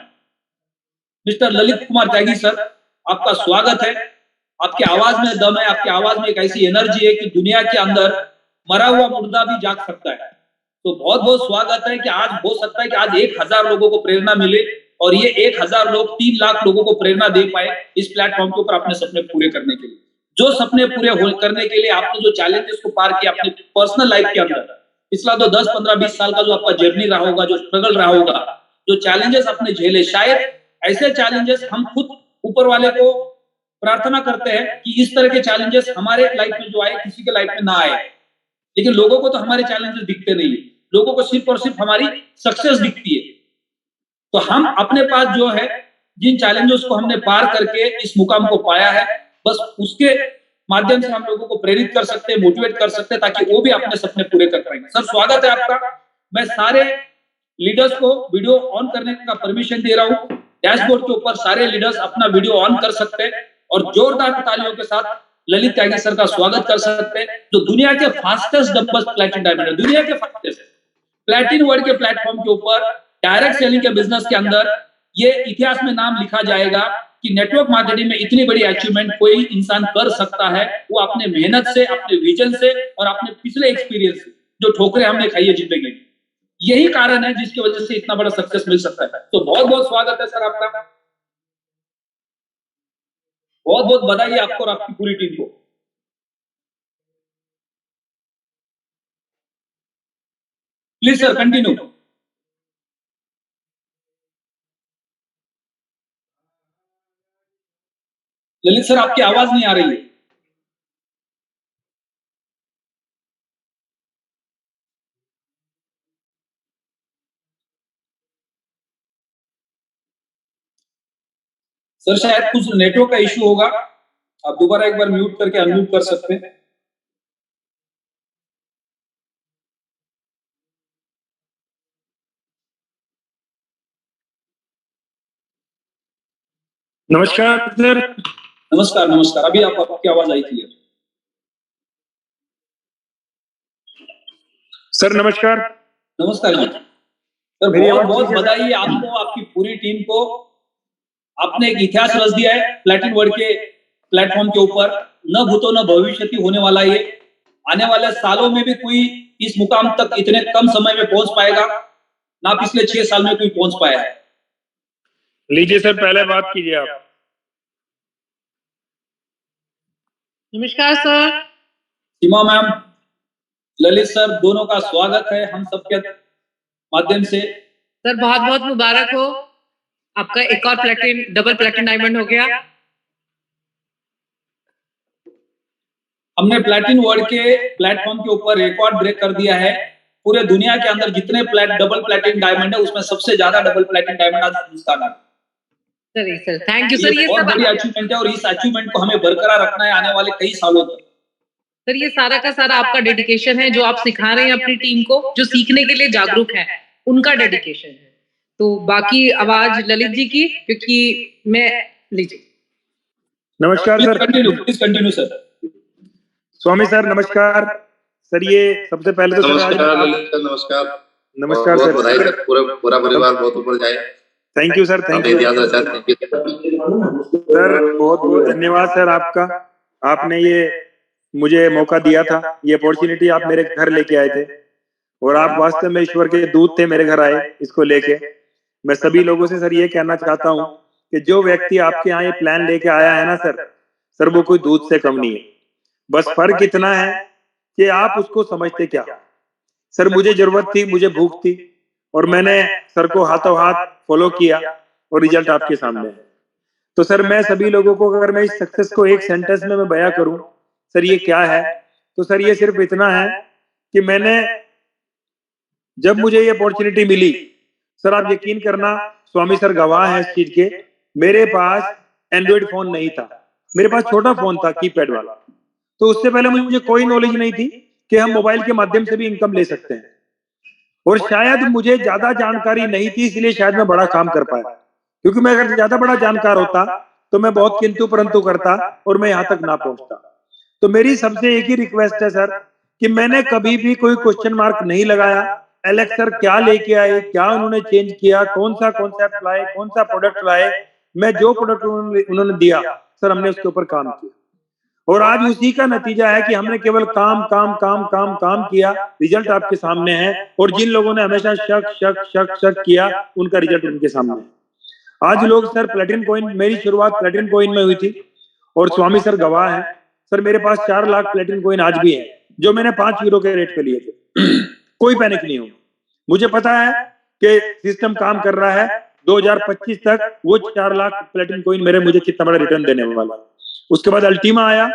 mister Lalit Kumar Tyagi sir, आपका स्वागत है। आपकी आवाज में दम है, आपकी आवाज में एक ऐसी एनर्जी है कि दुनिया के अंदर मरा हुआ मुर्दा भी जाग सकता है। तो बहुत बहुत स्वागत है कि आज हो सकता है कि आज 1000 लोगों को प्रेरणा मिले और ये 1000 लोग 3 लाख लोगों को प्रेरणा दे पाए इस प्लेटफॉर्म के ऊपर अपने सपने पूरे करने के लिए। जो सपने पूरे करने के लिए आपने जो चैलेंजेस को पार किया अपने पर्सनल लाइफ के अंदर, पिछला तो 10, 15, 20 साल का जो आपका जर्नी रहा होगा, जो स्ट्रगल रहा होगा, जो चैलेंजेस आपने झेले, शायद ऐसे चैलेंजेस हम खुद ऊपर वाले को प्रार्थना करते हैं कि इस तरह के चैलेंजेस हमारे लाइफ में जो आए किसी के लाइफ में ना आए, लेकिन लोगों को तो हमारे चैलेंजेस दिखते नहीं, लोगों को सिर्फ और सिर्फ हमारी सक्सेस दिखती है। तो हम अपने पास जो है जिन चैलेंजेस को हमने पार करके इस मुकाम को पाया है, बस उसके माध्यम से हम लोगों को प्रेरित कर सकते हैं, मोटिवेट कर सकते हैं, ताकि वो भी अपने सपने पूरे कर पाएंगे। सर स्वागत है आपका। मैं सारे लीडर्स को वीडियो ऑन करने का परमिशन दे रहा हूँ। डैशबोर्ड के ऊपर सारे लीडर्स अपना वीडियो ऑन कर सकते हैं और जोरदार तालियों के साथ ललित त्यागी सर का स्वागत कर सकते हैं, जो दुनिया के फास्टेस्ट डंबल्स प्लैटिन डायमंड है, दुनिया के फास्टेस्ट प्लैटिन वर्ल्ड के प्लेटफॉर्म के ऊपर डायरेक्ट सेलिंग के बिजनेस के अंदर ये इतिहास में नाम लिखा जाएगा कि नेटवर्क मार्केटिंग में इतनी बड़ी अचीवमेंट कोई इंसान कर सकता है, वो अपने मेहनत से, अपने विजन से और अपने पिछले एक्सपीरियंस से, जो ठोकरें हमने खाई है जिंदगी में, यही कारण है जिसकी वजह से इतना बड़ा सक्सेस मिल सकता है। तो बहुत बहुत स्वागत है सर आपका, बहुत बहुत बधाई आपको और आपकी पूरी टीम को। Please sir continue. Lalit sir आपकी आवाज नहीं आ रही है। सर शायद कुछ नेटवर्क का इश्यू होगा, आप दोबारा एक बार म्यूट करके अनम्यूट कर सकते हैं। नमस्कार सर। नमस्कार नमस्कार, अभी आपकी आवाज आई थी। सर नमस्कार। नमस्कार जी सर, बहुत बहुत बधाई आपको, आपकी पूरी टीम को। आपने एक इतिहास रच दिया है प्लैटिन वर्ल्ड के प्लेटफॉर्म के ऊपर। न भूतो न भविष्यति होने वाला ये, आने वाले सालों में भी कोई इस मुकाम तक इतने कम समय में पहुंच पाएगा ना, पिछले 6 साल में कोई पहुंच पाया है। लीजिए सर, पहले बात कीजिए आप। नमस्कार सर। सीमा मैम, ललित सर, दोनों का स्वागत है हम सबके माध्यम से। सर बहुत बहुत मुबारक हो, आपका एक और डबल प्लैटिन डायमंड हो गया। हमने प्लैटिन वर्ल्ड के प्लेटफॉर्म के ऊपर रिकॉर्ड ब्रेक कर दिया है। पूरे दुनिया के अंदर जितने डबल प्लैटिन डायमंड है उसमें सबसे ज्यादा डबल प्लैटिन डायमंड आज हिंदुस्तान है। Sir thank you sir. ये बहुत बड़ी अचीवमेंट है और इस अचीवमेंट को हमें बरकरार रखना है आने वाले कई सालों तक। सर ये सारा का सारा आपका डेडिकेशन है, जो आप सिखा रहे हैं अपनी टीम को, जो सीखने के लिए जागरूक है, उनका डेडिकेशन है। तो बाकी आवाज ललित जी की, क्योंकि मैं लीजिए। नमस्कार sir. Please continue sir. Swami sir नमस्कार। सर ये सबसे पहले तो नमस्कार नमस्कार सर। बधाई सर, पूरा परिवार बहुत ऊपर जाए। Thank you sir, thank you sir, बहुत बहुत धन्यवाद सर आपका। आपने ये मुझे मौका दिया था, ये अपॉर्चुनिटी आप मेरे घर लेके आए थे और आप वास्तव में ईश्वर के दूत थे, मेरे घर आए इसको लेके। मैं सभी लोगों से सर ये कहना चाहता हूँ कि जो व्यक्ति आपके यहाँ ये प्लान लेके आया है ना सर वो कोई दूत से कम नहीं है। बस फर्क इतना है कि आप उसको समझते क्या। सर मुझे जरूरत थी, मुझे भूख थी और मैंने सर को हाथों हाथ फॉलो किया और रिजल्ट आपके सामने है। तो सर मैं सभी लोगों को, अगर मैं इस सक्सेस को एक सेंटेंस में मैं बयां करूं सर ये क्या है, तो सर ये सिर्फ इतना है कि मैंने जब मुझे ये अपॉर्चुनिटी मिली, सर आप यकीन करना, स्वामी सर गवाह है इस चीज के, मेरे पास एंड्रॉइड फोन नहीं था, मेरे पास छोटा फोन था कीपैड वाला। तो उससे पहले मुझे कोई नॉलेज नहीं थी कि हम मोबाइल के माध्यम से भी इनकम ले सकते हैं और शायद मुझे ज्यादा जानकारी नहीं थी, इसलिए शायद मैं बड़ा काम कर पाया। क्योंकि मैं अगर ज्यादा बड़ा जानकार होता तो मैं बहुत किंतु परंतु करता और मैं यहाँ तक ना पहुंचता। तो मेरी सबसे एक ही रिक्वेस्ट है सर कि मैंने कभी भी कोई क्वेश्चन मार्क नहीं लगाया। एलेक्स सर क्या लेके आए, क्या उन्होंने चेंज किया, कौन सा कॉन्सेप्ट लाए, कौन सा प्रोडक्ट लाए, मैं जो प्रोडक्ट उन्होंने दिया सर हमने उसके ऊपर काम किया और आज उसी का नतीजा है कि हमने केवल काम काम काम काम काम किया, रिजल्ट आपके सामने है। और जिन लोगों ने हमेशा शक शक शक शक किया उनका रिजल्ट उनके सामने है। आज लोग सर प्लैटिन कॉइन, मेरी शुरुआत प्लैटिन कॉइन में हुई थी और स्वामी सर गवाह है। सर मेरे पास 4 लाख प्लैटिन कॉइन आज भी है जो मैंने 5 यूरो के रेट पे लिए थे। कोई पैनिक नहीं होगा। मुझे पता है कि सिस्टम काम कर रहा है, 2025 तक वो 4 लाख प्लेटिनम कॉइन मेरे मुझे कितना बड़ा रिटर्न देने वाला। उसके बाद अल्टीमा आया,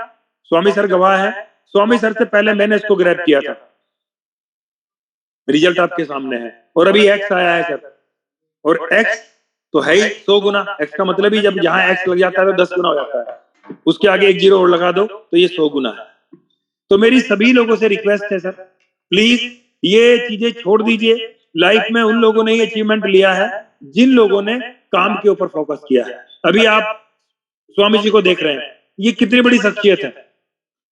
स्वामी सर गवाह है, स्वामी सर से पहले मैंने इसको ग्रैब किया था, रिजल्ट आपके सामने है। और अभी एक्स आया है सर, और एक्स तो है ही 100 गुना। एक्स का मतलब ही जब जहां एक्स लग जाता है तो 10 गुना हो जाता है, उसके आगे एक जीरो और लगा दो तो ये 100 गुना है। तो मेरी सभी लोगों से रिक्वेस्ट है सर, प्लीज ये चीजें छोड़ दीजिए। लाइफ में उन लोगों ने ये अचीवमेंट लिया है जिन लोगों ने काम के ऊपर फोकस किया है। अभी आप स्वामी जी को देख रहे हैं, ये कितनी बड़ी शख्सियत है,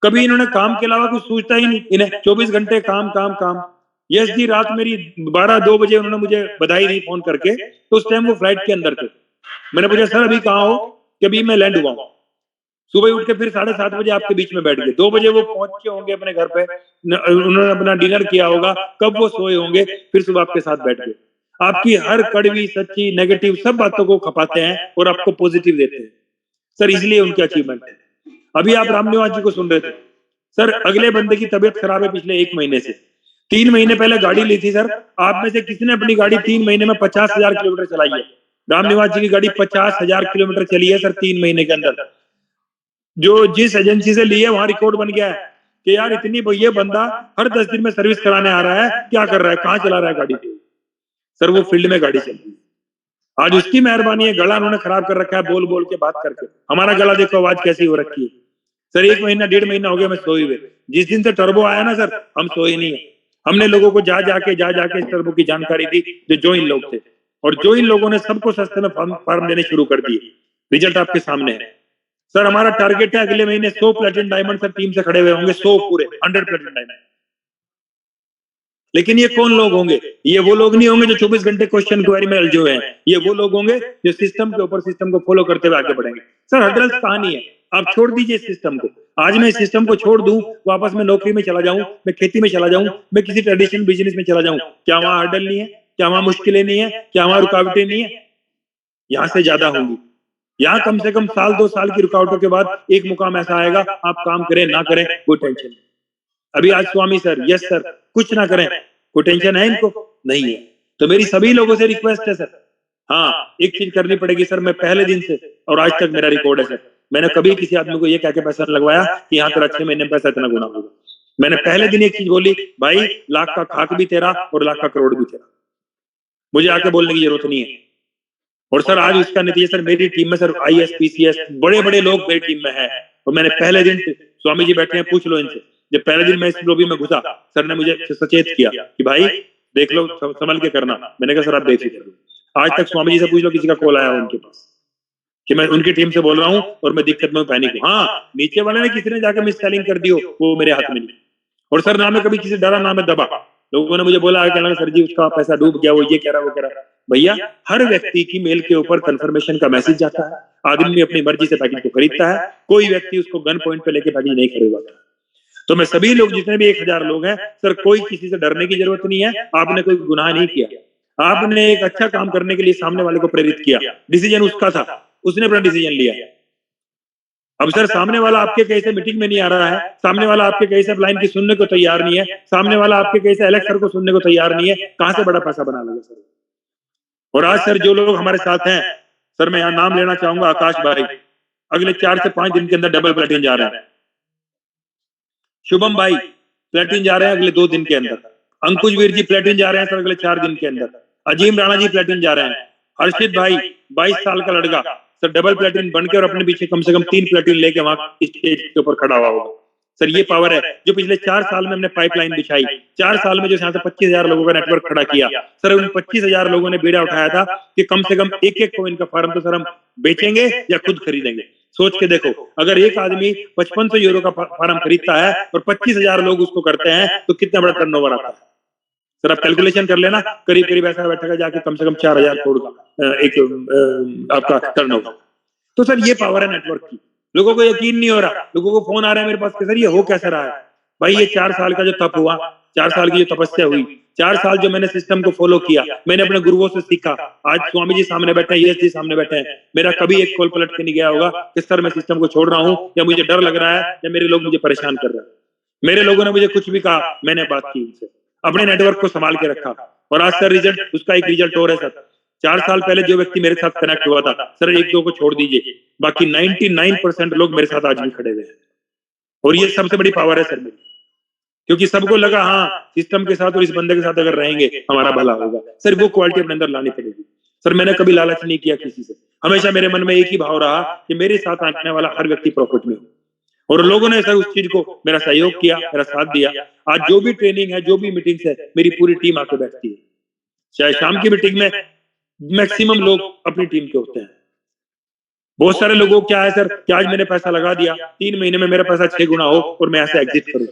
कभी इन्होंने काम के अलावा कुछ सोचता ही नहीं, इन्हें 24 घंटे काम काम काम। यस जी, रात मेरी 12-2 बजे उन्होंने मुझे बधाई दी फोन करके, तो उस टाइम वो फ्लाइट के अंदर थे। मैंने पूछा सर अभी कहाँ हो, कि अभी मैं लैंड हुआ हूँ। सुबह उठ के फिर 7:30 बजे आपके बीच में बैठ गए, 2 बजे वो पहुंचे होंगे अपने घर पे, उन्होंने अपना डिनर किया होगा, कब वो सोए होंगे, फिर सुबह आपके साथ बैठ गए। आपकी हर कड़वी सच्ची नेगेटिव सब बातों को खपाते हैं और आपको पॉजिटिव देते हैं सर, इसलिए उनकी अचीवमेंट है। अभी आप रामनिवास जी को सुन रहे थे सर, अगले बंदे की तबीयत खराब है पिछले 1 महीने से, 3 महीने पहले गाड़ी ली थी सर। आप में से किसने अपनी गाड़ी 3 महीने में 50,000 किलोमीटर चलाई है? रामनिवास जी की गाड़ी 50,000 किलोमीटर चली है सर 3 महीने के अंदर। जो जिस एजेंसी से ली है वहां रिकॉर्ड बन गया है कि यार इतनी ये बंदा हर 10 दिन में सर्विस कराने आ रहा है, क्या कर रहा है, कहाँ चला रहा है गाड़ी पे। सर वो फील्ड में गाड़ी चल रही है, आज उसकी मेहरबानी है। गला उन्होंने खराब कर रखा है बोल बोल के, बात करके। हमारा गला देखो आवाज कैसी हो रखी है सर। 1 महीना 1.5 महीना हो गया मैं सोए हुए। जिस दिन से टर्बो आया ना सर, हम सोए नहीं है। हमने लोगों को जा जाके इस टर्बो की जानकारी दी जो इन लोग थे, और जो इन लोगों ने सबको सस्ते में फार्म देने शुरू कर दिए। रिजल्ट आपके सामने है सर। हमारा टारगेट है अगले महीने 100 प्लेटिनम डायमंड सर टीम से खड़े हुए होंगे, 100 पूरे 100 प्लेटिनम डायमंड। लेकिन ये कौन लोग होंगे? ये वो लोग नहीं होंगे जो 24 घंटे क्वेश्चन क्वेरी में उलझे हुए हैं। ये वो लोग होंगे जो सिस्टम के ऊपर सिस्टम को फॉलो करते हुए आगे बढ़ेंगे। सर हर्डल्स कहानी है, आप छोड़ दीजिए इस सिस्टम को। आज मैं इस सिस्टम को छोड़ दूं, वापस मैं नौकरी में चला जाऊं, मैं खेती में चला जाऊं, मैं किसी ट्रेडिशनल बिजनेस में चला जाऊं, क्या वहां हर्डल नहीं है? क्या वहां मुश्किलें नहीं है? क्या वहां रुकावटें नहीं है? यहाँ से ज्यादा होंगी। यहाँ कम से कम 1-2 साल की रुकावटों के बाद एक मुकाम ऐसा आएगा, आप काम करें ना करें कोई टेंशन नहीं। अभी आज स्वामी सर, यस सर, कुछ ना करें कोई टेंशन है इनको? नहीं है। तो मेरी सभी लोगों से रिक्वेस्ट है सर, हाँ एक चीज करनी पड़ेगी सर। मैं पहले दिन से और आज तक मेरा रिकॉर्ड है सर, मैंने कभी किसी आदमी को ये कह के पैसा लगवाया कि यहाँ तेरा 6 महीने में पैसा इतना गुना होगा। मैंने पहले दिन एक चीज बोली, भाई लाख का खाक भी तेरा और लाख का करोड़ भी तेरा, मुझे आके बोलने की जरूरत नहीं है। और सर आज उसका नतीजा सर, मेरी टीम में सर IAS PCS बड़े बड़े लोग मेरी टीम में है। और मैंने पहले दिन, स्वामी जी बैठे हैं पूछ लो इनसे, जब पहले दिन मैं इस लॉबी में घुसा सर ने मुझे सचेत किया कि भाई देख लो संभल के करना। मैंने कहा सर आप बेफिक्र लो। आज तक स्वामी जी से पूछ लो किसी का कॉल आया उनके पास कि मैं उनकी टीम से बोल रहा हूँ और मैं दिक्कत में पैनिक हूँ। हाँ नीचे वाले ने किसी ने जाकर मिस सेलिंग कर दी हो, वो मेरे हाथ में नहीं। और सर ना मैं कभी किसी डरा ना मैं दबा। लोगों ने मुझे बोला कि सर जी उसका पैसा डूब गया, वो ये कह रहा वो कह रहा। भैया हर व्यक्ति की मेल के ऊपर कंफर्मेशन का मैसेज जाता है, आदमी अपनी मर्जी से पैकेज को खरीदता है, कोई व्यक्ति उसको गन पॉइंट पे लेके पैकेज नहीं खरीदता। तो मैं सभी लोग जितने भी 1000 लोग हैं सर, कोई किसी से डरने की जरूरत नहीं है। आपने कोई गुनाह नहीं किया, आपने एक अच्छा काम करने के लिए सामने वाले को प्रेरित किया। डिसीजन उसका था, उसने अपना डिसीजन लिया। अब सर सामने वाला आपके कहीं से मीटिंग में नहीं आ रहा है, सामने वाला आपके कहीं से लाइन की सुनने को तैयार नहीं है, सामने वाला आपके कहीं से एलेक्स सर को सुनने को तैयार नहीं है, कहां से बड़ा पैसा बना लेगा सर। और आज सर जो लोग हमारे साथ हैं सर, मैं यहाँ नाम लेना चाहूंगा, आकाश भाई अगले 4 से 5 दिन के अंदर डबल प्लेटिन जा रहे हैं। शुभम भाई प्लेटिन जा रहे हैं अगले 2 दिन के अंदर। अंकुश वीर जी प्लेटिन जा रहे हैं सर अगले 4 दिन के अंदर। अजीम राणा जी प्लेटिन जा रहे हैं। हर्षित भाई 22 साल का लड़का सर डबल प्लेटिन बनकर और अपने पीछे कम से कम 3 प्लेटिन लेके वहां स्टेज के ऊपर खड़ा हुआ होगा। सर ये पावर है जो पिछले 4 साल में हमने पाइपलाइन बिछाई। 4 साल में जो यहाँ से 25,000 लोगों का नेटवर्क खड़ा किया सर, उन 25,000 लोगों ने बीड़ा उठाया था कि कम से कम एक कॉइन का फार्म तो सर हम बेचेंगे या खुद खरीदेंगे। सोच के देखो, अगर एक आदमी 5500 यूरो का फार्म खरीदता है और 25,000 लोग उसको करते हैं तो कितना बड़ा टर्नओवर आता है सर। आप कैलकुलेशन कर लेना, करीब करीब ऐसा बैठेगा जाके कम से कम 4000 करोड़ का एक आपका टर्नओवर। तो सर ये पावर है नेटवर्क की। लोगों को यकीन नहीं हो रहा, लोगों को फोन आ रहा है मेरे पास कि सर ये हो कैसा रहा है। भाई ये 4 साल का जो तप हुआ, 4 साल की जो तपस्या हुई, 4 साल जो मैंने सिस्टम को फॉलो किया, मैंने अपने गुरुओं से सीखा। आज स्वामी जी सामने बैठे हैं, यश जी सामने बैठे हैं, मेरा कभी एक कॉल पलट के नहीं गया होगा कि सर मैं सिस्टम को छोड़ रहा हूँ या मुझे डर लग रहा है या मेरे लोग मुझे परेशान कर रहे हैं। मेरे लोगों ने मुझे कुछ भी कहा, मैंने बात की उनसे। अपने नेटवर्क को संभाल के रखा। और आज सर रिजल्ट, उसका एक रिजल्ट और है सर। 4 साल पहले जो व्यक्ति मेरे साथ कनेक्ट हुआ था सर, 1-2 को छोड़ दीजिए, बाकी 99% लोग मेरे साथ आज भी खड़े हुए हैं। और ये सबसे बड़ी पावर है सर मेरी, क्योंकि सबको लगा हाँ सिस्टम के साथ और इस बंदे के साथ अगर रहेंगे हमारा भला होगा। सर वो क्वालिटी अपने अंदर लानी पड़ेगी। सर मैंने कभी लालच नहीं किया किसी से, हमेशा मेरे मन में एक ही भाव रहा कि मेरे साथ आने वाला हर व्यक्ति प्रॉफिट में हो। और लोगों ने सर उस चीज को मेरा सहयोग किया, मेरा साथ दिया। आज जो भी ट्रेनिंग है, जो भी मीटिंग्स है, मेरी पूरी टीम आके बैठती है। चाहे शाम की मीटिंग में मैक्सिमम लोग अपनी टीम के होते हैं। बहुत सारे लोगों को क्या है सर कि आज मैंने पैसा लगा दिया, 3 महीने में मेरा पैसा 6 गुना हो और मैं ऐसे एग्जिट करूं।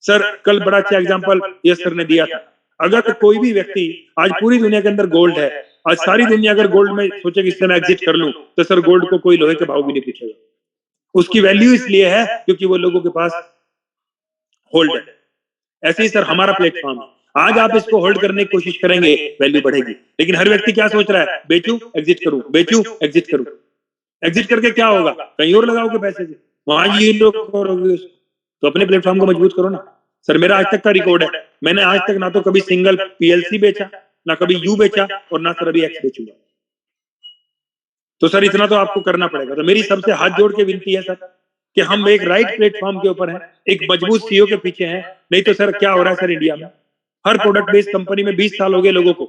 सर कल बड़ा अच्छा एग्जांपल यस सर ने दिया था। अगर कोई भी व्यक्ति आज पूरी दुनिया के अंदर गोल्ड है, आज सारी दुनिया अगर गोल्ड में सोचे कि इससे मैं एग्जिट कर लूं, तो सर गोल्ड को कोई लोहे के भाव भी नहीं पूछेगा। उसकी वैल्यू इसलिए है क्योंकि वो लोगों के पास होल्ड है। ऐसे ही सर हमारा प्लेटफॉर्म है, आज आप इसको होल्ड करने की कोशिश करेंगे, वैल्यू बढ़ेगी। लेकिन हर व्यक्ति क्या सोच रहा है, बेचूं एग्जिट करूं, बेचूं एग्जिट करूं। एग्जिट करके क्या होगा, कहीं और लगाओगे पैसे से, वहां ये लोग करोगे। तो अपने प्लेटफॉर्म को मजबूत करो ना। सर मेरा आज तक का रिकॉर्ड है, मैंने आज तक ना तो कभी सिंगल पीएलसी बेचा, ना कभी यू बेचा, और ना सर अभी एक्स बेचूंगा। तो सर इतना तो आपको करना पड़ेगा। तो मेरी सबसे हाथ जोड़ के विनती है सर कि हम एक राइट प्लेटफॉर्म के ऊपर हैं, एक मजबूत सीईओ के पीछे हैं। नहीं तो सर क्या हो रहा है सर इंडिया में, हर प्रोडक्ट बेस्ड कंपनी में 20 साल हो गए लोगों को।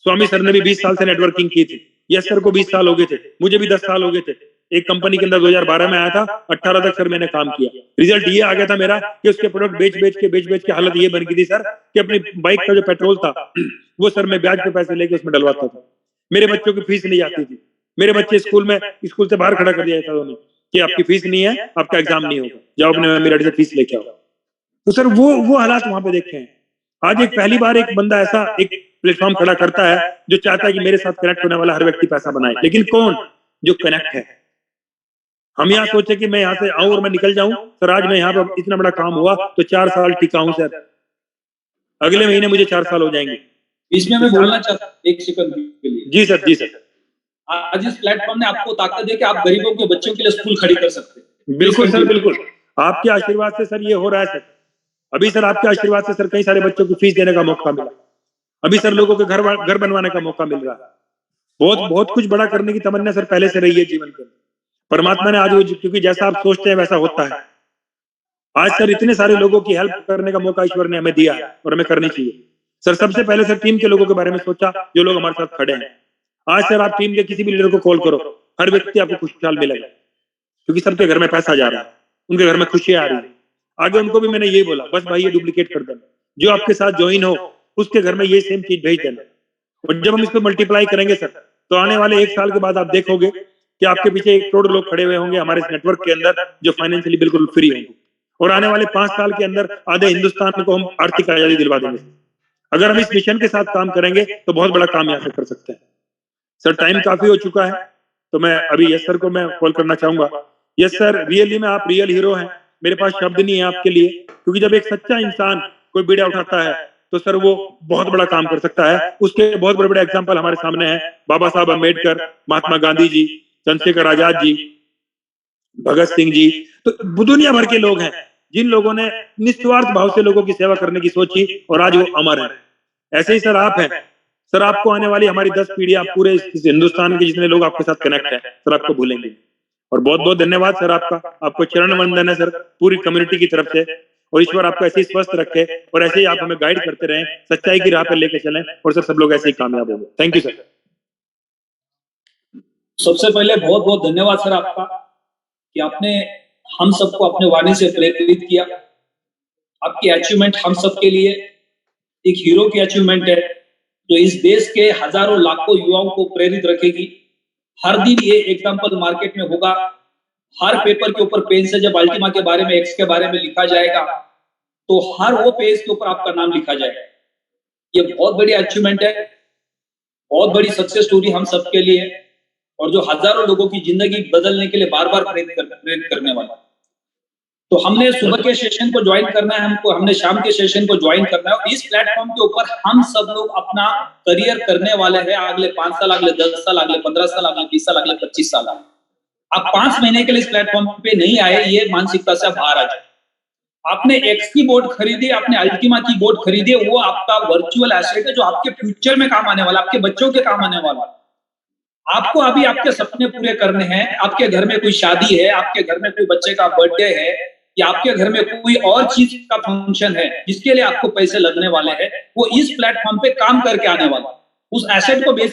स्वामी सर ने भी 20 साल से नेटवर्किंग की थी, यस सर को 20 साल हो गए थे, मुझे भी 10 साल हो गए थे। एक कंपनी के अंदर 2012 में आया था, 18 तक सर मैंने काम किया। रिजल्ट ये आ गया था मेरा कि उसके प्रोडक्ट बेच के हालत ये बन गई थी सर कि अपनी बाइक का जो पेट्रोल था वो सर मैं ब्याज पे पैसे लेके उसमें डलवाता था। मेरे बच्चों की फीस नहीं जाती थी, मेरे बच्चे स्कूल से बाहर खड़ा कर दिया था उन्होंने कि आपकी फीस नहीं है, आपका एग्जाम नहीं होगा, जाओ अपने मेरे से फीस लेके आओ। तो सर वो हालात वहां पे देखे हैं। आज एक पहली बार एक बंदा ऐसा एक प्लेटफॉर्म खड़ा करता है जो चाहता है कि मेरे साथ कनेक्ट होने वाला हर व्यक्ति पैसा बनाए। लेकिन कौन, जो कनेक्ट है। हम यहाँ सोचे कि मैं यहाँ से आऊं और मैं निकल जाऊं। सर आज मैं यहाँ पर इतना बड़ा काम हुआ तो 4 साल टिका हूं सर, अगले महीने मुझे 4 साल हो जाएंगे। इसमें मैं बोलना चाहता हूँ 1 सेकंड के लिए। जी सर, जी सर। आज इस प्लेटफॉर्म ने आपको ताकत दी कि आप गरीबों के बच्चों के लिए स्कूल खड़ी कर सकते हैं। बिल्कुल सर, बिल्कुल। आपके आशीर्वाद से सर ये हो रहा है सर। अभी सर आपके आशीर्वाद से सर कई सारे बच्चों को फीस देने का मौका मिला। अभी सर लोगों के घर बनवाने का मौका मिल रहा है। बहुत कुछ बड़ा करने की तमन्ना सर पहले से रही है जीवन के। परमात्मा ने आज वो, क्योंकि जैसा आप सोचते हैं वैसा होता है। आज सर इतने सारे लोगों की हेल्प करने का मौका ईश्वर ने हमें दिया है और हमें करनी चाहिए। सर सबसे पहले सर टीम के लोगों के बारे में सोचा जो लोग हमारे साथ खड़े हैं। आज सर आप टीम के किसी भी लीडर को कॉल करो, हर व्यक्ति आपको खुशहाल मिलेगा, क्योंकि सबके घर में पैसा जा रहा है, उनके घर में खुशियां आ रही है। आगे उनको भी मैंने यही बोला, बस भाई ये डुप्लीकेट कर देना, जो आपके साथ ज्वाइन हो उसके घर में ये सेम चीज भेज देना। और जब हम इसको मल्टीप्लाई करेंगे सर, तो आने वाले 1 साल के बाद आप देखोगे कि आपके पीछे 1 करोड़ लोग खड़े हुए होंगे हमारे इस नेटवर्क के अंदर, जो फाइनेंशियली बिल्कुल फ्री होंगे। और आने वाले 5 साल के अंदर आधे हिंदुस्तान को हम आर्थिक आजादी दिलवा देंगे। अगर हम इस मिशन के साथ काम करेंगे तो बहुत बड़ा काम यहाँ से कर सकते हैं। सर टाइम काफी हो चुका है, तो मैं अभी यस सर को मैं कॉल करना चाहूंगा। यस सर, रियली में आप रियल हीरो हैं। मेरे पास शब्द नहीं है आपके लिए, क्योंकि जब एक सच्चा इंसान कोई बीड़ा उठाता है तो सर वो बहुत बड़ा काम कर सकता है। उसके बहुत बड़े बड़े एग्जाम्पल हमारे सामने हैं। बाबा साहब अम्बेडकर, महात्मा गांधी जी, चंद्रशेखर आजाद जी, भगत सिंह जी, तो दुनिया भर के लोग हैं जिन लोगों ने निस्वार्थ भाव से लोगों की सेवा करने की सोची और आज वो अमर है। ऐसे ही सर आप हैं। सर आपको आने वाली हमारी 10 पीढ़ी, आप पूरे इस हिंदुस्तान के जितने लोग आपके साथ कनेक्ट है सर, आपको भूलेंगे। और बहुत बहुत धन्यवाद सर आपका, आपको चरण वंदन है सर पूरी कम्युनिटी की तरफ से। और ईश्वर आपको ऐसे ही स्वस्थ रखे और ऐसे ही आप हमें गाइड करते रहें, सच्चाई की राह पर लेके चलें, और सर सब लोग ऐसे ही कामयाब होंगे। Thank you sir. सबसे पहले बहुत बहुत धन्यवाद सर आपका कि आपने हम सबको अपने वाणी से प्रेरित किया। आपकी अचीवमेंट हम सबके लिए एक हीरो की अचीवमेंट है, जो इस देश के हजारों लाखों युवाओं को प्रेरित रखेगी। हर दिन ये एग्जाम्पल मार्केट में होगा। हर पेपर के ऊपर पेन से जब अल्टीमा के बारे में, एक्स के बारे में लिखा जाएगा, तो हर वो पेज के ऊपर आपका नाम लिखा जाएगा। ये बहुत बड़ी अचीवमेंट है, बहुत बड़ी सक्सेस स्टोरी हम सबके लिए, और जो हजारों लोगों की जिंदगी बदलने के लिए बार बार प्रेरित करने वाला। तो हमने सुबह के सेशन को ज्वाइन करना है, हमने शाम के सेशन को ज्वाइन करना है। और इस प्लेटफॉर्म के ऊपर हम सब लोग अपना करियर करने वाले हैं। अगले 5 साल, अगले 10 साल, अगले 15 साल, अगले 20 साल, अगले 25 साल। आप 5 महीने के लिए इस प्लेटफॉर्म पे नहीं आए, ये मानसिकता से बाहर आ जाए। आपने एक्स की बोट खरीदी, आपने अल्टीमा की बोट खरीदी, वो आपका वर्चुअल एसेट है जो आपके फ्यूचर में काम आने वाला, आपके बच्चों के काम आने वाला। आपको अभी आपके सपने पूरे करने हैं। आपके घर में कोई शादी है, आपके घर में कोई बच्चे का बर्थडे है, या आपके घर में कोई और चीज का फंक्शन है जिसके लिए आपको पैसे लगने वाले हैं, वो इस प्लेटफॉर्म पे काम करके आने वाला। उस एसेट को बेच